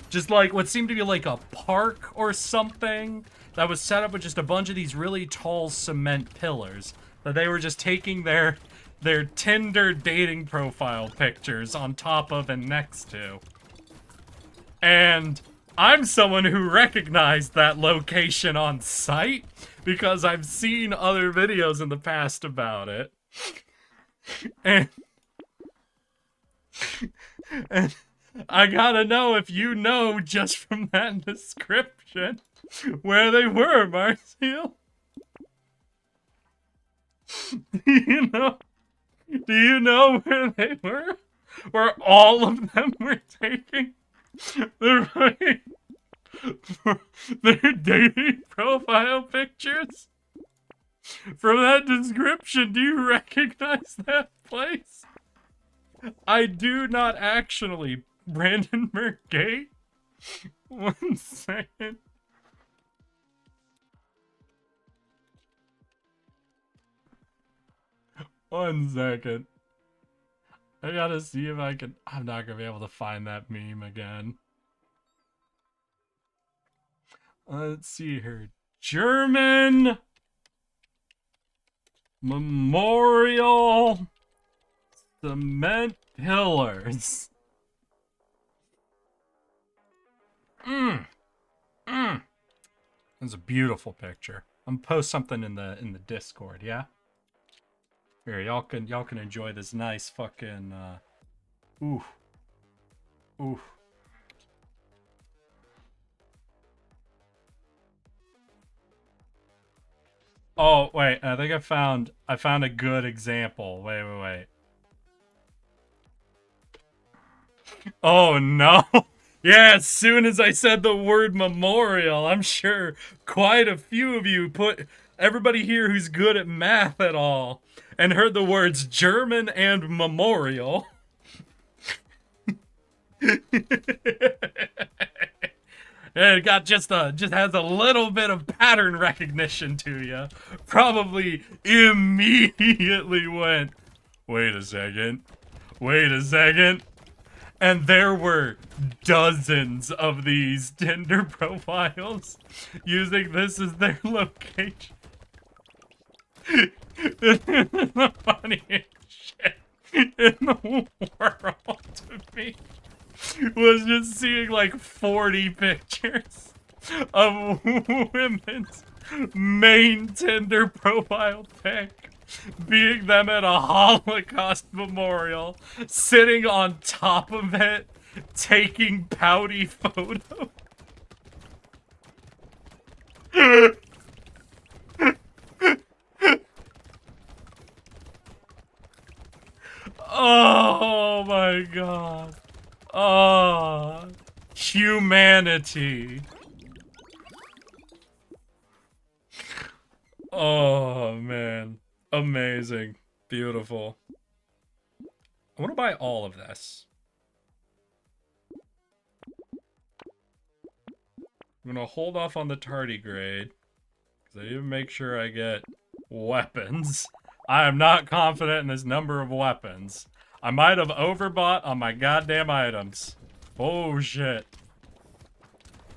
Just like what seemed to be like a park or something that was set up with just a bunch of these really tall cement pillars that they were just taking their Tinder dating profile pictures on top of and next to. And I'm someone who recognized that location on site because I've seen other videos in the past about it. And I gotta know if you know just from that description. where they were, Marcel. Do you know where they were? Where all of them were taking their their dating profile pictures? From that description, do you recognize that place? I do not actually. Brandon Mergate? 1 second. One second. I gotta see if I can. I'm not gonna be able to find that meme again. Let's see here. German Memorial Cement Pillars. That's a beautiful picture. I'm gonna post something in the Discord, yeah? Here, y'all can enjoy this nice fucking ooh. Ooh. Oh, wait, I think I found a good example. Wait. Oh no. Yeah, as soon as I said the word memorial, I'm sure quite a few of you everybody here who's good at math at all and heard the words German and memorial. It got just has a little bit of pattern recognition to you. Probably immediately went, wait a second. And there were dozens of these Tinder profiles using this as their location. The funniest shit in the world to me was just seeing like 40 pictures of women's main Tinder profile pic being them at a Holocaust memorial, sitting on top of it, taking pouty photos. Oh my god. Oh, humanity. Oh man. Amazing. Beautiful. I want to buy all of this. I'm gonna hold off on the tardigrade because I need to make sure I get weapons. I am not confident in this number of weapons. I might have overbought on my goddamn items. Oh shit.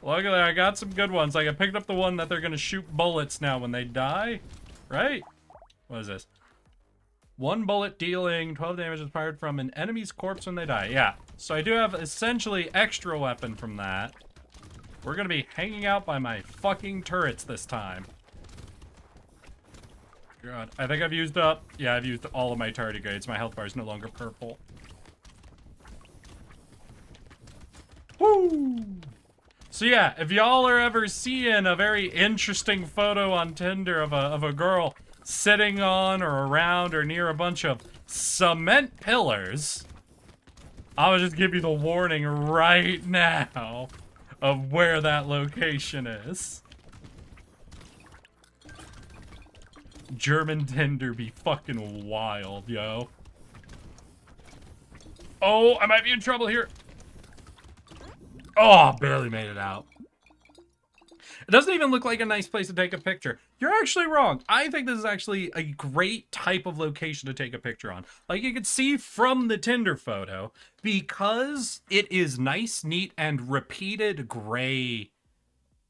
Luckily I got some good ones. Like I picked up the one that they're gonna shoot bullets now when they die. Right? What is this? 1 bullet dealing 12 damage is fired from an enemy's corpse when they die. Yeah. So I do have essentially extra weapon from that. We're gonna be hanging out by my fucking turrets this time. God. I think I've used up... Yeah, I've used all of my tardigrades. My health bar is no longer purple. Woo! So yeah, if y'all are ever seeing a very interesting photo on Tinder of a girl sitting on or around or near a bunch of cement pillars, I'll just give you the warning right now of where that location is. German Tinder be fucking wild, yo. Oh, I might be in trouble here. Oh, barely made it out. It doesn't even look like a nice place to take a picture. You're actually wrong. I think this is actually a great type of location to take a picture on. Like you can see from the Tinder photo, because it is nice, neat, and repeated gray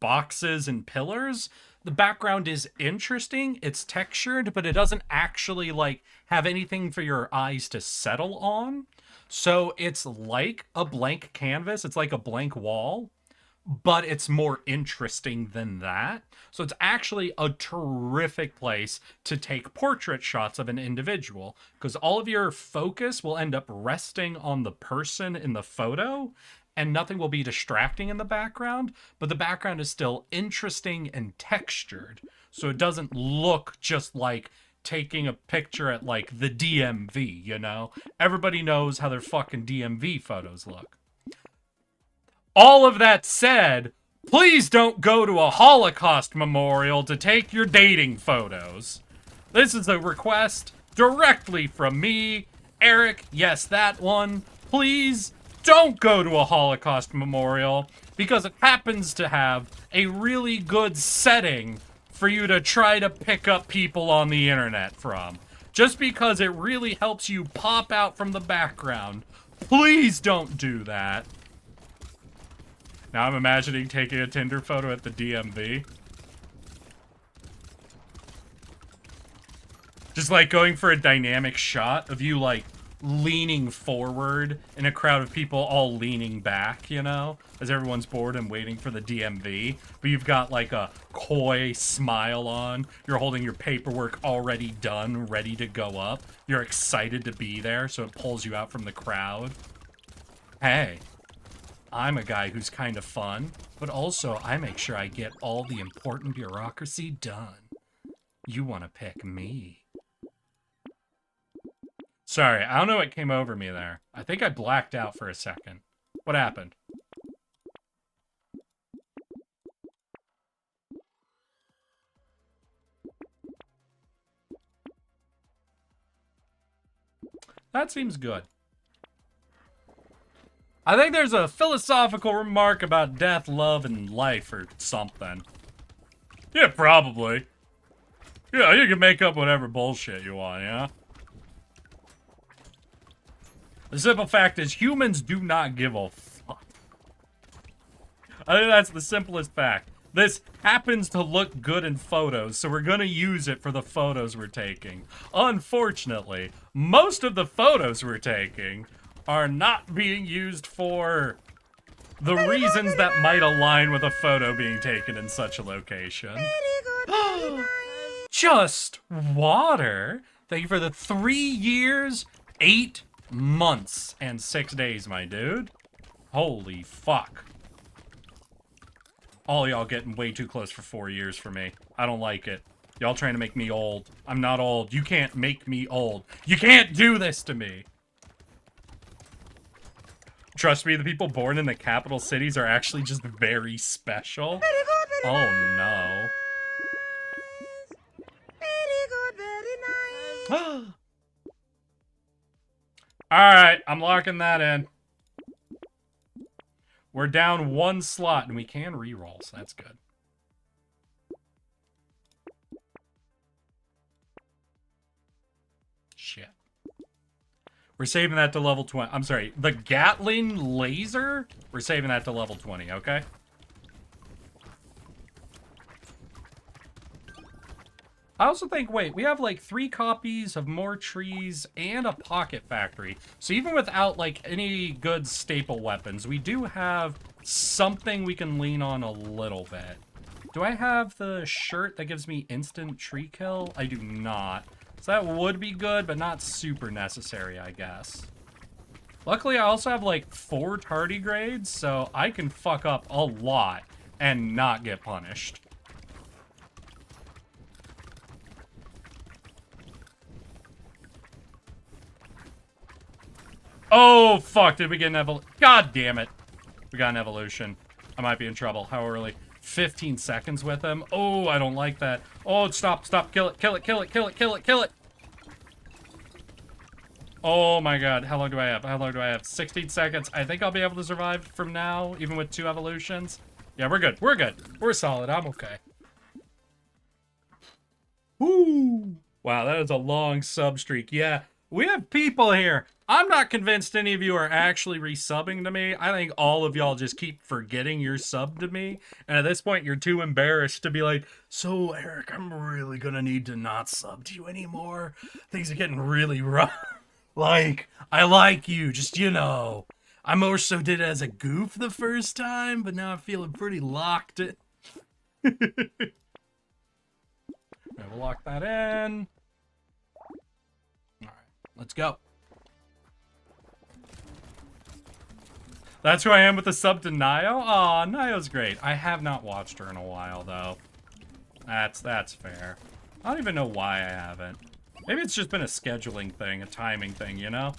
boxes and pillars, the background is interesting, it's textured, but it doesn't actually like have anything for your eyes to settle on. So it's like a blank canvas, it's like a blank wall, but it's more interesting than that. So it's actually a terrific place to take portrait shots of an individual, because all of your focus will end up resting on the person in the photo, and nothing will be distracting in the background, but the background is still interesting and textured, so it doesn't look just like taking a picture at like the DMV, you know? Everybody knows how their fucking DMV photos look. All of that said, please don't go to a Holocaust memorial to take your dating photos. This is a request directly from me, Eric, yes, that one. Please don't go to a Holocaust memorial because it happens to have a really good setting for you to try to pick up people on the internet from. Just because it really helps you pop out from the background. Please don't do that. Now I'm imagining taking a Tinder photo at the DMV. Just like going for a dynamic shot of you like leaning forward in a crowd of people all leaning back, you know, as everyone's bored and waiting for the DMV, but you've got like a coy smile on, you're holding your paperwork already done, ready to go up, you're excited to be there, so it pulls you out from the crowd. Hey, I'm a guy who's kind of fun, but also I make sure I get all the important bureaucracy done. You want to pick me. Sorry, I don't know what came over me there. I think I blacked out for a second. What happened? That seems good. I think there's a philosophical remark about death, love, and life or something. Yeah, probably. Yeah, you can make up whatever bullshit you want, yeah? The simple fact is, humans do not give a fuck. I think that's the simplest fact. This happens to look good in photos, so we're gonna use it for the photos we're taking. Unfortunately, most of the pphotos we're taking are not being used for the reasons that might align with a photo being taken in such a location. Just water? Thank you for the 3 years, 8 months, and 6 days, my dude. Holy fuck. All y'all getting way too close for 4 years for me. I don't like it. Y'all trying to make me old. I'm not old. You can't make me old. You can't do this to me. Trust me, the people born in the capital cities are actually just very special. Oh no. Alright, I'm locking that in. We're down 1 slot, and we can reroll, so that's good. Shit. We're saving that to level 20. I'm sorry, the Gatling laser? We're saving that to level 20, okay? I also think, wait, we have like 3 copies of More Trees and a Pocket Factory. So even without like any good staple weapons, we do have something we can lean on a little bit. Do I have the shirt that gives me instant tree kill? I do not. So that would be good, but not super necessary, I guess. Luckily, I also have like 4 tardigrades, so I can fuck up a lot and not get punished. Oh, fuck. Did we get an evolution? God damn it. We got an evolution. I might be in trouble. How early? 15 seconds with him. Oh, I don't like that. Oh, stop, stop. Kill it, kill it, kill it, kill it, kill it, kill it. Oh my god. How long do I have? How long do I have? 16 seconds. I think I'll be able to survive from now, even with 2 evolutions. Yeah, we're good. We're good. We're solid. I'm okay. Woo! Wow, that is a long sub streak. Yeah, we have people here. I'm not convinced any of you are actually resubbing to me. I think all of y'all just keep forgetting you're subbed to me. And at this point, you're too embarrassed to be like, so, Eric, I'm really gonna need to not sub to you anymore. Things are getting really rough. Like, I like you, just, you know. I more so did it as a goof the first time, but now I'm feeling pretty locked. Alright, we'll lock that in. Alright, let's go. That's who I am with the sub to Nio? Aw, Nio's great. I have not watched her in a while, though. That's fair. I don't even know why I haven't. Maybe it's just been a scheduling thing, a timing thing, you know?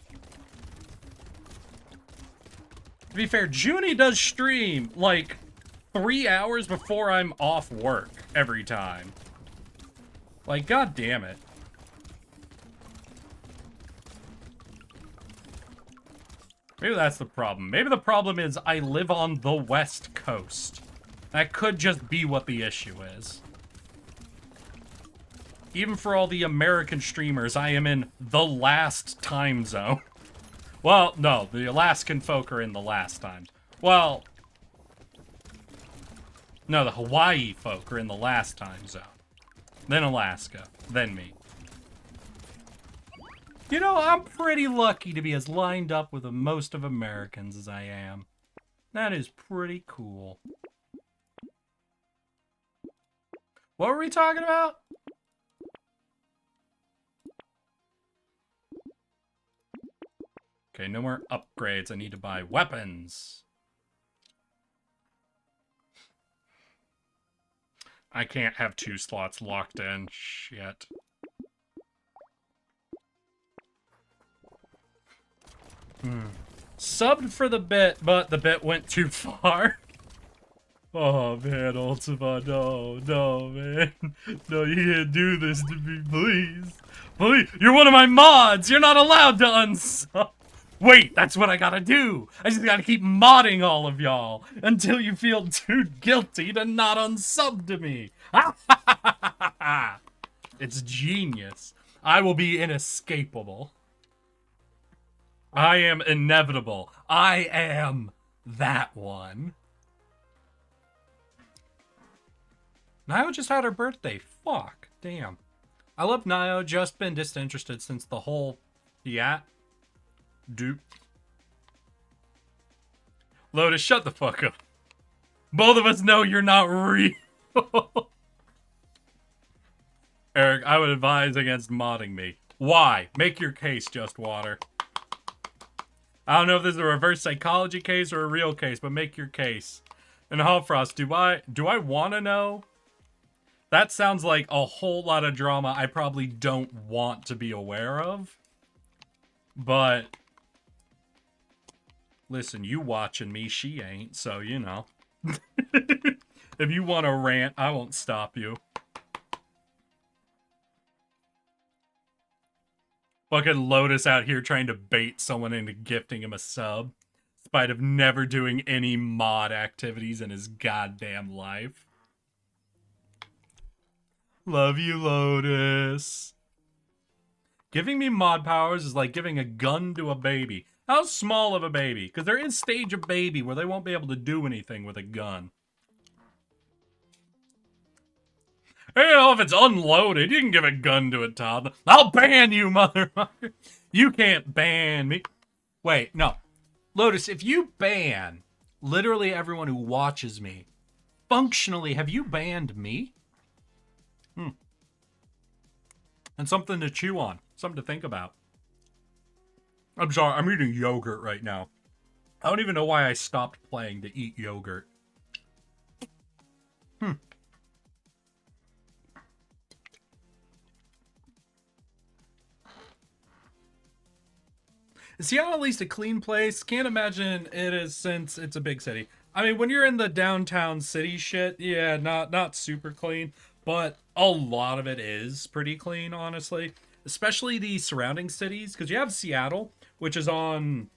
To be fair, Junie does stream, like, 3 hours before I'm off work every time. Like, god damn it. Maybe that's the problem. Maybe the problem is I live on the West Coast. That could just be what the issue is. Even for all the American streamers, I am in the last time zone. Well, no, the Alaskan folk are in the last time. Well, no, the Hawaii folk are in the last time zone. Then Alaska. Then me. You know, I'm pretty lucky to be as lined up with most of Americans as I am. That is pretty cool. What were we talking about? Okay, no more upgrades. I need to buy weapons. I can't have 2 slots locked in. Shit. Subbed for the bit, but the bit went too far. Oh man, Ultima, no, man. No, you can't do this to me, please. Please, you're one of my mods! You're not allowed to unsub! Wait, that's what I gotta do! I just gotta keep modding all of y'all until you feel too guilty to not unsub to me! It's genius. I will be inescapable. I am inevitable. I am that one. Nio just had her birthday. Fuck. Damn. I love Nio. Just been disinterested since the whole dupe. Lotus, shut the fuck up. Both of us know you're not real. Eric, I would advise against modding me. Why? Make your case, Just Water. I don't know if this is a reverse psychology case or a real case, but make your case. And Hallfrost, do I want to know? That sounds like a whole lot of drama I probably don't want to be aware of. But listen, you watching me, she ain't, so you know. If you want to rant, I won't stop you. Fucking Lotus out here trying to bait someone into gifting him a sub, in spite of never doing any mod activities in his goddamn life. Love you, Lotus. Giving me mod powers is like giving a gun to a baby. How small of a baby? Because there is stage of baby where they won't be able to do anything with a gun. You know, if it's unloaded, you can give a gun to a toddler. I'll ban you, motherfucker. You can't ban me. Wait, no. Lotus, if you ban literally everyone who watches me, functionally, have you banned me? And something to chew on. Something to think about. I'm sorry, I'm eating yogurt right now. I don't even know why I stopped playing to eat yogurt. Is Seattle at least a clean place? Can't imagine it is since it's a big city. I mean, when you're in the downtown city shit, yeah, not super clean, but a lot of it is pretty clean, honestly. Especially the surrounding cities, because you have Seattle, which is on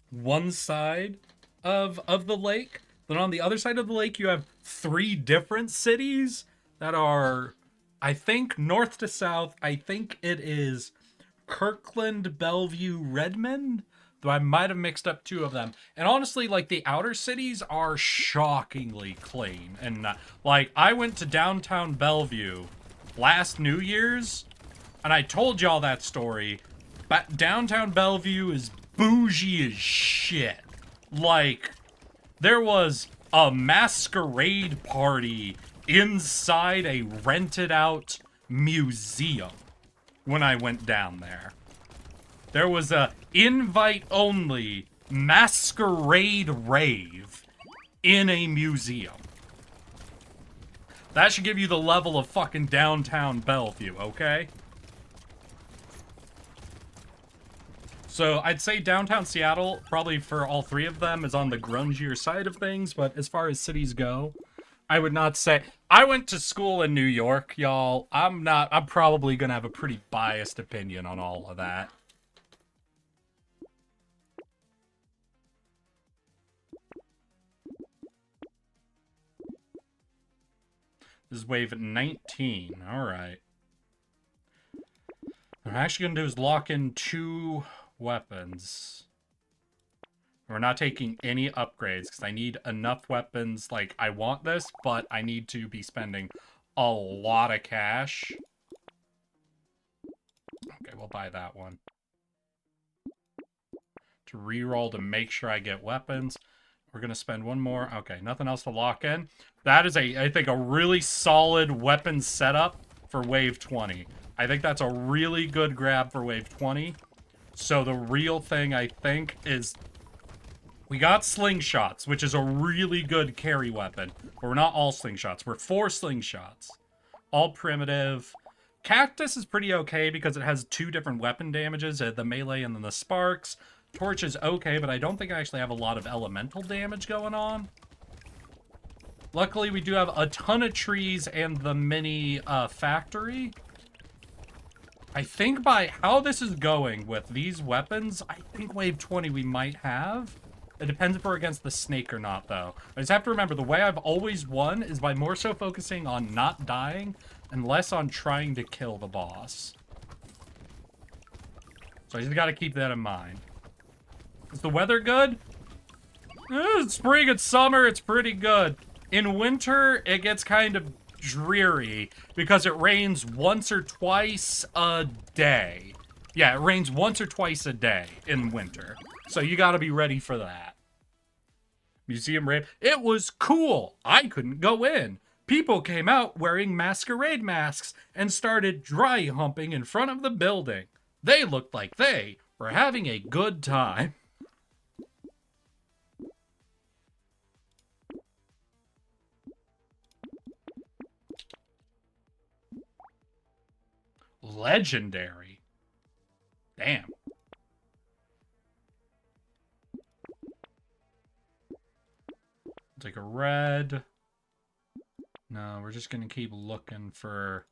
one side of the lake. Then on the other side of the lake, you have 3 different cities that are, I think, north to south. I think it is Kirkland, Bellevue, Redmond, though I might have mixed up 2 of them. And honestly, like, the outer cities are shockingly clean. And like, I went to downtown Bellevue last New Year's, and I told y'all that story, but downtown Bellevue is bougie as shit. Like, there was a masquerade party inside a rented out museum when I went down there. There was a invite only masquerade rave in a museum. That should give you the level of fucking downtown Bellevue, okay? So I'd say downtown Seattle, probably for all three of them, is on the grungier side of things, but as far as cities go, I would not say... I went to school in New York, y'all. I'm probably gonna have a pretty biased opinion on all of that. This is wave 19. Alright. What I'm actually going to do is lock in 2 weapons. We're not taking any upgrades, because I need enough weapons. Like, I want this, but I need to be spending a lot of cash. Okay, we'll buy that one. To reroll to make sure I get weapons. We're going to spend 1 more. Okay, nothing else to lock in. That is, I think, a really solid weapon setup for Wave 20. I think that's a really good grab for Wave 20. So the real thing, I think, is... We got slingshots, which is a really good carry weapon. But we're not all slingshots. We're 4 slingshots. All primitive. Cactus is pretty okay because it has 2 different weapon damages. The melee and then the sparks. Torch is okay, but I don't think I actually have a lot of elemental damage going on. Luckily, we do have a ton of trees and the mini factory. I think by how this is going with these weapons, I think Wave 20 we might have. It depends if we're against the snake or not, though. I just have to remember, the way I've always won is by more so focusing on not dying and less on trying to kill the boss. So I just gotta keep that in mind. Is the weather good? It's spring and summer, it's pretty good. In winter, it gets kind of dreary because it rains once or twice a day. Yeah, it rains once or twice a day in winter. So you gotta be ready for that. Museum rave. It was cool. I couldn't go in. People came out wearing masquerade masks and started dry humping in front of the building. They looked like they were having a good time. Legendary. Damn. Take a red. No, we're just gonna keep looking for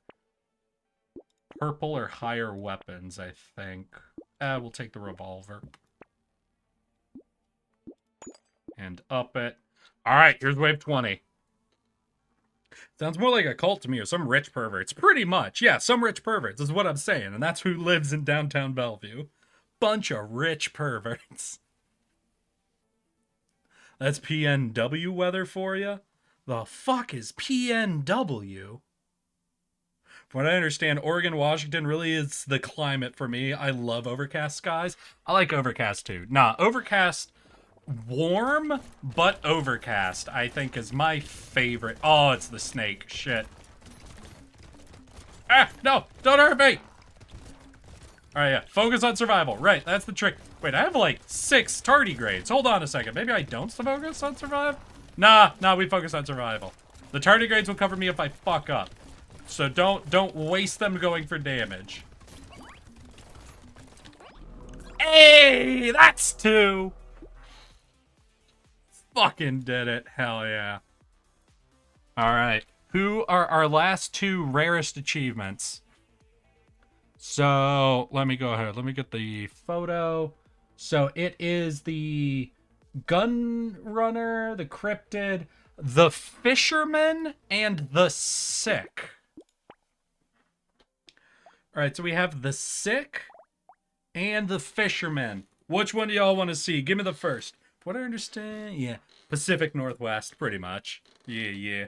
purple or higher weapons, I think. We'll take the revolver. And up it. Alright, here's wave 20. Sounds more like a cult to me, or some rich perverts. Pretty much, yeah, some rich perverts is what I'm saying, and that's who lives in downtown Bellevue. Bunch of rich perverts. That's PNW weather for you? The fuck is PNW? From what I understand, Oregon, Washington really is the climate for me. I love overcast skies. I like overcast too. Nah, overcast, warm, but overcast, I think is my favorite. Oh, it's the snake. Shit. Ah, no, don't hurt me. All right, yeah, focus on survival. Right, that's the trick. Wait, I have like 6 tardigrades. Hold on a second. Maybe I don't focus on survival? Nah, we focus on survival. The tardigrades will cover me if I fuck up. So don't waste them going for damage. Hey, that's 2. Fucking did it. Hell yeah. All right. Who are our last 2 rarest achievements? So let me go ahead. Let me get the photo. So it is the gun runner, the cryptid, the fisherman, and the sick. All right, so we have the sick and the fisherman. Which one do y'all want to see? Give me the first. What I understand, yeah, Pacific Northwest, pretty much. Yeah.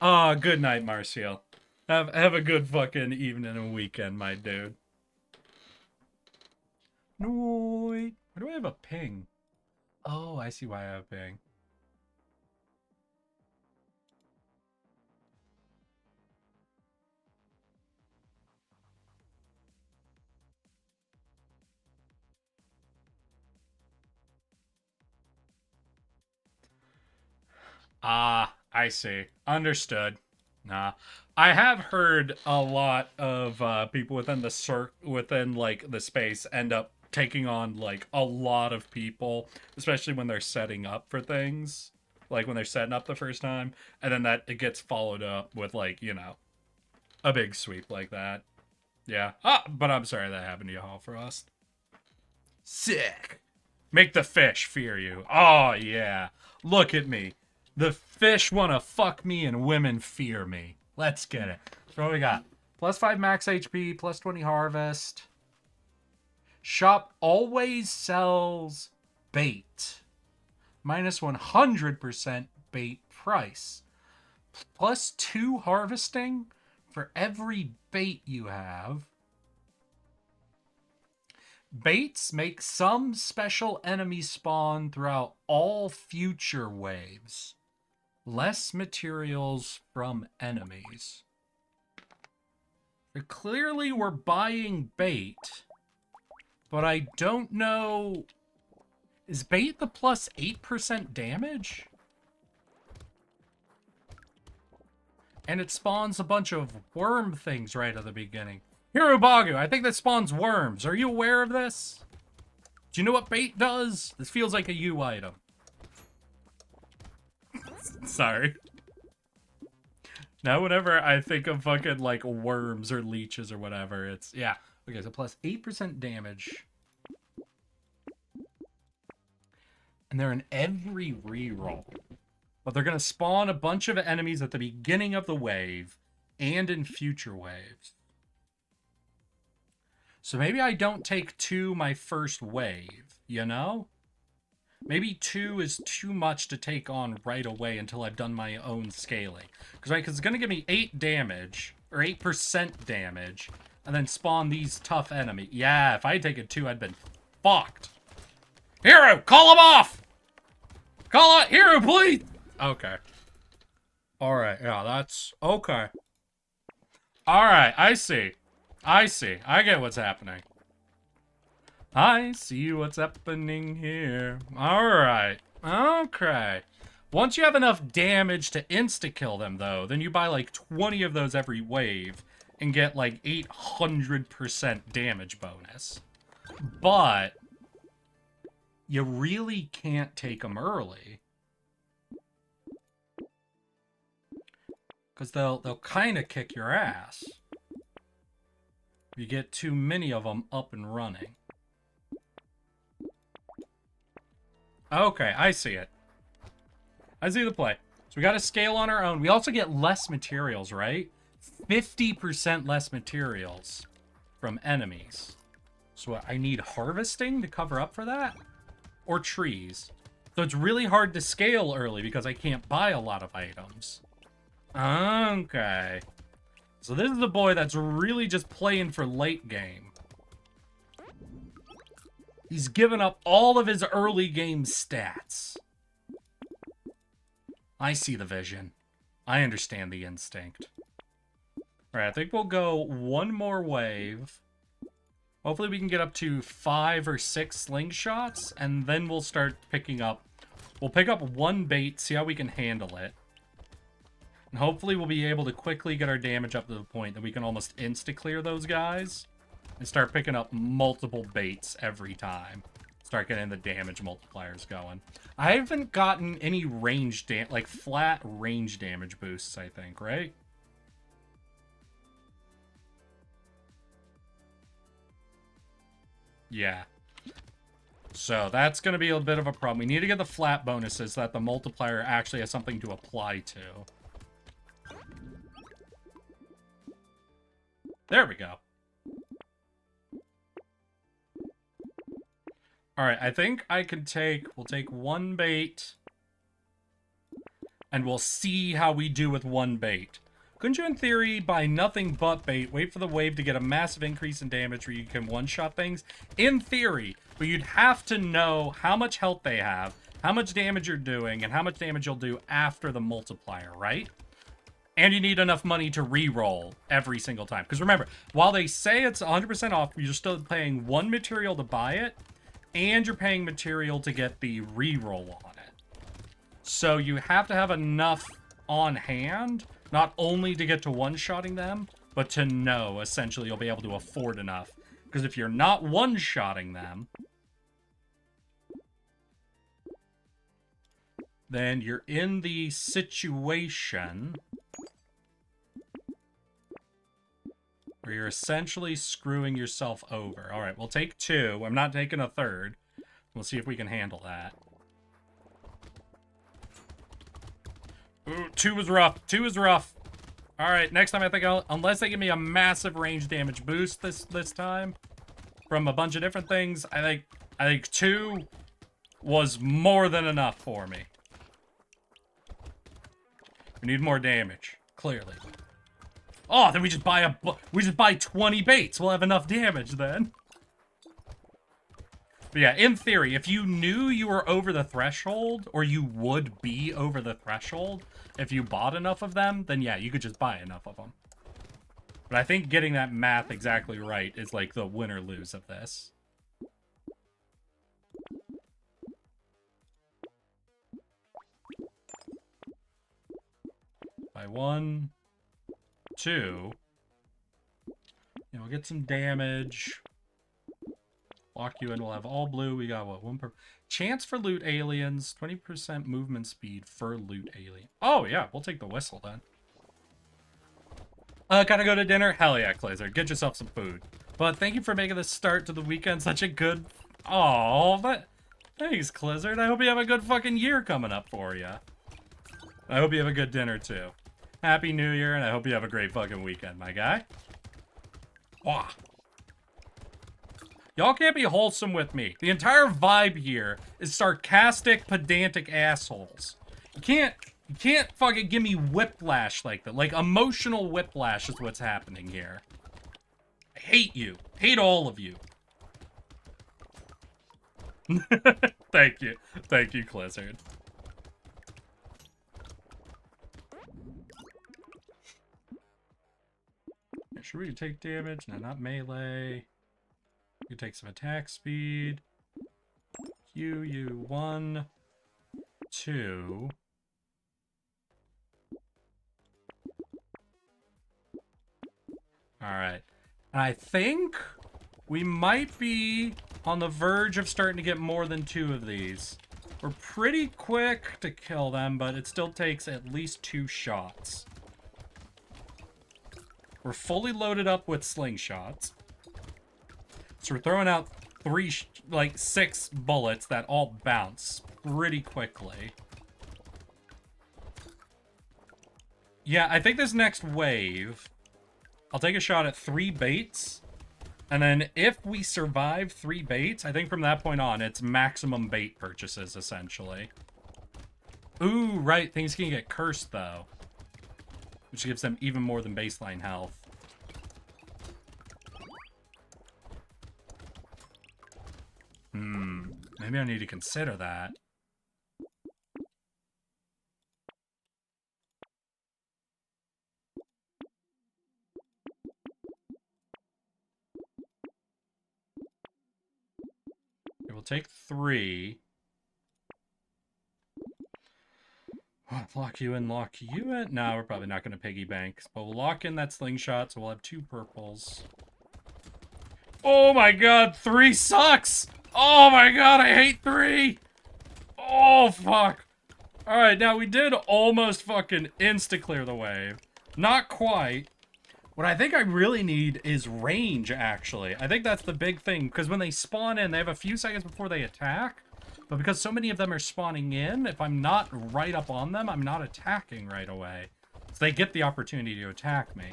Ah, good night, Marcial. Have a good fucking evening and weekend, my dude. No, why do I have a ping? Oh, I see why I have a ping. Ah, I see. Understood. Nah. I have heard a lot of people within within like the space end up taking on like a lot of people, especially when they're setting up for things. Like when they're setting up the first time, and then that it gets followed up with like, you know, a big sweep like that. Yeah. Ah, but I'm sorry that happened to you, Hall Frost. Sick. Make the fish fear you. Oh yeah. Look at me. The fish wanna fuck me and women fear me. Let's get it. So what we got? Plus 5 max HP, plus 20 harvest. Shop always sells bait. Minus 100% bait price. Plus 2 harvesting for every bait you have. Baits make some special enemies spawn throughout all future waves. Less materials from enemies. Clearly we're buying bait, but I don't know... Is bait the plus 8% damage? And it spawns a bunch of worm things right at the beginning. Hirobagu, I think that spawns worms. Are you aware of this? Do you know what bait does? This feels like a U item. Sorry. Now whenever I think of fucking like worms or leeches or whatever, it's... Yeah. Okay, so plus 8% damage. And they're in every reroll. But they're going to spawn a bunch of enemies at the beginning of the wave and in future waves. So maybe I don't take 2 my first wave, you know? Maybe 2 is too much to take on right away until I've done my own scaling. Because it's going to give me 8 damage, or 8% damage, and then spawn these tough enemies. Yeah, if I had taken 2, I'd been fucked. Hero, call him off! Call out Hero, please! Okay. Alright, yeah, that's... Okay. Alright, I see. I see. I get what's happening. I see what's happening here. Alright. Okay. Once you have enough damage to insta-kill them, though, then you buy like 20 of those every wave and get like 800% damage bonus. But you really can't take them early. Because they'll kind of kick your ass. You get too many of them up and running. Okay, I see it. I see the play. So we got to scale on our own. We also get less materials, right? 50% less materials from enemies. So I need harvesting to cover up for that? Or trees. So it's really hard to scale early because I can't buy a lot of items. Okay. So this is the boy that's really just playing for late game. He's given up all of his early game stats. I see the vision. I understand the instinct. Alright, I think we'll go one more wave. Hopefully we can get up to 5 or 6 slingshots, and then we'll start picking up... We'll pick up 1 bait, see how we can handle it. And hopefully we'll be able to quickly get our damage up to the point that we can almost insta-clear those guys. And start picking up multiple baits every time. Start getting the damage multipliers going. I haven't gotten any range like flat range damage boosts, I think, right? Yeah. So that's going to be a bit of a problem. We need to get the flat bonuses so that the multiplier actually has something to apply to. There we go. Alright, I think I can we'll take 1 bait. And we'll see how we do with 1 bait. Couldn't you, in theory, buy nothing but bait, wait for the wave to get a massive increase in damage where you can one-shot things? In theory, but you'd have to know how much health they have, how much damage you're doing, and how much damage you'll do after the multiplier, right? And you need enough money to re-roll every single time. Because remember, while they say it's 100% off, you're still paying 1 material to buy it, and you're paying material to get the re-roll on it. So you have to have enough on hand, not only to get to one-shotting them, but to know, essentially, you'll be able to afford enough. Because if you're not one-shotting them, then you're in the situation where you're essentially screwing yourself over. All right, we'll take 2. I'm not taking a 3rd. We'll see if we can handle that. Ooh, 2 was rough. 2 was rough. All right, next time I think unless they give me a massive range damage boost this time from a bunch of different things, I think 2 was more than enough for me. We need more damage, clearly. Oh, then we just buy 20 baits. We'll have enough damage then. But yeah, in theory, if you knew you were over the threshold, or you would be over the threshold, if you bought enough of them, then yeah, you could just buy enough of them. But I think getting that math exactly right is like the win or lose of this. By 1, 2. You know, we'll get some damage. Lock you in. We'll have all blue. We got what? 1 per chance for loot aliens. 20% movement speed for loot alien. Oh yeah, we'll take the whistle then. Gotta go to dinner? Hell yeah, Clazer. Get yourself some food. But thank you for making the start to the weekend such a good. Oh, thanks, Clizzard. I hope you have a good fucking year coming up for you. I hope you have a good dinner too. Happy New Year, and I hope you have a great fucking weekend, my guy. Wah. Y'all can't be wholesome with me. The entire vibe here is sarcastic, pedantic assholes. You can't fucking give me whiplash like that. Like, emotional whiplash is what's happening here. I hate you. Hate all of you. Thank you. Thank you, Clizzard. Sure, we can take damage. No, not melee. We can take some attack speed. You 1, 2. Alright. And I think we might be on the verge of starting to get more than 2 of these. We're pretty quick to kill them, but it still takes at least 2 shots. We're fully loaded up with slingshots. So we're throwing out 6 bullets that all bounce pretty quickly. Yeah, I think this next wave, I'll take a shot at 3 baits. And then if we survive 3 baits, I think from that point on, it's maximum bait purchases, essentially. Ooh, right. Things can get cursed, though. Which gives them even more than baseline health. Maybe I need to consider that. Okay, we'll take 3. Lock you in, lock you in. No, we're probably not going to piggy bank. But we'll lock in that slingshot, so we'll have 2 purples. Oh my god, 3 sucks! Oh my god, I hate 3! Oh, fuck. Alright, now we did almost fucking insta-clear the wave. Not quite. What I think I really need is range, actually. I think that's the big thing, because when they spawn in, they have a few seconds before they attack. But because so many of them are spawning in, if I'm not right up on them, I'm not attacking right away. So they get the opportunity to attack me.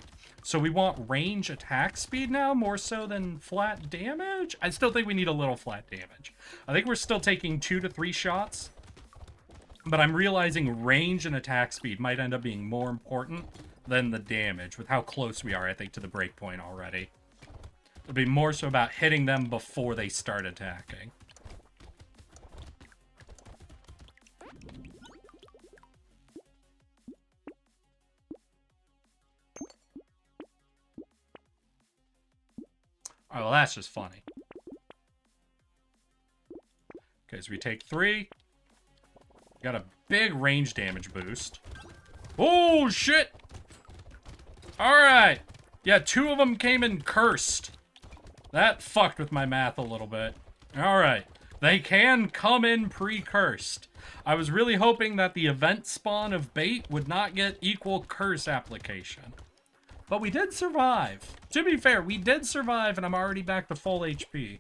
So we want range attack speed now, more so than flat damage? I still think we need a little flat damage. I think we're still taking 2 to 3 shots. But I'm realizing range and attack speed might end up being more important than the damage, with how close we are, I think, to the breakpoint already. It'll be more so about hitting them before they start attacking. Oh, well, that's just funny. Okay, so we take 3. Got a big range damage boost. Oh, shit! Alright. Yeah, 2 of them came in cursed. That fucked with my math a little bit. Alright. They can come in pre-cursed. I was really hoping that the event spawn of bait would not get equal curse application. But we did survive. To be fair, we did survive, and I'm already back to full HP.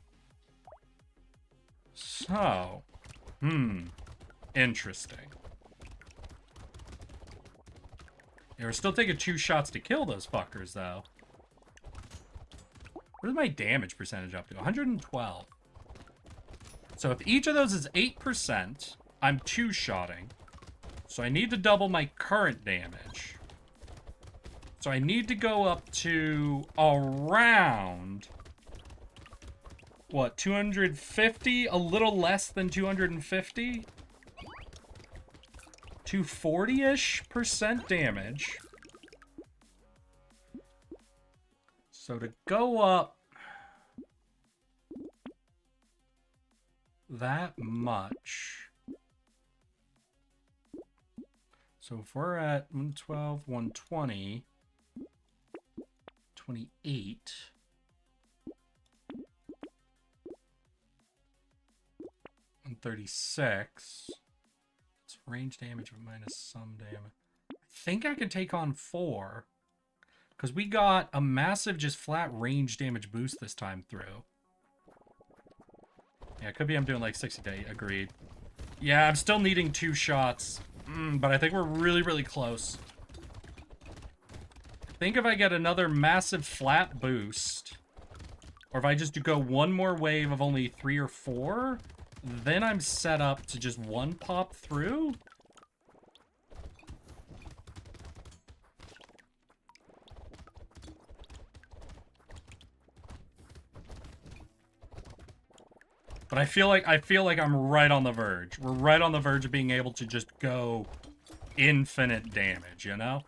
So, interesting. Yeah, we're still taking 2 shots to kill those fuckers, though. What is my damage percentage up to? 112. So if each of those is 8%, I'm 2-shotting. So I need to double my current damage. So I need to go up to around... what, 250? A little less than 250? 240-ish% damage. So to go up that much. So if we're at 112, 120, 28. 136. It's range damage minus some damage. I think I can take on 4. Because we got a massive just flat range damage boost this time through. Yeah, it could be I'm doing like 60 day. Agreed. Yeah, I'm still needing 2 shots. But I think we're really, really close. I think if I get another massive flat boost, or if I just do go one more wave of only 3 or 4, then I'm set up to just 1 pop through. But I feel like I'm right on the verge. We're right on the verge of being able to just go infinite damage, you know?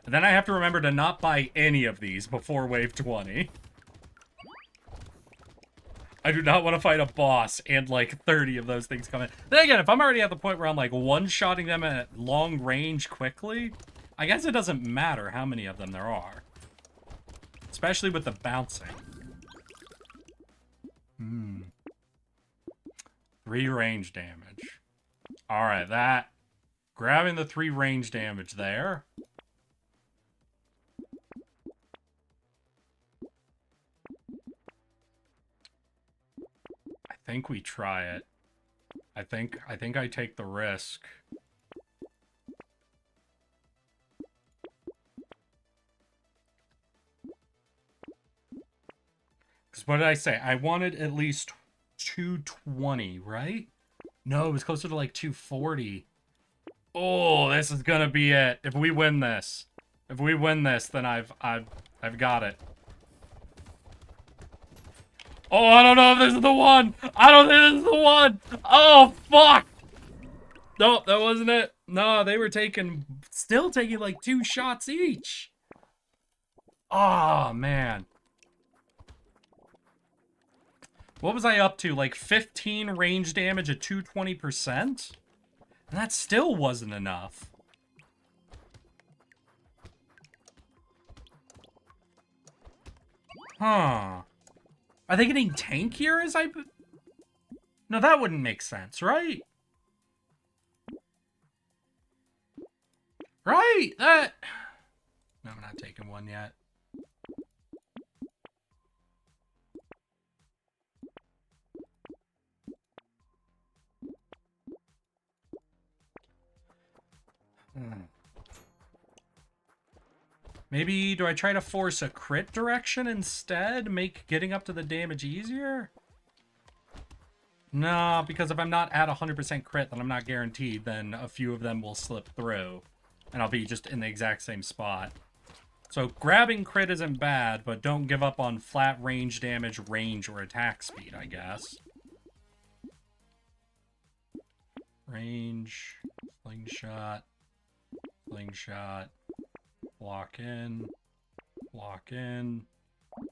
And then I have to remember to not buy any of these before wave 20. I do not want to fight a boss and like 30 of those things come in. Then again, if I'm already at the point where I'm like one-shotting them at long range quickly, I guess it doesn't matter how many of them there are. Especially with the bouncing. 3 range damage. Alright, that... grabbing the 3 range damage there. I think we try it. I think I take the risk. Because what did I say? I wanted at least 220, right? No, it was closer to like 240. Oh, this is gonna be it. If we win this. If we win this, then I've got it. Oh, I don't know if this is the one. I don't think this is the one. Oh, fuck. No, that wasn't it. No, they were still taking like 2 shots each. Oh, man. What was I up to? Like 15 range damage at 220%? And that still wasn't enough. Huh. Are they getting tankier as I... No, that wouldn't make sense, right? Right! That... No, I'm not taking one yet. Maybe, do I try to force a crit direction instead? Make getting up to the damage easier? No, because if I'm not at 100% crit, then I'm not guaranteed, then a few of them will slip through. And I'll be just in the exact same spot. So grabbing crit isn't bad, but don't give up on flat range damage, range, or attack speed, I guess. Range, slingshot, slingshot. Lock in. Lock in. I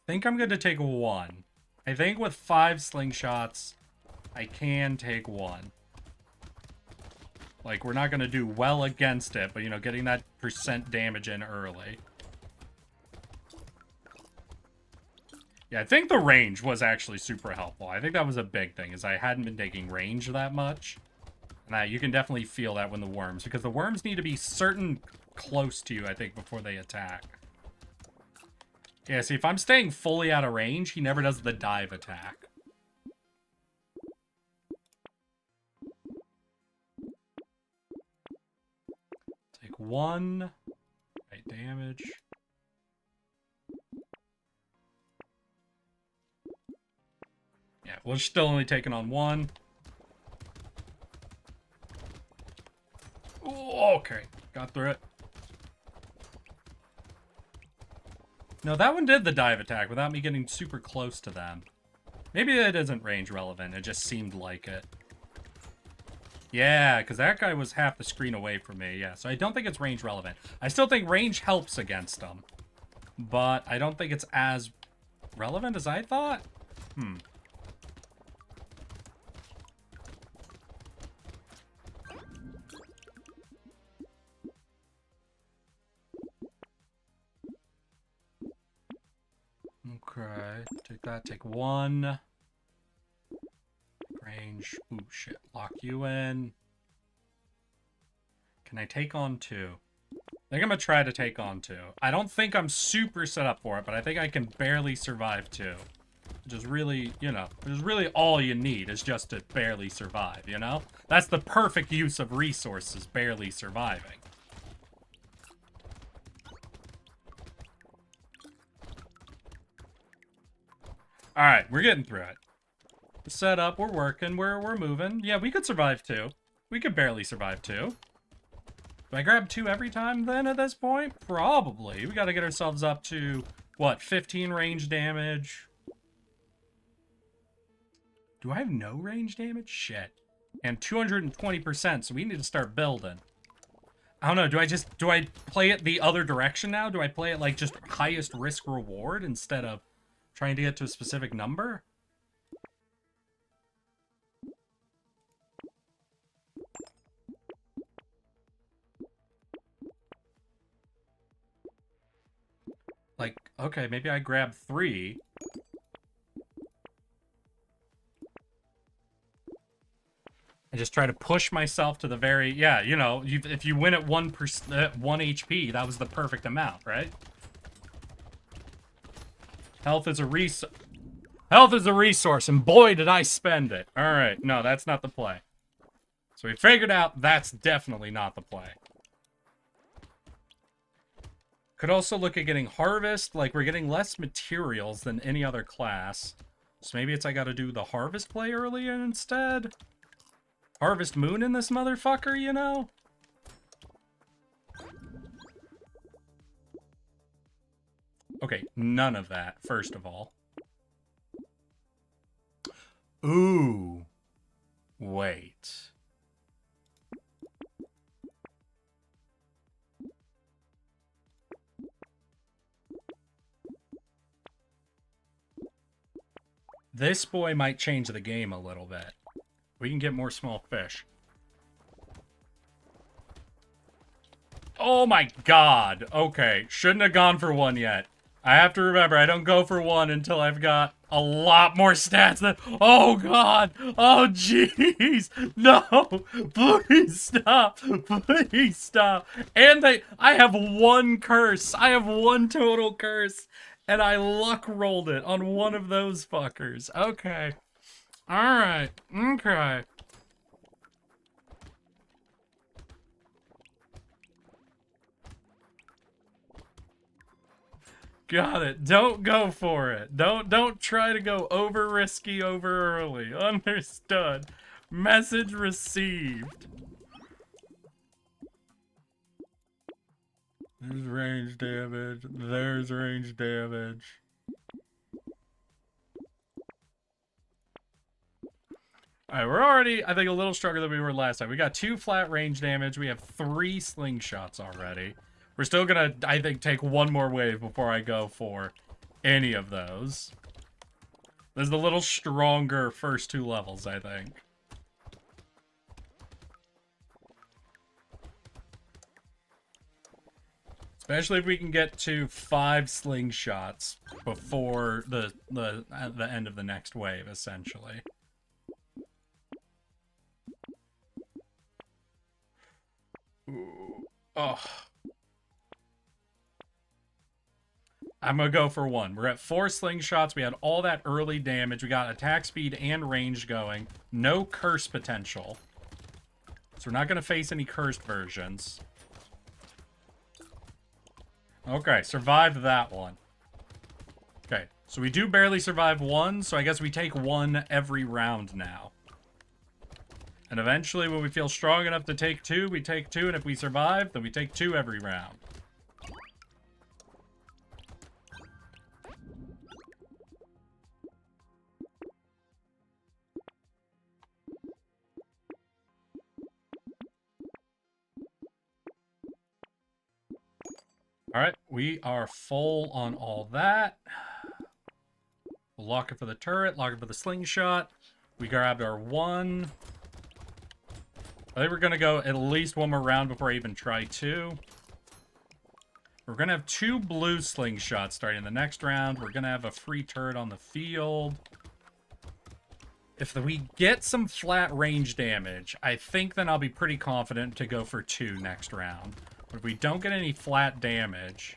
think I'm going to take 1. I think with 5 slingshots, I can take 1. Like, we're not gonna do well against it, but, you know, getting that % damage in early. Yeah, I think the range was actually super helpful. I think that was a big thing, is I hadn't been taking range that much. And you can definitely feel that when the worms, because the worms need to be certain close to you, I think, before they attack. Yeah, see, if I'm staying fully out of range, he never does the dive attack. Take 1. Right, damage. Yeah, we're still only taking on 1. Ooh, okay, got through it. No, that one did the dive attack without me getting super close to them. Maybe that isn't range relevant, it just seemed like it. Yeah, because that guy was half the screen away from me, yeah. So I don't think it's range relevant. I still think range helps against them. But I don't think it's as relevant as I thought. Okay, take that, take 1. Range, ooh, shit, lock you in. Can I take on 2? I think I'm gonna try to take on 2. I don't think I'm super set up for it, but I think I can barely survive 2. Which is really, you know, which is really all you need, is just to barely survive, you know? That's the perfect use of resources, barely surviving. Alright, we're getting through it. Set up, we're working, we're moving. Yeah, we could survive 2. We could barely survive 2. Do I grab 2 every time then at this point? Probably. We gotta get ourselves up to, what, 15 range damage? Do I have no range damage? Shit. And 220%, so we need to start building. I don't know, do I play it the other direction now? Do I play it like just highest risk reward instead of trying to get to a specific number? Like, okay, maybe I grab 3. And just try to push myself to the very... Yeah, you know, if you win at 1 HP, that was the perfect amount, right? Health is a resource. Health is a resource, and boy, did I spend it. Alright, no, that's not the play. So we figured out that's definitely not the play. Could also look at getting harvest. Like, we're getting less materials than any other class. So maybe it's I gotta do the harvest play earlier instead? Harvest moon in this motherfucker, you know? Okay, none of that, first of all. Ooh. Wait. This boy might change the game a little bit. We can get more small fish. Oh my god. Okay, shouldn't have gone for 1 yet. I have to remember, I don't go for 1 until I've got a lot more stats than... Oh god! Oh jeez! No! Please stop! Please stop! And I have 1 curse! I have 1 total curse! And I luck rolled it on 1 of those fuckers. Okay. Alright. Okay. Got it. Don't go for it. Don't try to go over risky over early. Understood. Message received. There's range damage. There's range damage. Alright, we're already, I think, a little stronger than we were last time. We got 2 flat range damage. We have 3 slingshots already. We're still gonna, I think, take 1 more wave before I go for any of those. There's the little stronger first 2 levels, I think. Especially if we can get to 5 slingshots before the end of the next wave, essentially. Ooh. Oh. I'm gonna go for 1. We're at 4 slingshots. We had all that early damage. We got attack speed and range going. No curse potential. So we're not gonna face any cursed versions. Okay, survived that one. Okay, so we do barely survive 1, so I guess we take 1 every round now. And eventually, when we feel strong enough to take 2, we take 2, and if we survive, then we take 2 every round. Alright, we are full on all that. We'll lock it for the turret, lock it for the slingshot. We grabbed our 1. I think we're going to go at least 1 more round before I even try 2. We're going to have 2 blue slingshots starting the next round. We're going to have a free turret on the field. If we get some flat range damage, I think then I'll be pretty confident to go for 2 next round. But if we don't get any flat damage,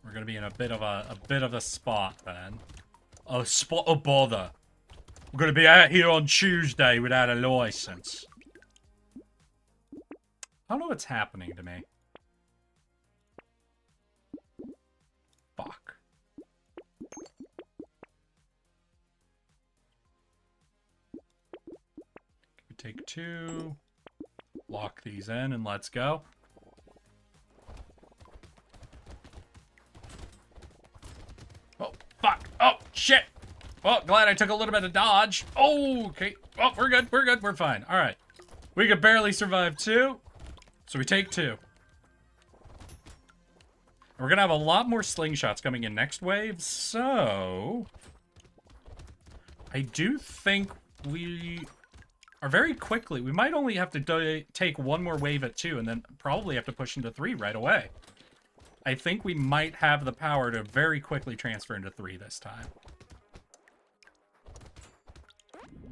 we're going to be in a bit of a spot then. A spot of bother. We're going to be out here on Tuesday without a license. I don't know what's happening to me. Fuck. We take 2. Lock these in and let's go. Oh, fuck. Oh, shit. Well, glad I took a little bit of dodge. Oh, okay. Oh, we're good. We're good. We're fine. All right. We could barely survive 2. So we take 2. We're going to have a lot more slingshots coming in next wave. So I do think we are very quickly. We might only have to take 1 more wave at 2 and then probably have to push into 3 right away. I think we might have the power to very quickly transfer into 3 this time.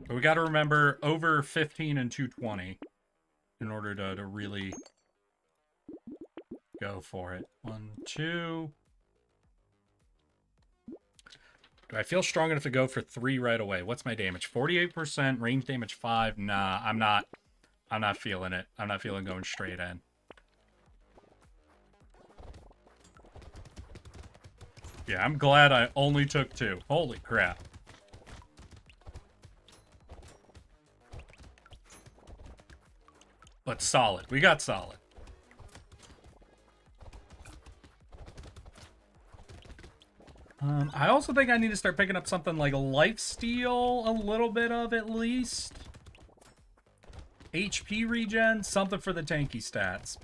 But we got to remember over 15 and 220 in order to really go for it. 1, 2. Do I feel strong enough to go for 3 right away? What's my damage? 48%, range damage 5. Nah, I'm not feeling it. I'm not feeling going straight in. Yeah, I'm glad I only took 2. Holy crap. But solid. We got solid. I also think I need to start picking up something like lifesteal, a little bit of at least. HP regen, something for the tanky stats.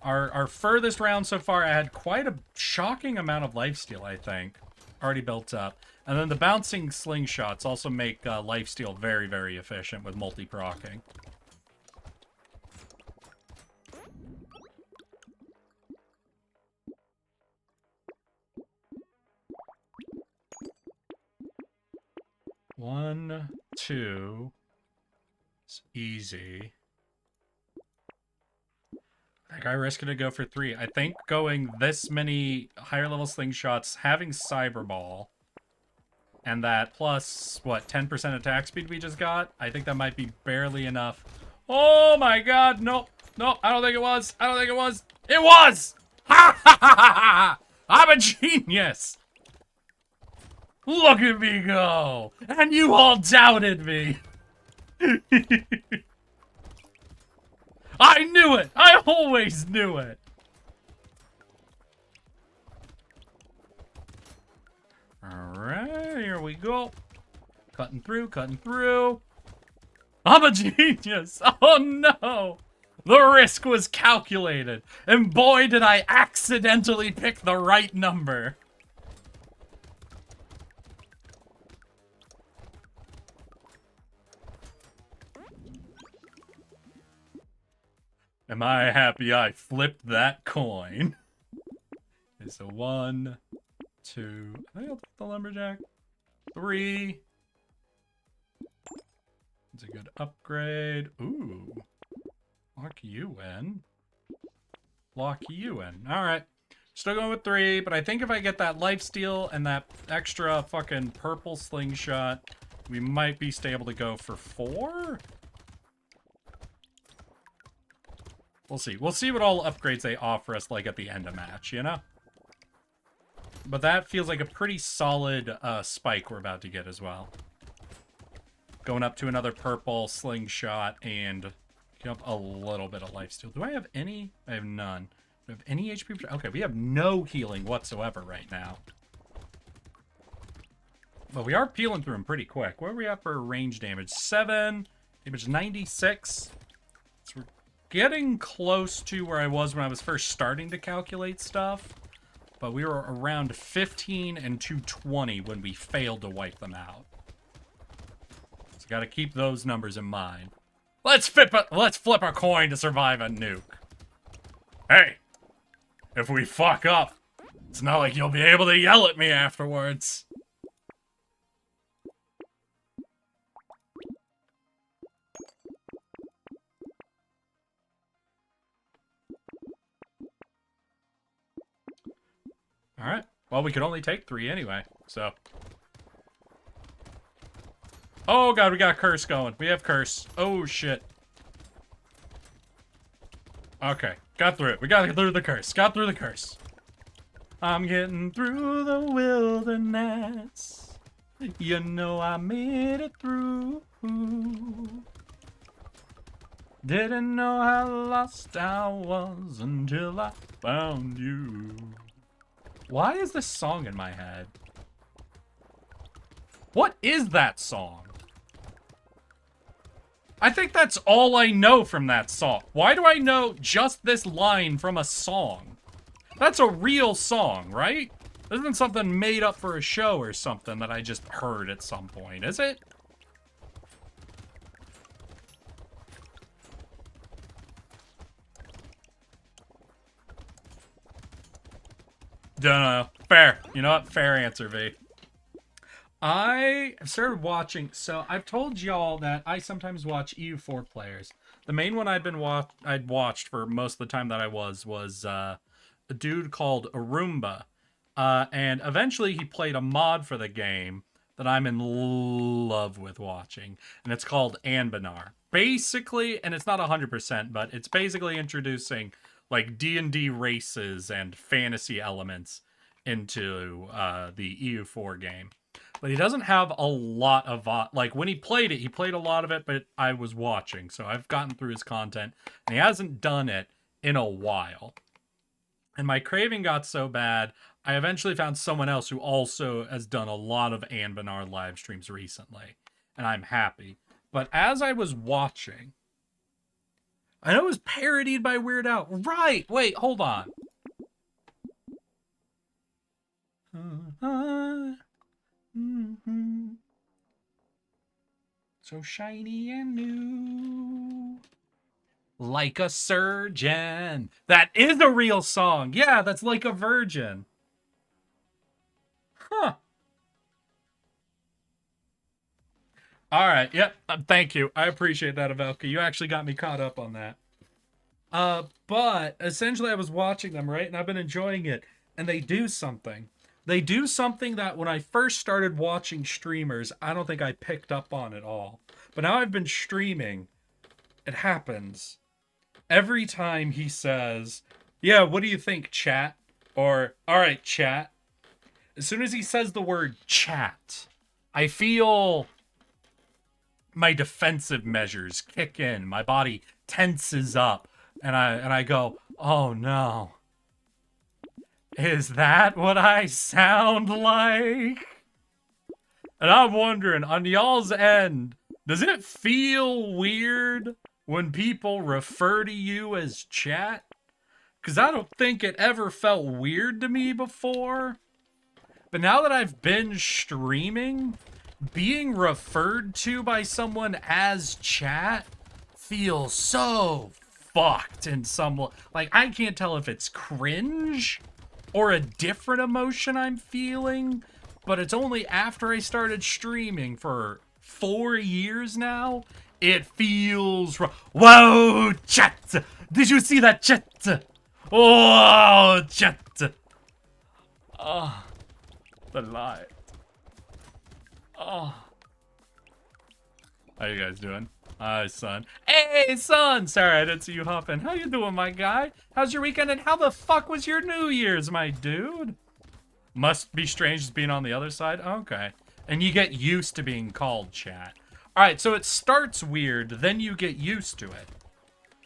Our furthest round so far, I had quite a shocking amount of lifesteal, I think, already built up. And then the bouncing slingshots also make lifesteal very, very efficient with multi-procking. One, 2. It's easy. I think I risk it to go for 3. I think going this many higher level slingshots, having Cyberball, and that plus, what, 10% attack speed we just got? I think that might be barely enough. Oh my god, no. No, I don't think it was. I don't think it was. It was! Ha ha ha ha ha! I'm a genius! Look at me go! And you all doubted me! I knew it! I always knew it! Alright, here we go. Cutting through, cutting through. I'm a genius! Oh no! The risk was calculated, and boy did I accidentally pick the right number. Am I happy I flipped that coin? Okay, so 1, 2. I think I'll take the lumberjack. 3. It's a good upgrade. Ooh. Lock you in. Lock you in. Alright. Still going with 3, but I think if I get that lifesteal and that extra fucking purple slingshot, we might be able to go for 4? We'll see. We'll see what all upgrades they offer us, like, at the end of match, you know? But that feels like a pretty solid spike we're about to get as well. Going up to another purple slingshot and get up a little bit of lifesteal. Do I have any? I have none. Do I have any HP? Okay, we have no healing whatsoever right now. But we are peeling through them pretty quick. What are we at for range damage? 7. Damage 96. So we're getting close to where I was when I was first starting to calculate stuff. But we were around 15 and 220 when we failed to wipe them out. So gotta keep those numbers in mind. Let's flip a coin to survive a nuke. Hey, if we fuck up, it's not like you'll be able to yell at me afterwards. Alright. Well, we could only take 3 anyway, so. Oh god, we got curse going. We have curse. Oh shit. Okay, got through it. We got through the curse. Got through the curse. I'm getting through the wilderness. You know I made it through. Didn't know how lost I was until I found you. Why is this song in my head? What is that song? I think that's all I know from that song. Why do I know just this line from a song? That's a real song, right? This isn't something made up for a show or something that I just heard at some point, is it? Don't know. Fair. You know what? Fair answer, V. I started watching, so I've told y'all that I sometimes watch EU4 players. The main one I'd watched for most of the time that I was a dude called Arumba. And eventually he played a mod for the game that I'm in love with watching. And it's called Anbanar. Basically, and it's not 100%, but it's basically introducing like D&D races and fantasy elements into the EU4 game. But he doesn't have a lot of, like, when he played a lot of it, but I was watching, so I've gotten through his content, and he hasn't done it in a while. And my craving got so bad, I eventually found someone else who also has done a lot of Anbanar live streams recently, and I'm happy. But as I was watching, I know it was parodied by Weird Al. Right! Wait, hold on. So shiny and new. Like a surgeon. That is a real song. Yeah, that's Like a Virgin. Huh. Alright, yep. Thank you. I appreciate that, Avelka. You actually got me caught up on that. But essentially I was watching them, right? And I've been enjoying it. And they do something. They do something that when I first started watching streamers, I don't think I picked up on at all. But now I've been streaming, it happens. Every time he says, yeah, what do you think, chat? Or, alright, chat. As soon as he says the word chat, I feel my defensive measures kick in. My body tenses up. And I go, oh no. Is that what I sound like? And I'm wondering, on y'all's end, does it feel weird when people refer to you as chat? Because I don't think it ever felt weird to me before. But now that I've been streaming, being referred to by someone as chat feels so fucked in some, like, I can't tell if it's cringe or a different emotion I'm feeling, but it's only after I started streaming for 4 years now, it feels wrong. Whoa, chat! Did you see that, chat? Oh, chat! Oh, the light. Oh. How you guys doing? Hi, son. Hey, son! Sorry, I didn't see you hop in. How you doing, my guy? How's your weekend, and how the fuck was your New Year's, my dude? Must be strange just being on the other side? Okay. And you get used to being called chat. Alright, so it starts weird, then you get used to it.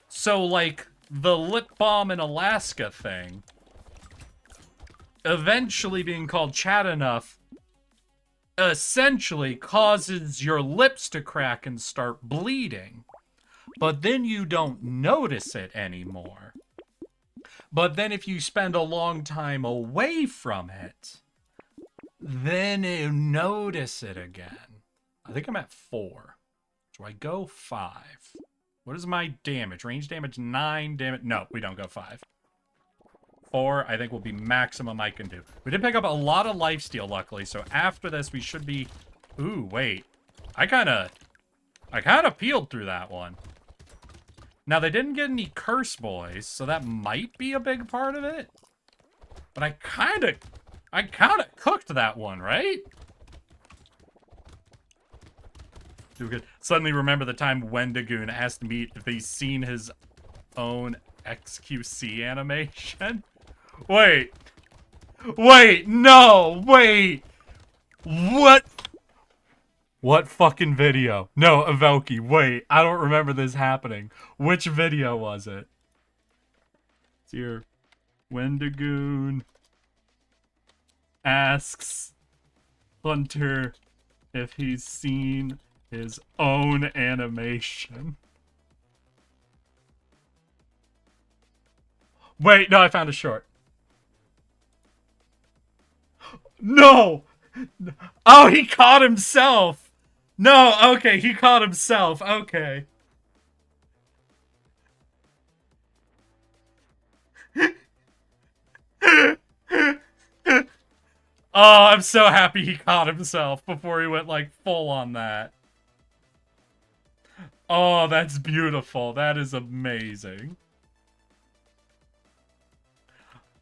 So, like, the lip balm in Alaska thing, eventually being called chat enough essentially causes your lips to crack and start bleeding. But then you don't notice it anymore. But then if you spend a long time away from it, then you notice it again. I think I'm at 4. Do I go 5? What is my damage? Range damage 9, damage. No, we don't go 5. 4, I think, will be maximum I can do. We did pick up a lot of lifesteal, luckily, so after this we should be... Ooh, wait. I kind of peeled through that one. Now, they didn't get any curse boys, so that might be a big part of it. But I kind of cooked that one, right? Do good. Suddenly remember the time Wendigoon asked me if he's seen his own XQC animation. Wait, no, wait. What fucking video? No, Avelki, wait, I don't remember this happening. Which video was it? It's here. Wendigoon asks Hunter if he's seen his own animation. Wait, no, I found a short. No! Oh, he caught himself! No, okay, he caught himself. Okay. Oh, I'm so happy he caught himself before he went, like, full on that. Oh, that's beautiful. That is amazing.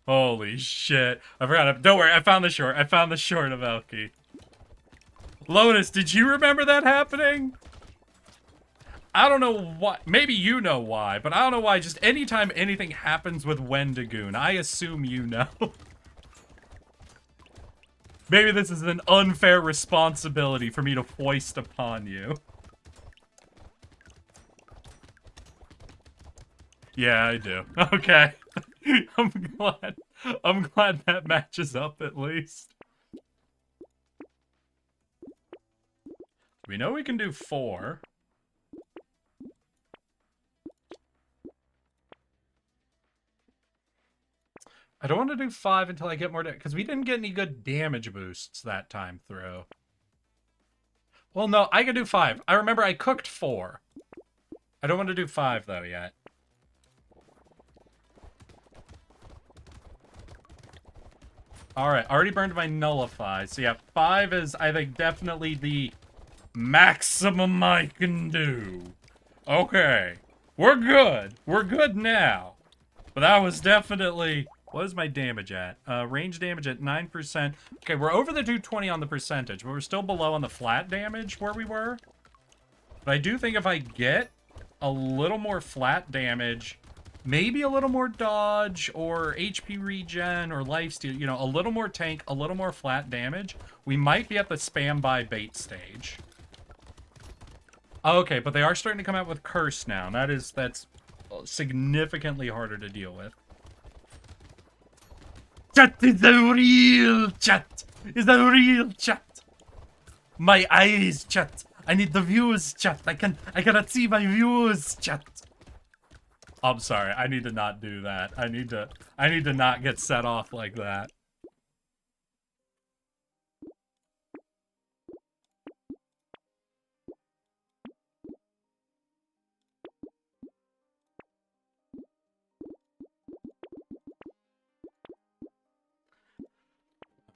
Holy shit. I forgot. Don't worry, I found the short. I found the short of Elky. Lotus, did you remember that happening? I don't know why. Maybe you know why, but I don't know why. Just anytime anything happens with Wendigoon, I assume you know. Maybe this is an unfair responsibility for me to foist upon you. Yeah, I do. Okay. I'm glad that matches up at least. We know we can do 4. I don't want to do 5 until I get more because we didn't get any good damage boosts that time through. Well, no, I can do 5. I remember I cooked 4. I don't want to do 5 though yet. Alright, already burned my nullify. So yeah, 5 is, I think, definitely the maximum I can do. Okay. We're good. We're good now. But that was definitely... What is my damage at? Range damage at 9%. Okay, we're over the 220 on the percentage, but we're still below on the flat damage where we were. But I do think if I get a little more flat damage, maybe a little more dodge or HP regen or lifesteal, you know, a little more tank, a little more flat damage, we might be at the spam by bait stage. Okay, but they are starting to come out with curse now. That's significantly harder to deal with. Chat is the real chat. Is the real chat. My eyes, chat. I need the views, chat. I cannot see my views, chat. I'm sorry. I need to not do that. I need to not get set off like that.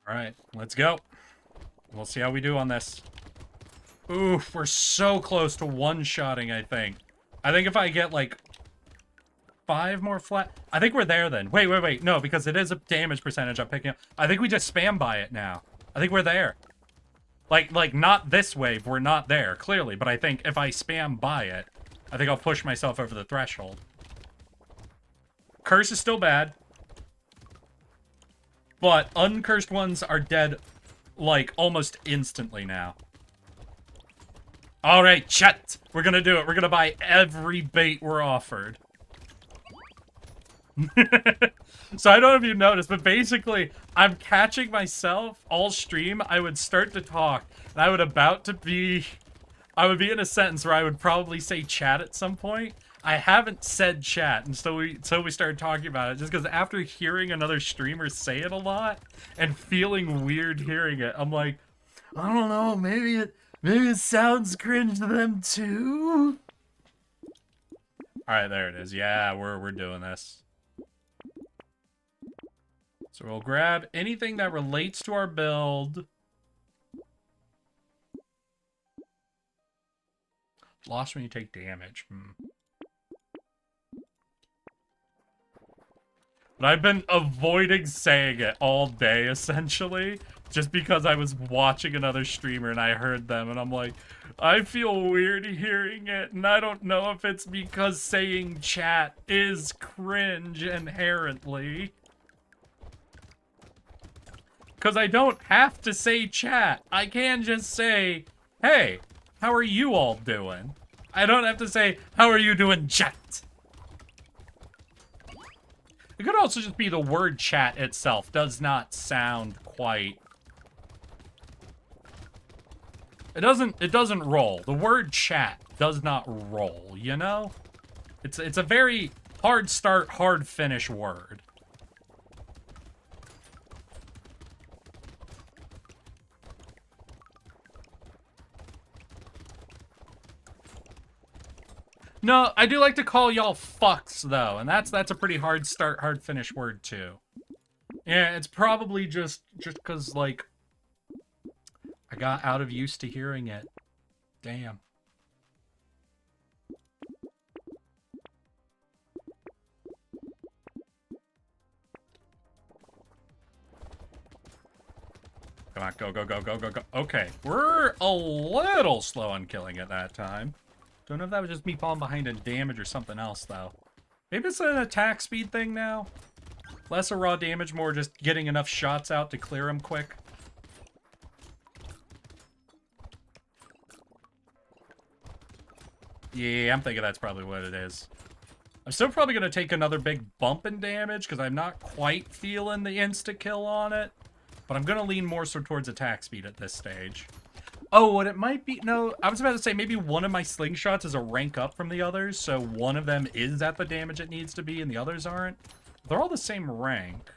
Alright, let's go. We'll see how we do on this. Oof, we're so close to one-shotting, I think. I think if I get, like, 5 more flat... I think we're there, then. Wait. No, because it is a damage percentage I'm picking up. I think we just spam by it now. I think we're there. Like, not this wave. We're not there, clearly. But I think if I spam by it, I think I'll push myself over the threshold. Curse is still bad. But uncursed ones are dead, like, almost instantly now. Alright, chat! We're gonna do it. We're gonna buy every bait we're offered. So I don't know if you noticed, but basically, I'm catching myself all stream. I would start to talk, and I would be in a sentence where I would probably say chat at some point. I haven't said chat, and so we started talking about it, just because after hearing another streamer say it a lot, and feeling weird hearing it, I'm like, I don't know, maybe it sounds cringe to them too? Alright, there it is. Yeah, we're doing this. So we'll grab anything that relates to our build. Lost when you take damage. But I've been avoiding saying it all day, essentially. Just because I was watching another streamer and I heard them, and I'm like, I feel weird hearing it, and I don't know if it's because saying chat is cringe inherently. Because I don't have to say chat. I can just say, hey, how are you all doing? I don't have to say, how are you doing, chat? It could also just be the word chat itself does not sound quite... It doesn't roll. The word chat does not roll, you know? It's a very hard start, hard finish word. No, I do like to call y'all fucks, though, and that's a pretty hard start, hard finish word, too. Yeah, it's probably just because, like, I got out of used to hearing it. Damn. Come on, go. Okay, we're a little slow on killing it that time. Don't know if that was just me falling behind in damage or something else, though. Maybe it's an attack speed thing now? Less a raw damage, more just getting enough shots out to clear them quick. Yeah, I'm thinking that's probably what it is. I'm still probably going to take another big bump in damage, because I'm not quite feeling the insta-kill on it. But I'm going to lean more so towards attack speed at this stage. Oh, what it might be... No, I was about to say maybe one of my slingshots is a rank up from the others, so one of them is at the damage it needs to be and the others aren't. They're all the same rank.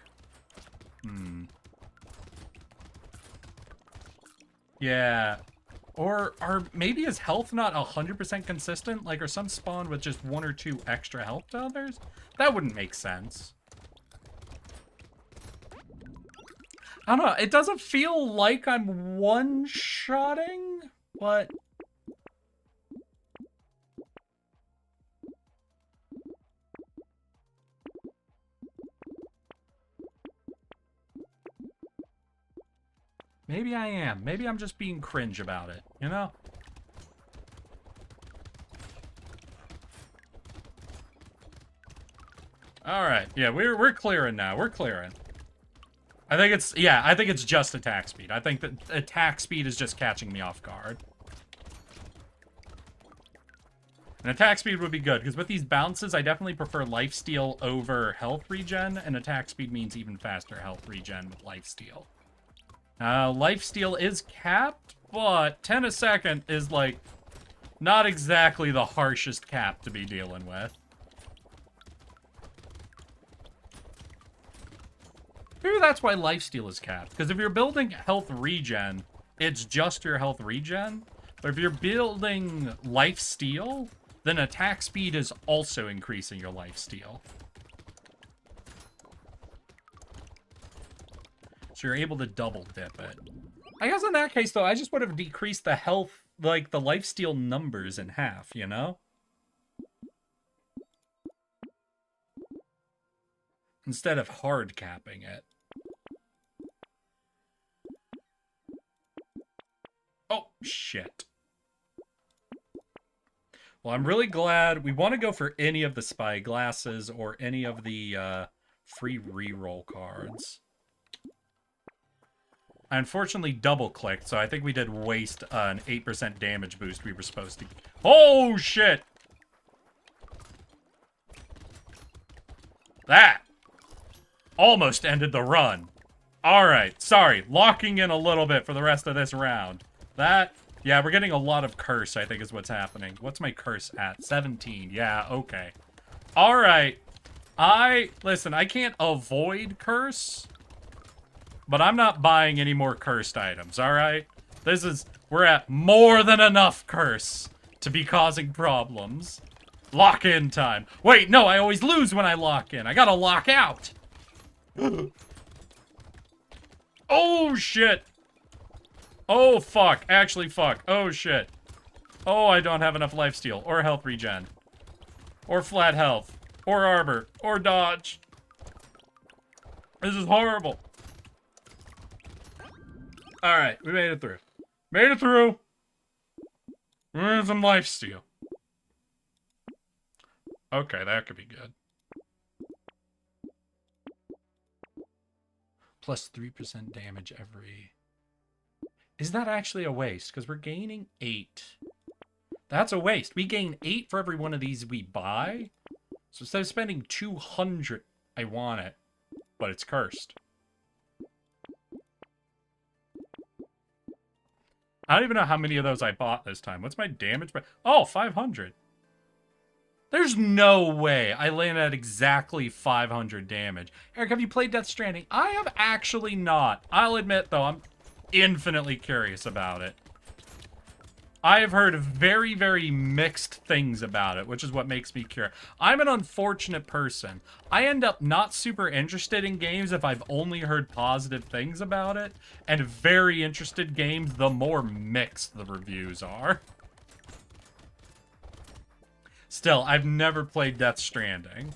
Yeah. Or maybe is health not 100% consistent? Like, are some spawned with just 1 or 2 extra health to others? That wouldn't make sense. I don't know, it doesn't feel like I'm one-shotting, but... Maybe I am. Maybe I'm just being cringe about it, you know? Alright, yeah, we're clearing now. We're clearing. I think it's just attack speed. I think that attack speed is just catching me off guard. And attack speed would be good, because with these bounces, I definitely prefer lifesteal over health regen, and attack speed means even faster health regen with lifesteal. Lifesteal is capped, but 10 a second is, like, not exactly the harshest cap to be dealing with. Maybe that's why lifesteal is capped. Because if you're building health regen, it's just your health regen. But if you're building lifesteal, then attack speed is also increasing your lifesteal. So So you're able to double dip it. I guess in that case, though, I just would have decreased the health, like, the lifesteal numbers in half, you know? Instead of hard capping it. Oh, shit. Well, I'm really glad. We want to go for any of the spy glasses or any of the free reroll cards. I unfortunately double-clicked, so I think we did waste an 8% damage boost we were supposed to... Oh, shit! That almost ended the run. Alright, sorry. Locking in a little bit for the rest of this round. That... Yeah, we're getting a lot of curse, I think is what's happening. What's my curse at? 17. Yeah, okay. Alright. Listen, I can't avoid curse, but I'm not buying any more cursed items, alright? We're at more than enough curse to be causing problems. Lock-in time. Wait, no, I always lose when I lock in. I gotta lock out. Oh, shit. Oh, fuck. Actually, fuck. Oh, shit. Oh, I don't have enough lifesteal, or health regen, or flat health, or arbor, or dodge. This is horrible. Alright, we made it through. Made it through. We're some lifesteal. Okay, that could be good. Plus 3% damage every... Is that actually a waste? Because we're gaining 8. That's a waste. We gain 8 for every one of these we buy. So instead of spending 200, I want it. But it's cursed. I don't even know how many of those I bought this time. What's my damage? Oh, 500. There's no way I landed at exactly 500 damage. Eric, have you played Death Stranding? I have actually not. I'll admit, though, I'm infinitely curious about it. I have heard very, very mixed things about it, which is what makes me curious. I'm an unfortunate person. I end up not super interested in games if I've only heard positive things about it, and very interested games the more mixed the reviews are. Still, I've never played Death Stranding.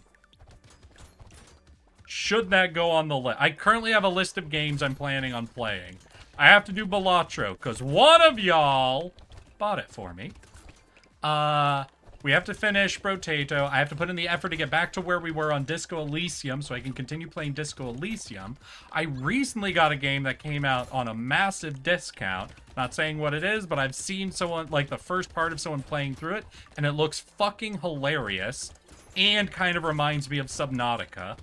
Should that go on the list? I currently have a list of games I'm planning on playing. I have to do Brotato, because one of y'all bought it for me. We have to finish Brotato. I have to put in the effort to get back to where we were on Disco Elysium so I can continue playing Disco Elysium. I recently got a game that came out on a massive discount. Not saying what it is, but I've seen someone, like the first part of someone playing through it, and it looks fucking hilarious and kind of reminds me of Subnautica.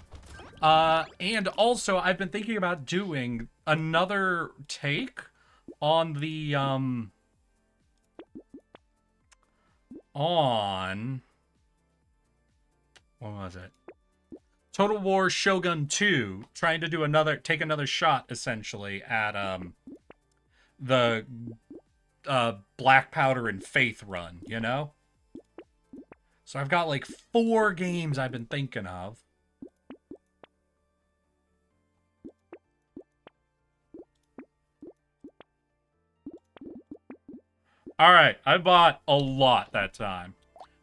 And also, I've been thinking about doing another take on the, what was it? Total War Shogun 2, trying to do take another shot, essentially, at, the, Black Powder and Faith run, you know? So I've got, like, 4 games I've been thinking of. Alright, I bought a lot that time.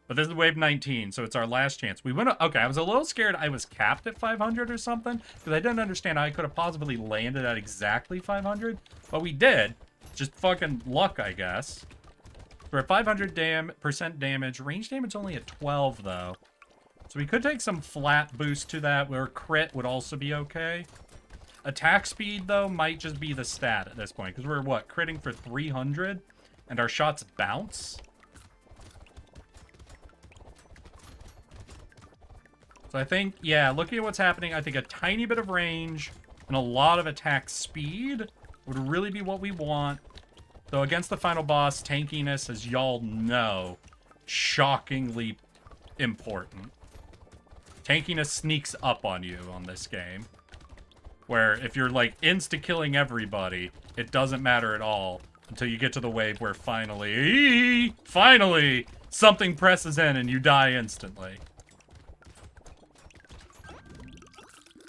But this is wave 19, so it's our last chance. We went... Okay, I was a little scared I was capped at 500 or something, because I didn't understand how I could have possibly landed at exactly 500. But we did. Just fucking luck, I guess. We're at 500% damage. Range damage only at 12, though. So we could take some flat boost to that, where crit would also be okay. Attack speed, though, might just be the stat at this point, because we're, what, critting for 300? And our shots bounce? So I think, yeah, looking at what's happening, I think a tiny bit of range and a lot of attack speed would really be what we want. Though against the final boss, tankiness, as y'all know, shockingly important. Tankiness sneaks up on you on this game. Where if you're, like, insta-killing everybody, it doesn't matter at all. Until you get to the wave where finally, something presses in and you die instantly.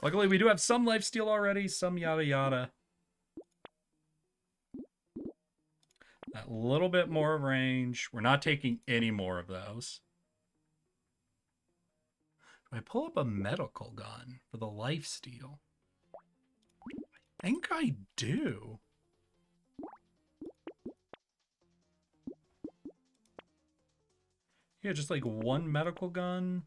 Luckily, we do have some lifesteal already, some yada yada. That little bit more range. We're not taking any more of those. Do I pull up a medical gun for the lifesteal? I think I do. Yeah, just like one medical gun.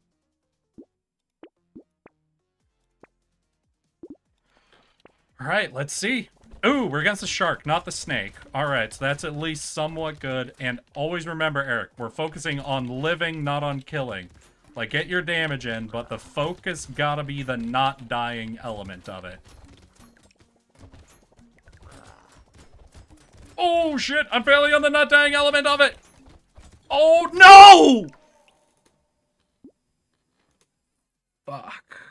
All right, let's see. Ooh, we're against the shark, not the snake. All right, so that's at least somewhat good. And always remember, Eric, we're focusing on living, not on killing. Like, get your damage in, but the focus gotta be the not dying element of it. Oh, shit, I'm failing on the not dying element of it. Oh, no! Fuck.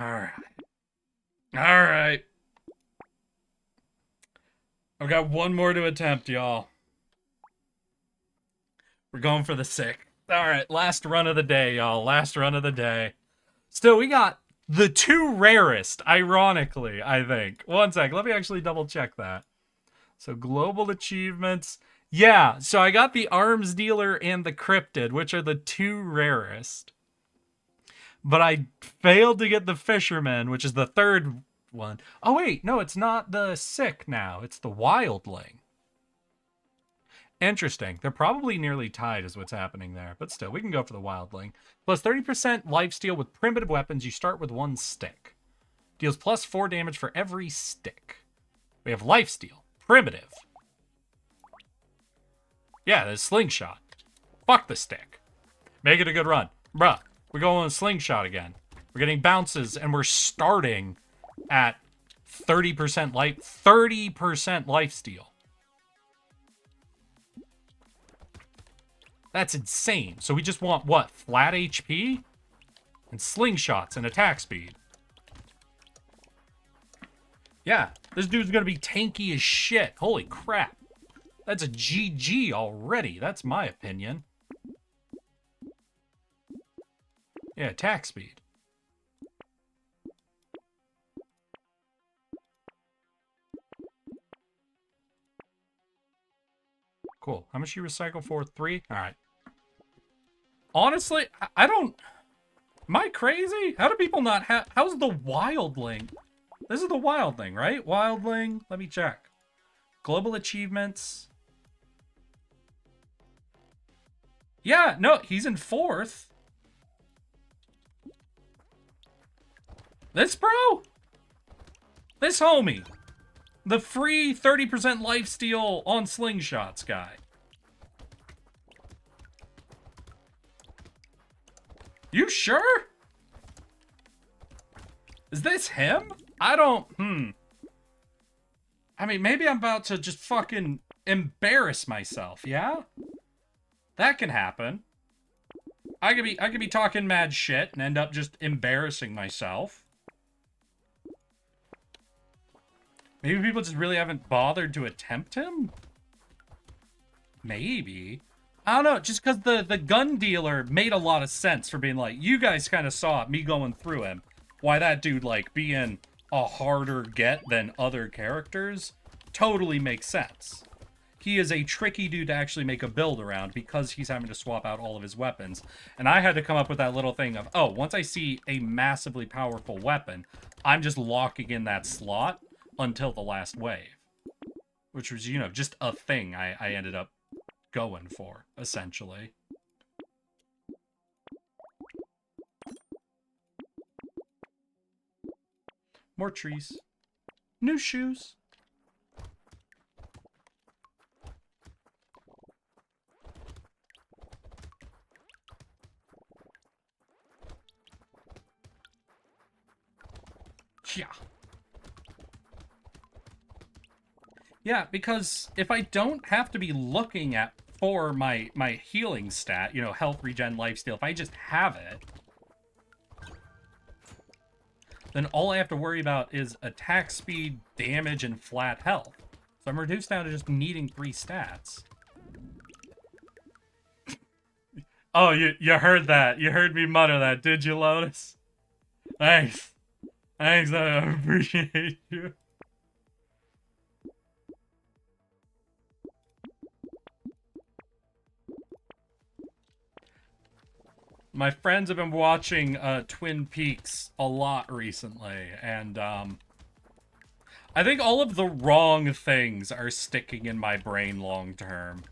Alright. Alright. I've got one more to attempt, y'all. We're going for the sick. Alright, last run of the day, y'all. Last run of the day. Still, we got the two rarest, ironically, I think. One sec, let me actually double check that. So, global achievements. Yeah, so I got the arms dealer and the cryptid, which are the two rarest. But I failed to get the fisherman, which is the third one. Oh, wait, no, it's not the sick now. It's the wildling. Interesting. They're probably nearly tied is what's happening there. But still, we can go for the wildling. Plus 30% lifesteal with primitive weapons. You start with one stick. Deals plus 4 damage for every stick. We have lifesteal. Primitive. Yeah, there's slingshot. Fuck the stick. Make it a good run. Bruh, we're going with slingshot again. We're getting bounces, and we're starting at 30% lifesteal. That's insane. So we just want, what, flat HP? And slingshots and attack speed. Yeah, this dude's gonna be tanky as shit. Holy crap. That's a GG already. That's my opinion. Yeah, attack speed. Cool. How much you recycle for? 3? Alright. Honestly, I don't... Am I crazy? How do people not have... How's the wildling? This is the wildling, right? Wildling. Let me check. Global achievements. Yeah, no, he's in 4th. This bro? This homie. The free 30% lifesteal on slingshots guy. You sure? Is this him? I don't... I mean, maybe I'm about to just fucking embarrass myself, yeah? That can happen. I could be talking mad shit and end up just embarrassing myself. Maybe people just really haven't bothered to attempt him? Maybe. I don't know, just because the gun dealer made a lot of sense for being like, you guys kind of saw me going through him. Why that dude, like, being a harder get than other characters totally makes sense. He is a tricky dude to actually make a build around because he's having to swap out all of his weapons. And I had to come up with that little thing of, oh, once I see a massively powerful weapon, I'm just locking in that slot until the last wave. Which was, you know, just a thing I ended up going for, essentially. More trees. New shoes. Yeah. Yeah, because if I don't have to be looking at for my healing stat, you know, health, regen, lifesteal, if I just have it, then all I have to worry about is attack speed, damage, and flat health. So I'm reduced down to just needing 3 stats. Oh, you heard that. You heard me mutter that, did you, Lotus? Nice. Thanks, I appreciate you. My friends have been watching Twin Peaks a lot recently, and I think all of the wrong things are sticking in my brain long term.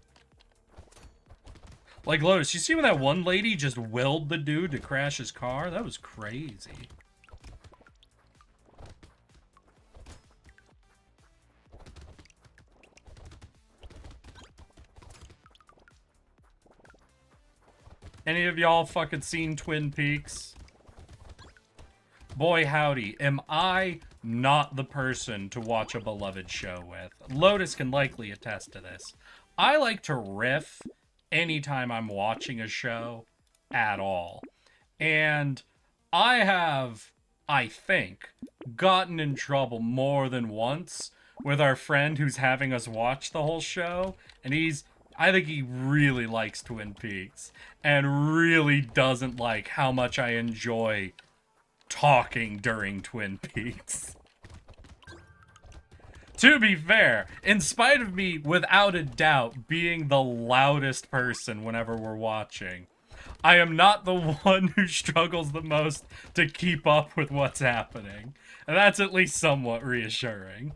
Like, Lotus, you see when that one lady just willed the dude to crash his car? That was crazy. Any of y'all fucking seen Twin Peaks? Boy howdy, am I not the person to watch a beloved show with. Lotus can likely attest to this. I like to riff anytime I'm watching a show at all. And I have, I think, gotten in trouble more than once with our friend who's having us watch the whole show. And I think he really likes Twin Peaks and really doesn't like how much I enjoy talking during Twin Peaks. To be fair, in spite of me, without a doubt, being the loudest person whenever we're watching, I am not the one who struggles the most to keep up with what's happening. And that's at least somewhat reassuring.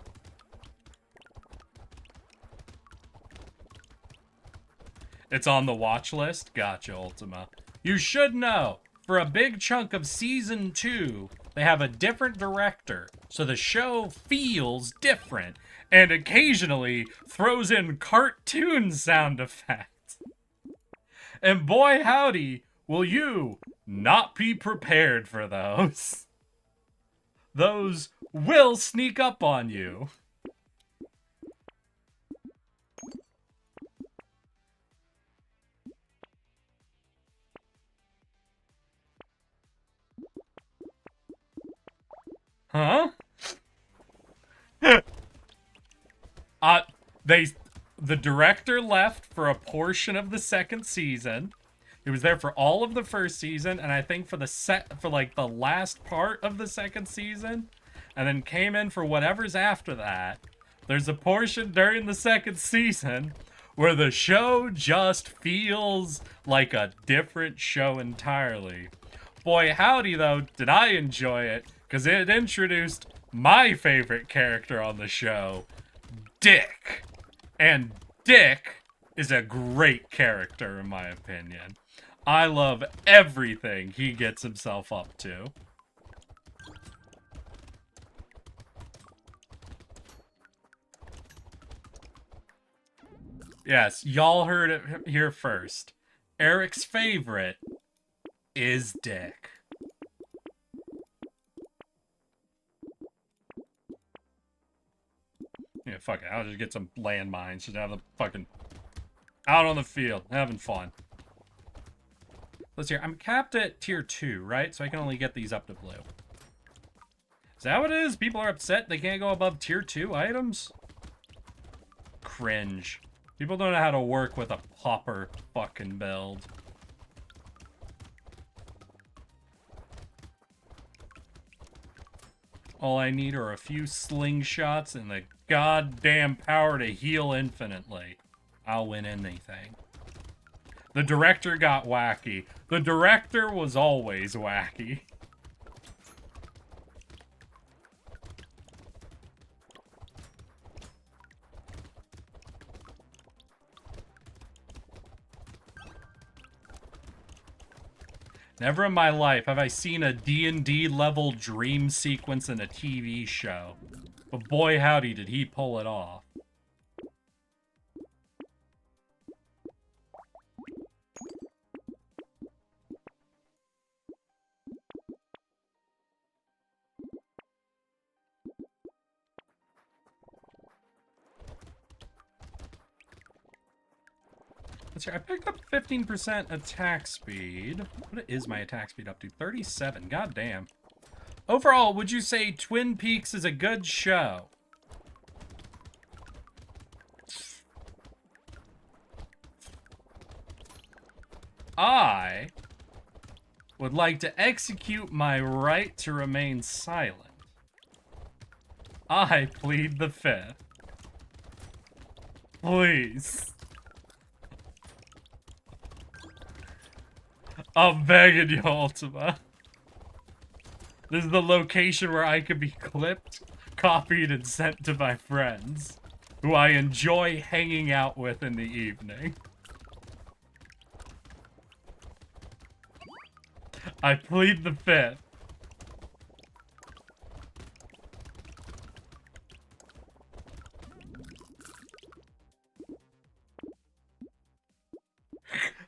It's on the watch list? Gotcha, Ultima. You should know, for a big chunk of Season 2, they have a different director, so the show feels different, and occasionally throws in cartoon sound effects. And boy howdy, will you not be prepared for those. Those will sneak up on you. Huh? The director left for a portion of the second season. He was there for all of the first season, and I think for the last part of the second season, and then came in for whatever's after that. There's a portion during the second season where the show just feels like a different show entirely. Boy howdy though, did I enjoy it, because it introduced my favorite character on the show, Dick. And Dick is a great character in my opinion. I love everything he gets himself up to. Yes, y'all heard it here first. Eric's favorite is Dick. Yeah, fuck it. I'll just get some landmines. Just have the fucking out on the field, having fun. Let's hear. I'm capped at tier 2, right? So I can only get these up to blue. Is that what it is? People are upset they can't go above tier 2 items? Cringe. People don't know how to work with a popper fucking build. All I need are a few slingshots and the goddamn power to heal infinitely. I'll win anything. The director got wacky. The director was always wacky. Never in my life have I seen a D&D level dream sequence in a TV show. But boy howdy did he pull it off. Let's see, I picked up 15% attack speed. What is my attack speed up to? 37. God damn. Overall, would you say Twin Peaks is a good show? I would like to execute my right to remain silent. I plead the fifth. Please. I'm begging you, Ultima. This is the location where I could be clipped, copied, and sent to my friends, who I enjoy hanging out with in the evening. I plead the fifth.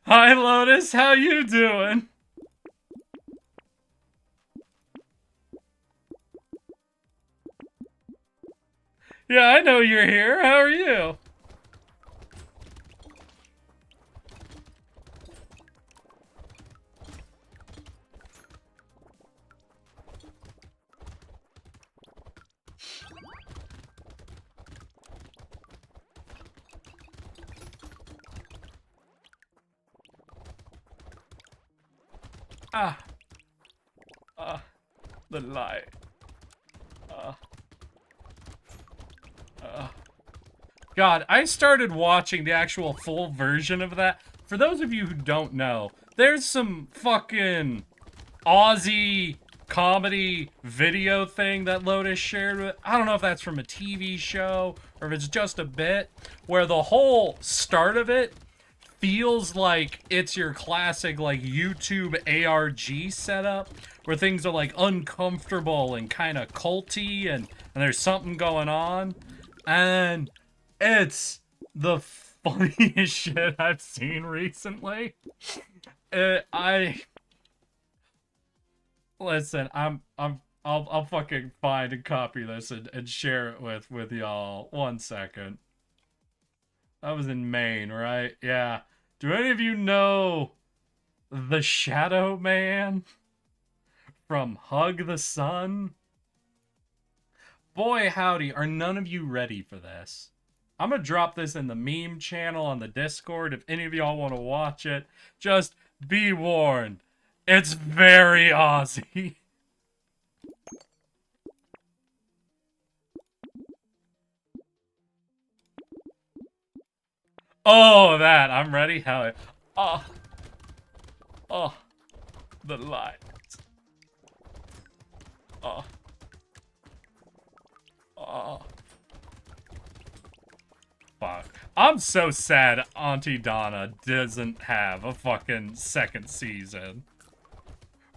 Hi, Lotus. How you doing? Yeah, I know you're here. How are you? Ah. The light. God, I started watching the actual full version of that. For those of you who don't know, there's some fucking Aussie comedy video thing that Lotus shared with. I don't know if that's from a TV show or if it's just a bit, where the whole start of it feels like it's your classic like YouTube ARG setup where things are like uncomfortable and kind of culty and there's something going on, and it's the funniest shit I've seen recently. Listen, I'll fucking find and copy this and share it with y'all. 1 second. That was in Maine, right? Yeah. Do any of you know the Shadow Man from Hug the Sun? Boy, howdy, are none of you ready for this? I'm gonna drop this in the meme channel on the Discord if any of y'all want to watch it. Just be warned, it's very Aussie. Oh, that. I'm ready. Hell yeah. Oh, the light. Oh. Fuck. I'm so sad Auntie Donna doesn't have a fucking second season.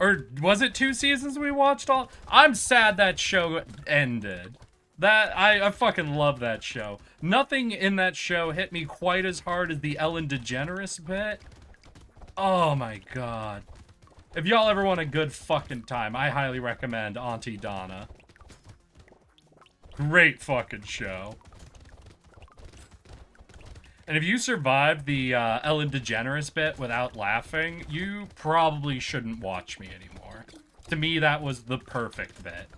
Or was it 2 seasons we watched all? I'm sad that show ended. I fucking love that show. Nothing in that show hit me quite as hard as the Ellen DeGeneres bit. Oh my god. If y'all ever want a good fucking time, I highly recommend Auntie Donna. Great fucking show. And if you survived the Ellen DeGeneres bit without laughing, you probably shouldn't watch me anymore. To me, that was the perfect bit.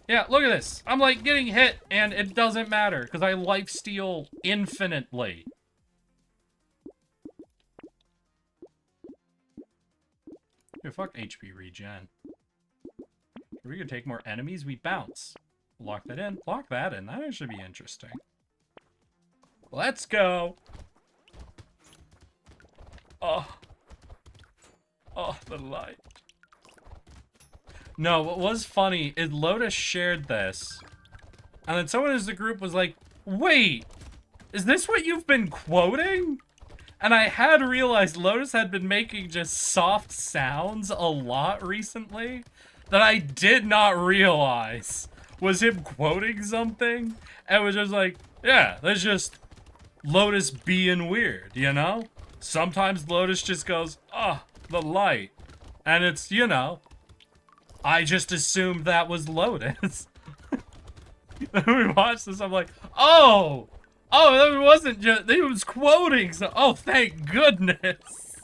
Yeah, look at this. I'm like getting hit and it doesn't matter because I lifesteal infinitely. Yeah, fuck HP regen. If we could take more enemies, we bounce. Lock that in. Lock that in. That should be interesting. Let's go. Oh, the light. No, what was funny is Lotus shared this. And then someone in the group was like, wait, is this what you've been quoting? And I had realized Lotus had been making just soft sounds a lot recently that I did not realize was him quoting something. And was just like, yeah, that's just Lotus being weird, you know? Sometimes Lotus just goes, oh, the light. And it's, you know, I just assumed that was Lotus. Then we watched this, I'm like, oh, that wasn't just, he was quoting, so, oh, thank goodness.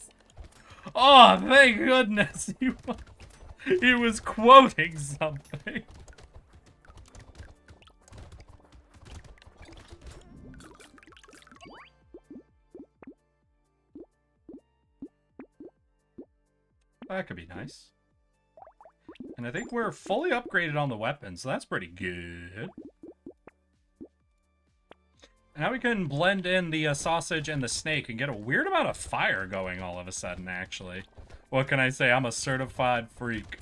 Oh, thank goodness. He was quoting something. That could be nice. And I think we're fully upgraded on the weapons, so that's pretty good. Now we can blend in the sausage and the snake and get a weird amount of fire going all of a sudden, actually. What can I say? I'm a certified freak.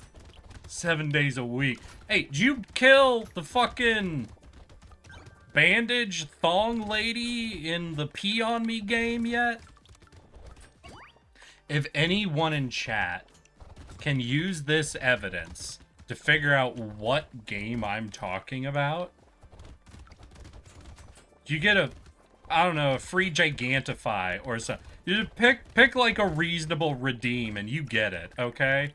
7 days a week. Hey, did you kill the fucking bandage thong lady in the Pee on Me game yet? If anyone in chat can use this evidence to figure out what game I'm talking about, you get a, I don't know, a free Gigantify or something. You just pick like a reasonable redeem and you get it, okay?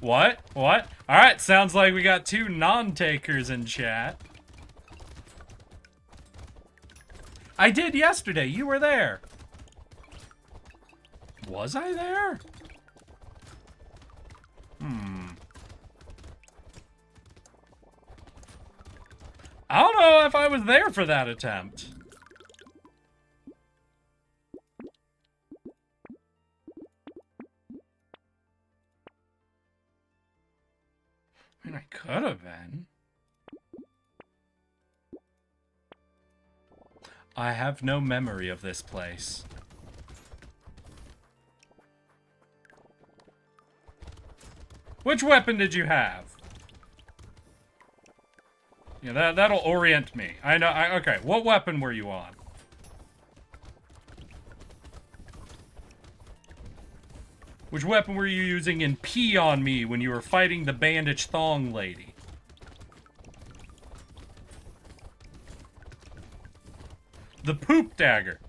What? What? Alright, sounds like we got 2 non-takers in chat. I did yesterday, you were there. Was I there? I don't know if I was there for that attempt. I mean, I could have been. I have no memory of this place. Which weapon did you have? Yeah, that'll orient me. I know. Okay, what weapon were you on? Which weapon were you using in Pee on Me when you were fighting the bandage thong lady? The poop dagger.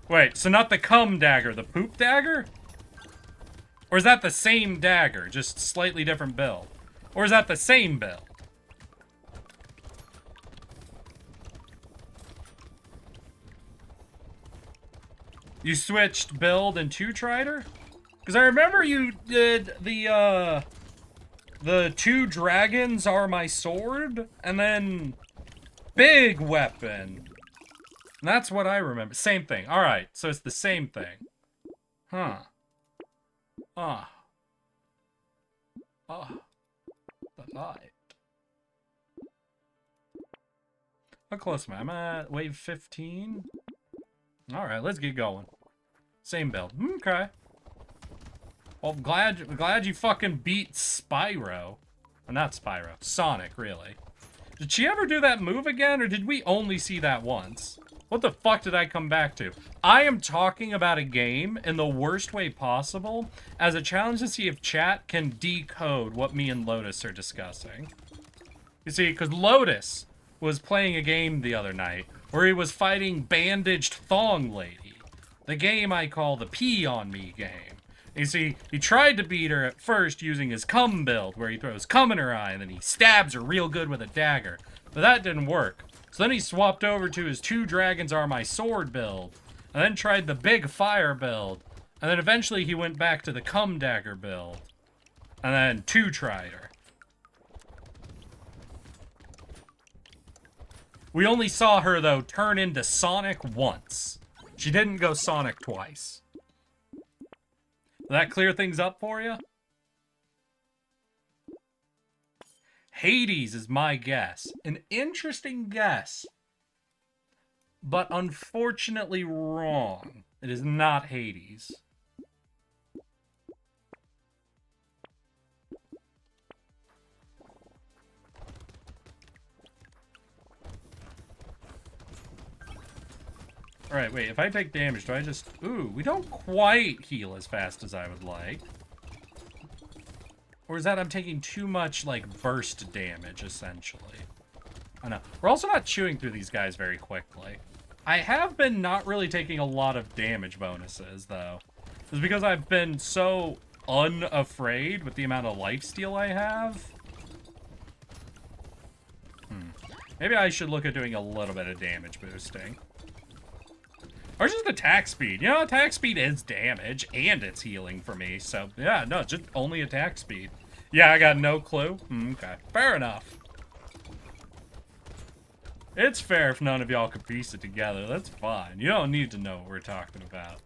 Wait, so not the cum dagger, the poop dagger? Or is that the same dagger, just slightly different build? Or is that the same build? You switched build and 2-trider? Because I remember you did the 2 dragons are my sword, and then big weapon. And that's what I remember. Same thing. Alright, so it's the same thing. Huh. Ah. Ah. That's right. How close am I? I'm at wave 15. Alright, let's get going. Same build. Okay. Well, glad you fucking beat Spyro. Or not Spyro. Sonic, really. Did she ever do that move again, or did we only see that once? What the fuck did I come back to? I am talking about a game in the worst way possible as a challenge to see if chat can decode what me and Lotus are discussing. You see, because Lotus was playing a game the other night where he was fighting Bandaged Thong Lady. The game I call the Pee on Me game. You see, he tried to beat her at first using his cum build, where he throws cum in her eye and then he stabs her real good with a dagger. But that didn't work. So then he swapped over to his 2 dragons are my sword build, and then tried the big fire build, and then eventually he went back to the cum dagger build, and then 2-tried her. We only saw her, though, turn into Sonic once. She didn't go Sonic twice. Did that clear things up for you? Hades is my guess. An interesting guess. But unfortunately wrong. It is not Hades. Alright, wait, if I take damage, do I just... Ooh, we don't quite heal as fast as I would like. Or is that I'm taking too much, like, burst damage, essentially? I know. We're also not chewing through these guys very quickly. I have been not really taking a lot of damage bonuses, though. It's because I've been so unafraid with the amount of lifesteal I have. Maybe I should look at doing a little bit of damage boosting. Or just attack speed. You know, attack speed is damage, and it's healing for me. So, yeah, no, just only attack speed. Yeah, I got no clue. Okay, fair enough. It's fair if none of y'all could piece it together. That's fine. You don't need to know what we're talking about.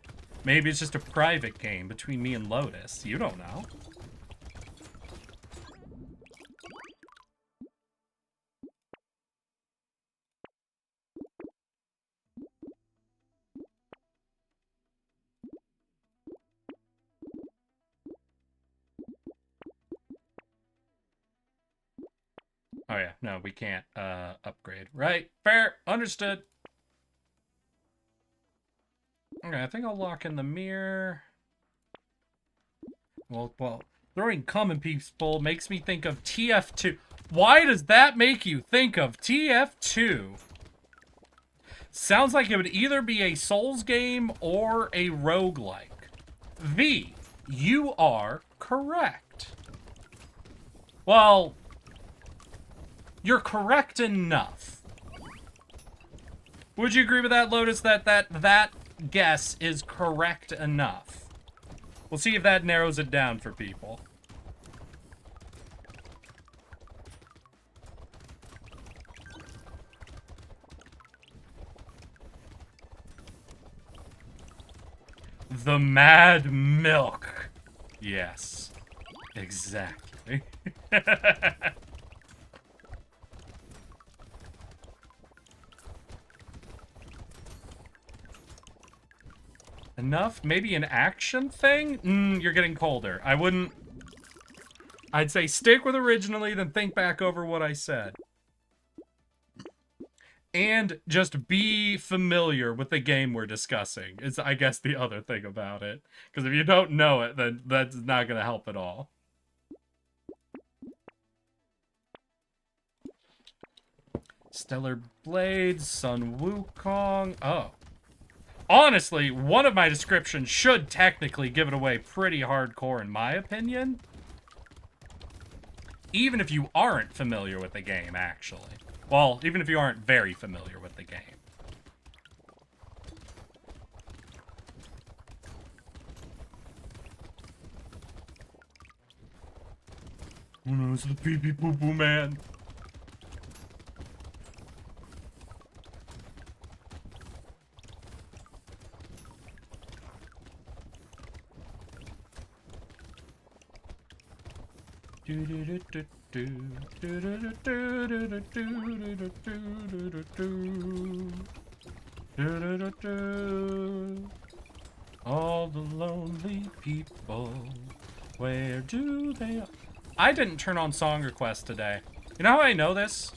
Maybe it's just a private game between me and Lotus. You don't know. Oh yeah, no, we can't upgrade. Right, fair, understood. Okay, I think I'll lock in the mirror. Well, throwing common people makes me think of TF2. Why does that make you think of TF2? Sounds like it would either be a Souls game or a roguelike. V, you are correct. Well, you're correct enough. Would you agree with that, Lotus, that guess is correct enough? We'll see if that narrows it down for people. The Mad Milk. Yes, exactly. Enough? Maybe an action thing? You're getting colder. I'd say stick with originally, then think back over what I said. And just be familiar with the game we're discussing is, I guess, the other thing about it. Because if you don't know it, then that's not going to help at all. Stellar Blades, Sun Wukong. Oh. Honestly, one of my descriptions should technically give it away pretty hardcore in my opinion. Even if you aren't familiar with the game, actually. Well, even if you aren't very familiar with the game. Who knows the pee-pee poo-poo man? All the lonely people, where do they... I didn't turn on song requests today. You know how I know this?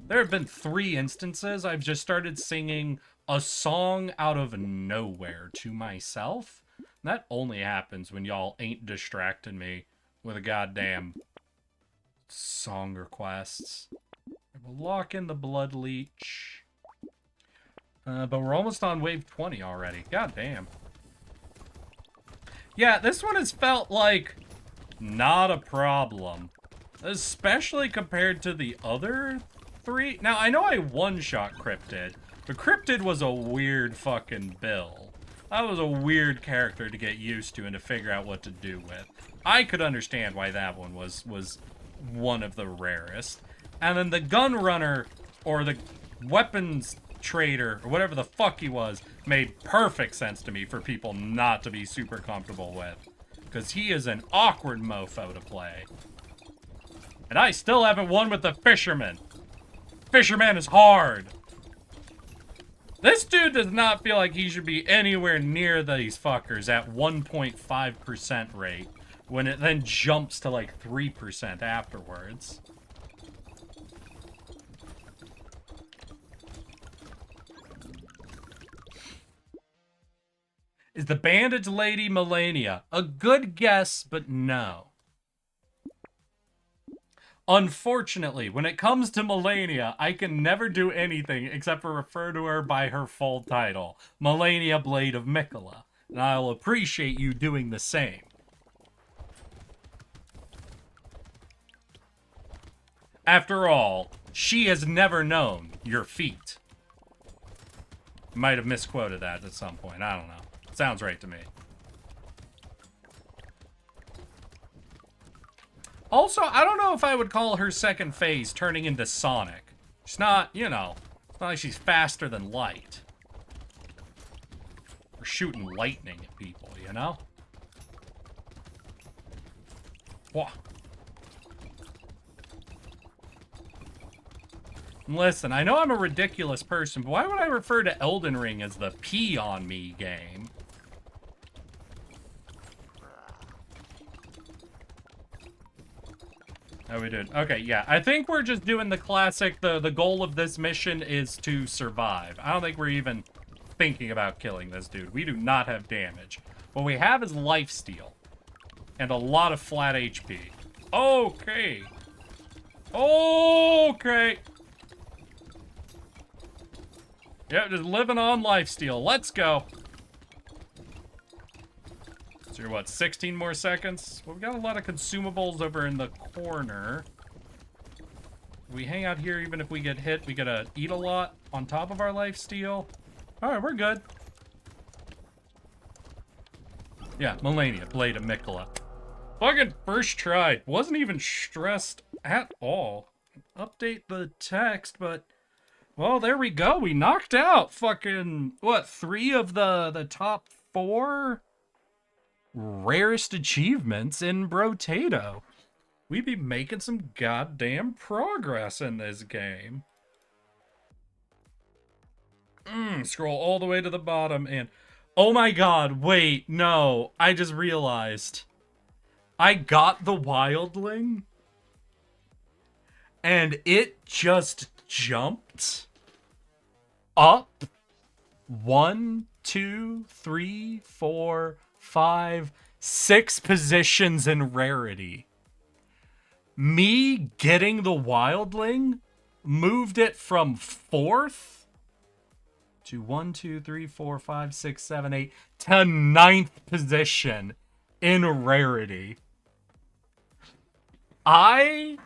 There have been 3 instances I've just started singing a song out of nowhere to myself. And that only happens when y'all ain't distracting me with a goddamn song requests. We'll lock in the Blood Leech. But we're almost on wave 20 already. God damn. Yeah, this one has felt like not a problem. Especially compared to the other 3. Now, I know I one-shot Cryptid, but Cryptid was a weird fucking bill. That was a weird character to get used to and to figure out what to do with. I could understand why that one was one of the rarest. And then the gun runner, or the weapons trader, or whatever the fuck he was, made perfect sense to me for people not to be super comfortable with. Because he is an awkward mofo to play. And I still haven't won with the Fisherman. Fisherman is hard. This dude does not feel like he should be anywhere near these fuckers at 1.5% rate, when it then jumps to like 3% afterwards. Is the bandage lady Melania? A good guess, but no. Unfortunately, when it comes to Melania, I can never do anything except for refer to her by her full title, Melania Blade of Mikola, and I'll appreciate you doing the same. After all, she has never known your feet. Might have misquoted that at some point, I don't know. Sounds right to me. Also, I don't know if I would call her second phase turning into Sonic. She's not, you know, it's not like she's faster than light. Or shooting lightning at people, you know? Whoa. Listen, I know I'm a ridiculous person, but why would I refer to Elden Ring as the pee on me game? How we doing? Okay, yeah. I think we're just doing the classic, the goal of this mission is to survive. I don't think we're even thinking about killing this dude. We do not have damage. What we have is lifesteal. And a lot of flat HP. Okay. Okay. Yeah, just living on lifesteal. Let's go. So you're what, 16 more seconds? Well, we've got a lot of consumables over in the corner. We hang out here even if we get hit. We gotta eat a lot on top of our lifesteal. Alright, we're good. Yeah, Melania, Blade of Mikola. Fucking first try. Wasn't even stressed at all. Update the text, but... Well, there we go. We knocked out fucking, what, 3 of the top 4 rarest achievements in Brotato. We be making some goddamn progress in this game. Scroll all the way to the bottom and... Oh my god, wait, no. I just realized. I got the wildling. And it just jumped up 1, 2, 3, 4, 5, 6 positions in rarity. Me getting the wildling moved it from 4th to 1, 2, 3, 4, 5, 6, 7, 8 to 9th position in rarity. I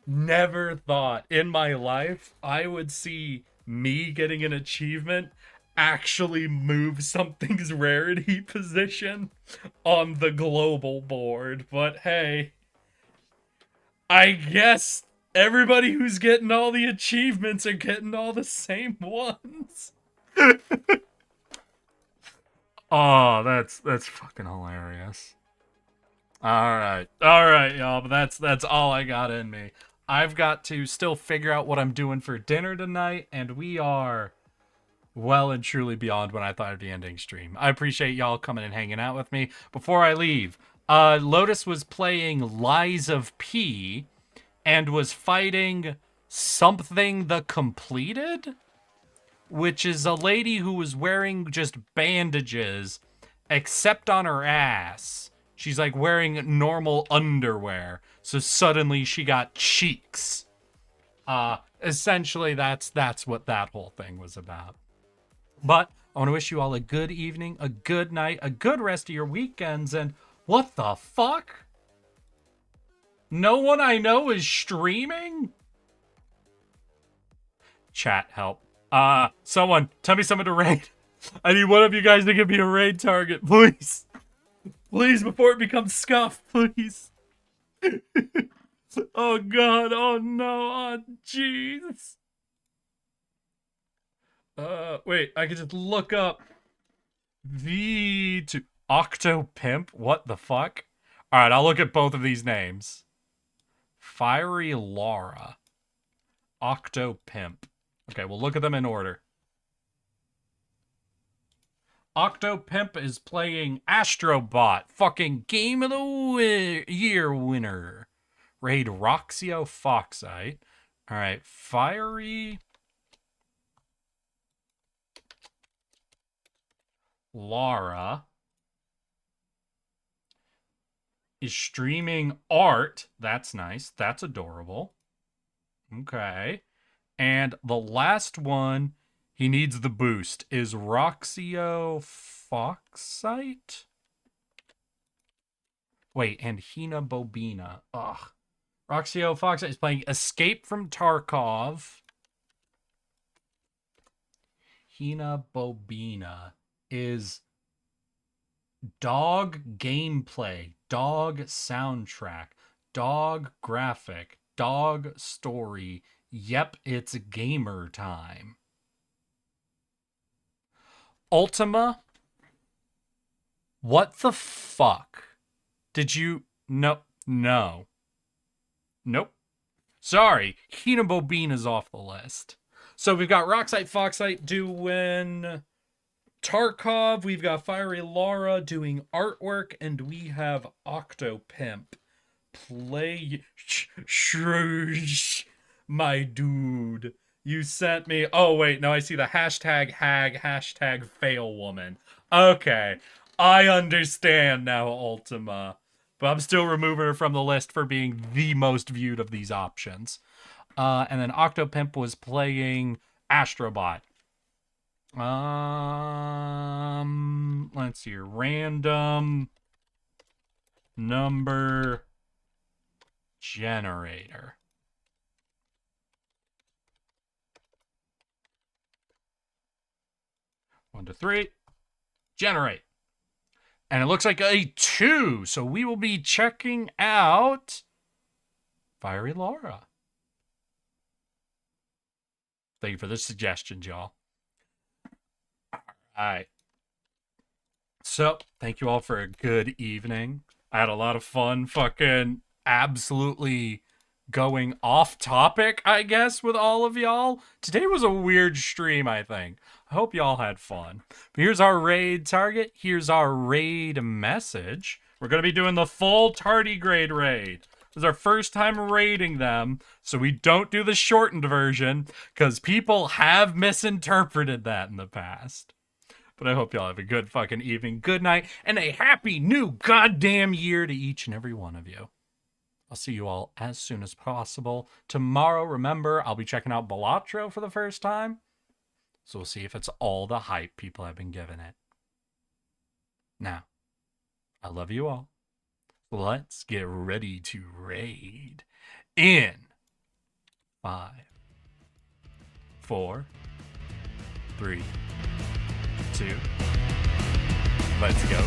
never thought in my life I would see me getting an achievement actually move something's rarity position on the global board. But hey, I guess everybody who's getting all the achievements are getting all the same ones. Oh, that's fucking hilarious. All right, y'all. But that's all I got in me. I've got to still figure out what I'm doing for dinner tonight, and we are well and truly beyond when I thought I'd be ending stream. I appreciate y'all coming and hanging out with me. Before I leave, Lotus was playing Lies of P and was fighting something the completed, which is a lady who was wearing just bandages except on her ass. She's like wearing normal underwear. So suddenly she got cheeks. Essentially that's what that whole thing was about. But I want to wish you all a good evening, a good night, a good rest of your weekends, and what the fuck? No one I know is streaming? Chat, help. Someone, tell me someone to raid. I need one of you guys to give me a raid target, please. Please, before it becomes scuff, please. Oh god, oh no, oh jeez. Wait, I can just look up V2 Octo Pimp. What the fuck? Alright, I'll look at both of these names. Fiery Laura. Octo Pimp. Okay, we'll look at them in order. Octo Pimp is playing Astrobot. Fucking Game of the Year winner. Raid Roxio Foxite. Alright, Fiery Laura is streaming art. That's nice. That's adorable. Okay. And the last one, he needs the boost, is Roxio Foxite? Wait, and Hina Bobina. Ugh. Roxio Foxite is playing Escape from Tarkov. Hina Bobina is dog gameplay, dog soundtrack, dog graphic, dog story. Yep, it's gamer time. Ultima? What the fuck? Did you... No. Nope. Sorry, Hina Bobina's off the list. So we've got Roxite Foxite doing Tarkov, we've got Fiery Laura doing artwork, and we have Octo Pimp play. My dude. You sent me. Oh, wait. No, I see the hashtag hag, hashtag fail woman. Okay. I understand now, Ultima. But I'm still removing her from the list for being the most viewed of these options. And then Octopimp was playing Astrobot. Let's see here. Random number generator. One, two, three. Generate. And it looks like a 2. So we will be checking out Fiery Laura. Thank you for the suggestions, y'all. All right. So, thank you all for a good evening. I had a lot of fun fucking absolutely going off topic, I guess, with all of y'all. Today was a weird stream, I think. I hope y'all had fun. But here's our raid target. Here's our raid message. We're going to be doing the full tardigrade raid. This is our first time raiding them, so we don't do the shortened version, because people have misinterpreted that in the past. But I hope y'all have a good fucking evening, good night, and a happy new goddamn year to each and every one of you. I'll see you all as soon as possible. Tomorrow, remember, I'll be checking out Brotato for the first time. So we'll see if it's all the hype people have been giving it. Now, I love you all. Let's get ready to raid in 5, 4, 3, 2. Let's go.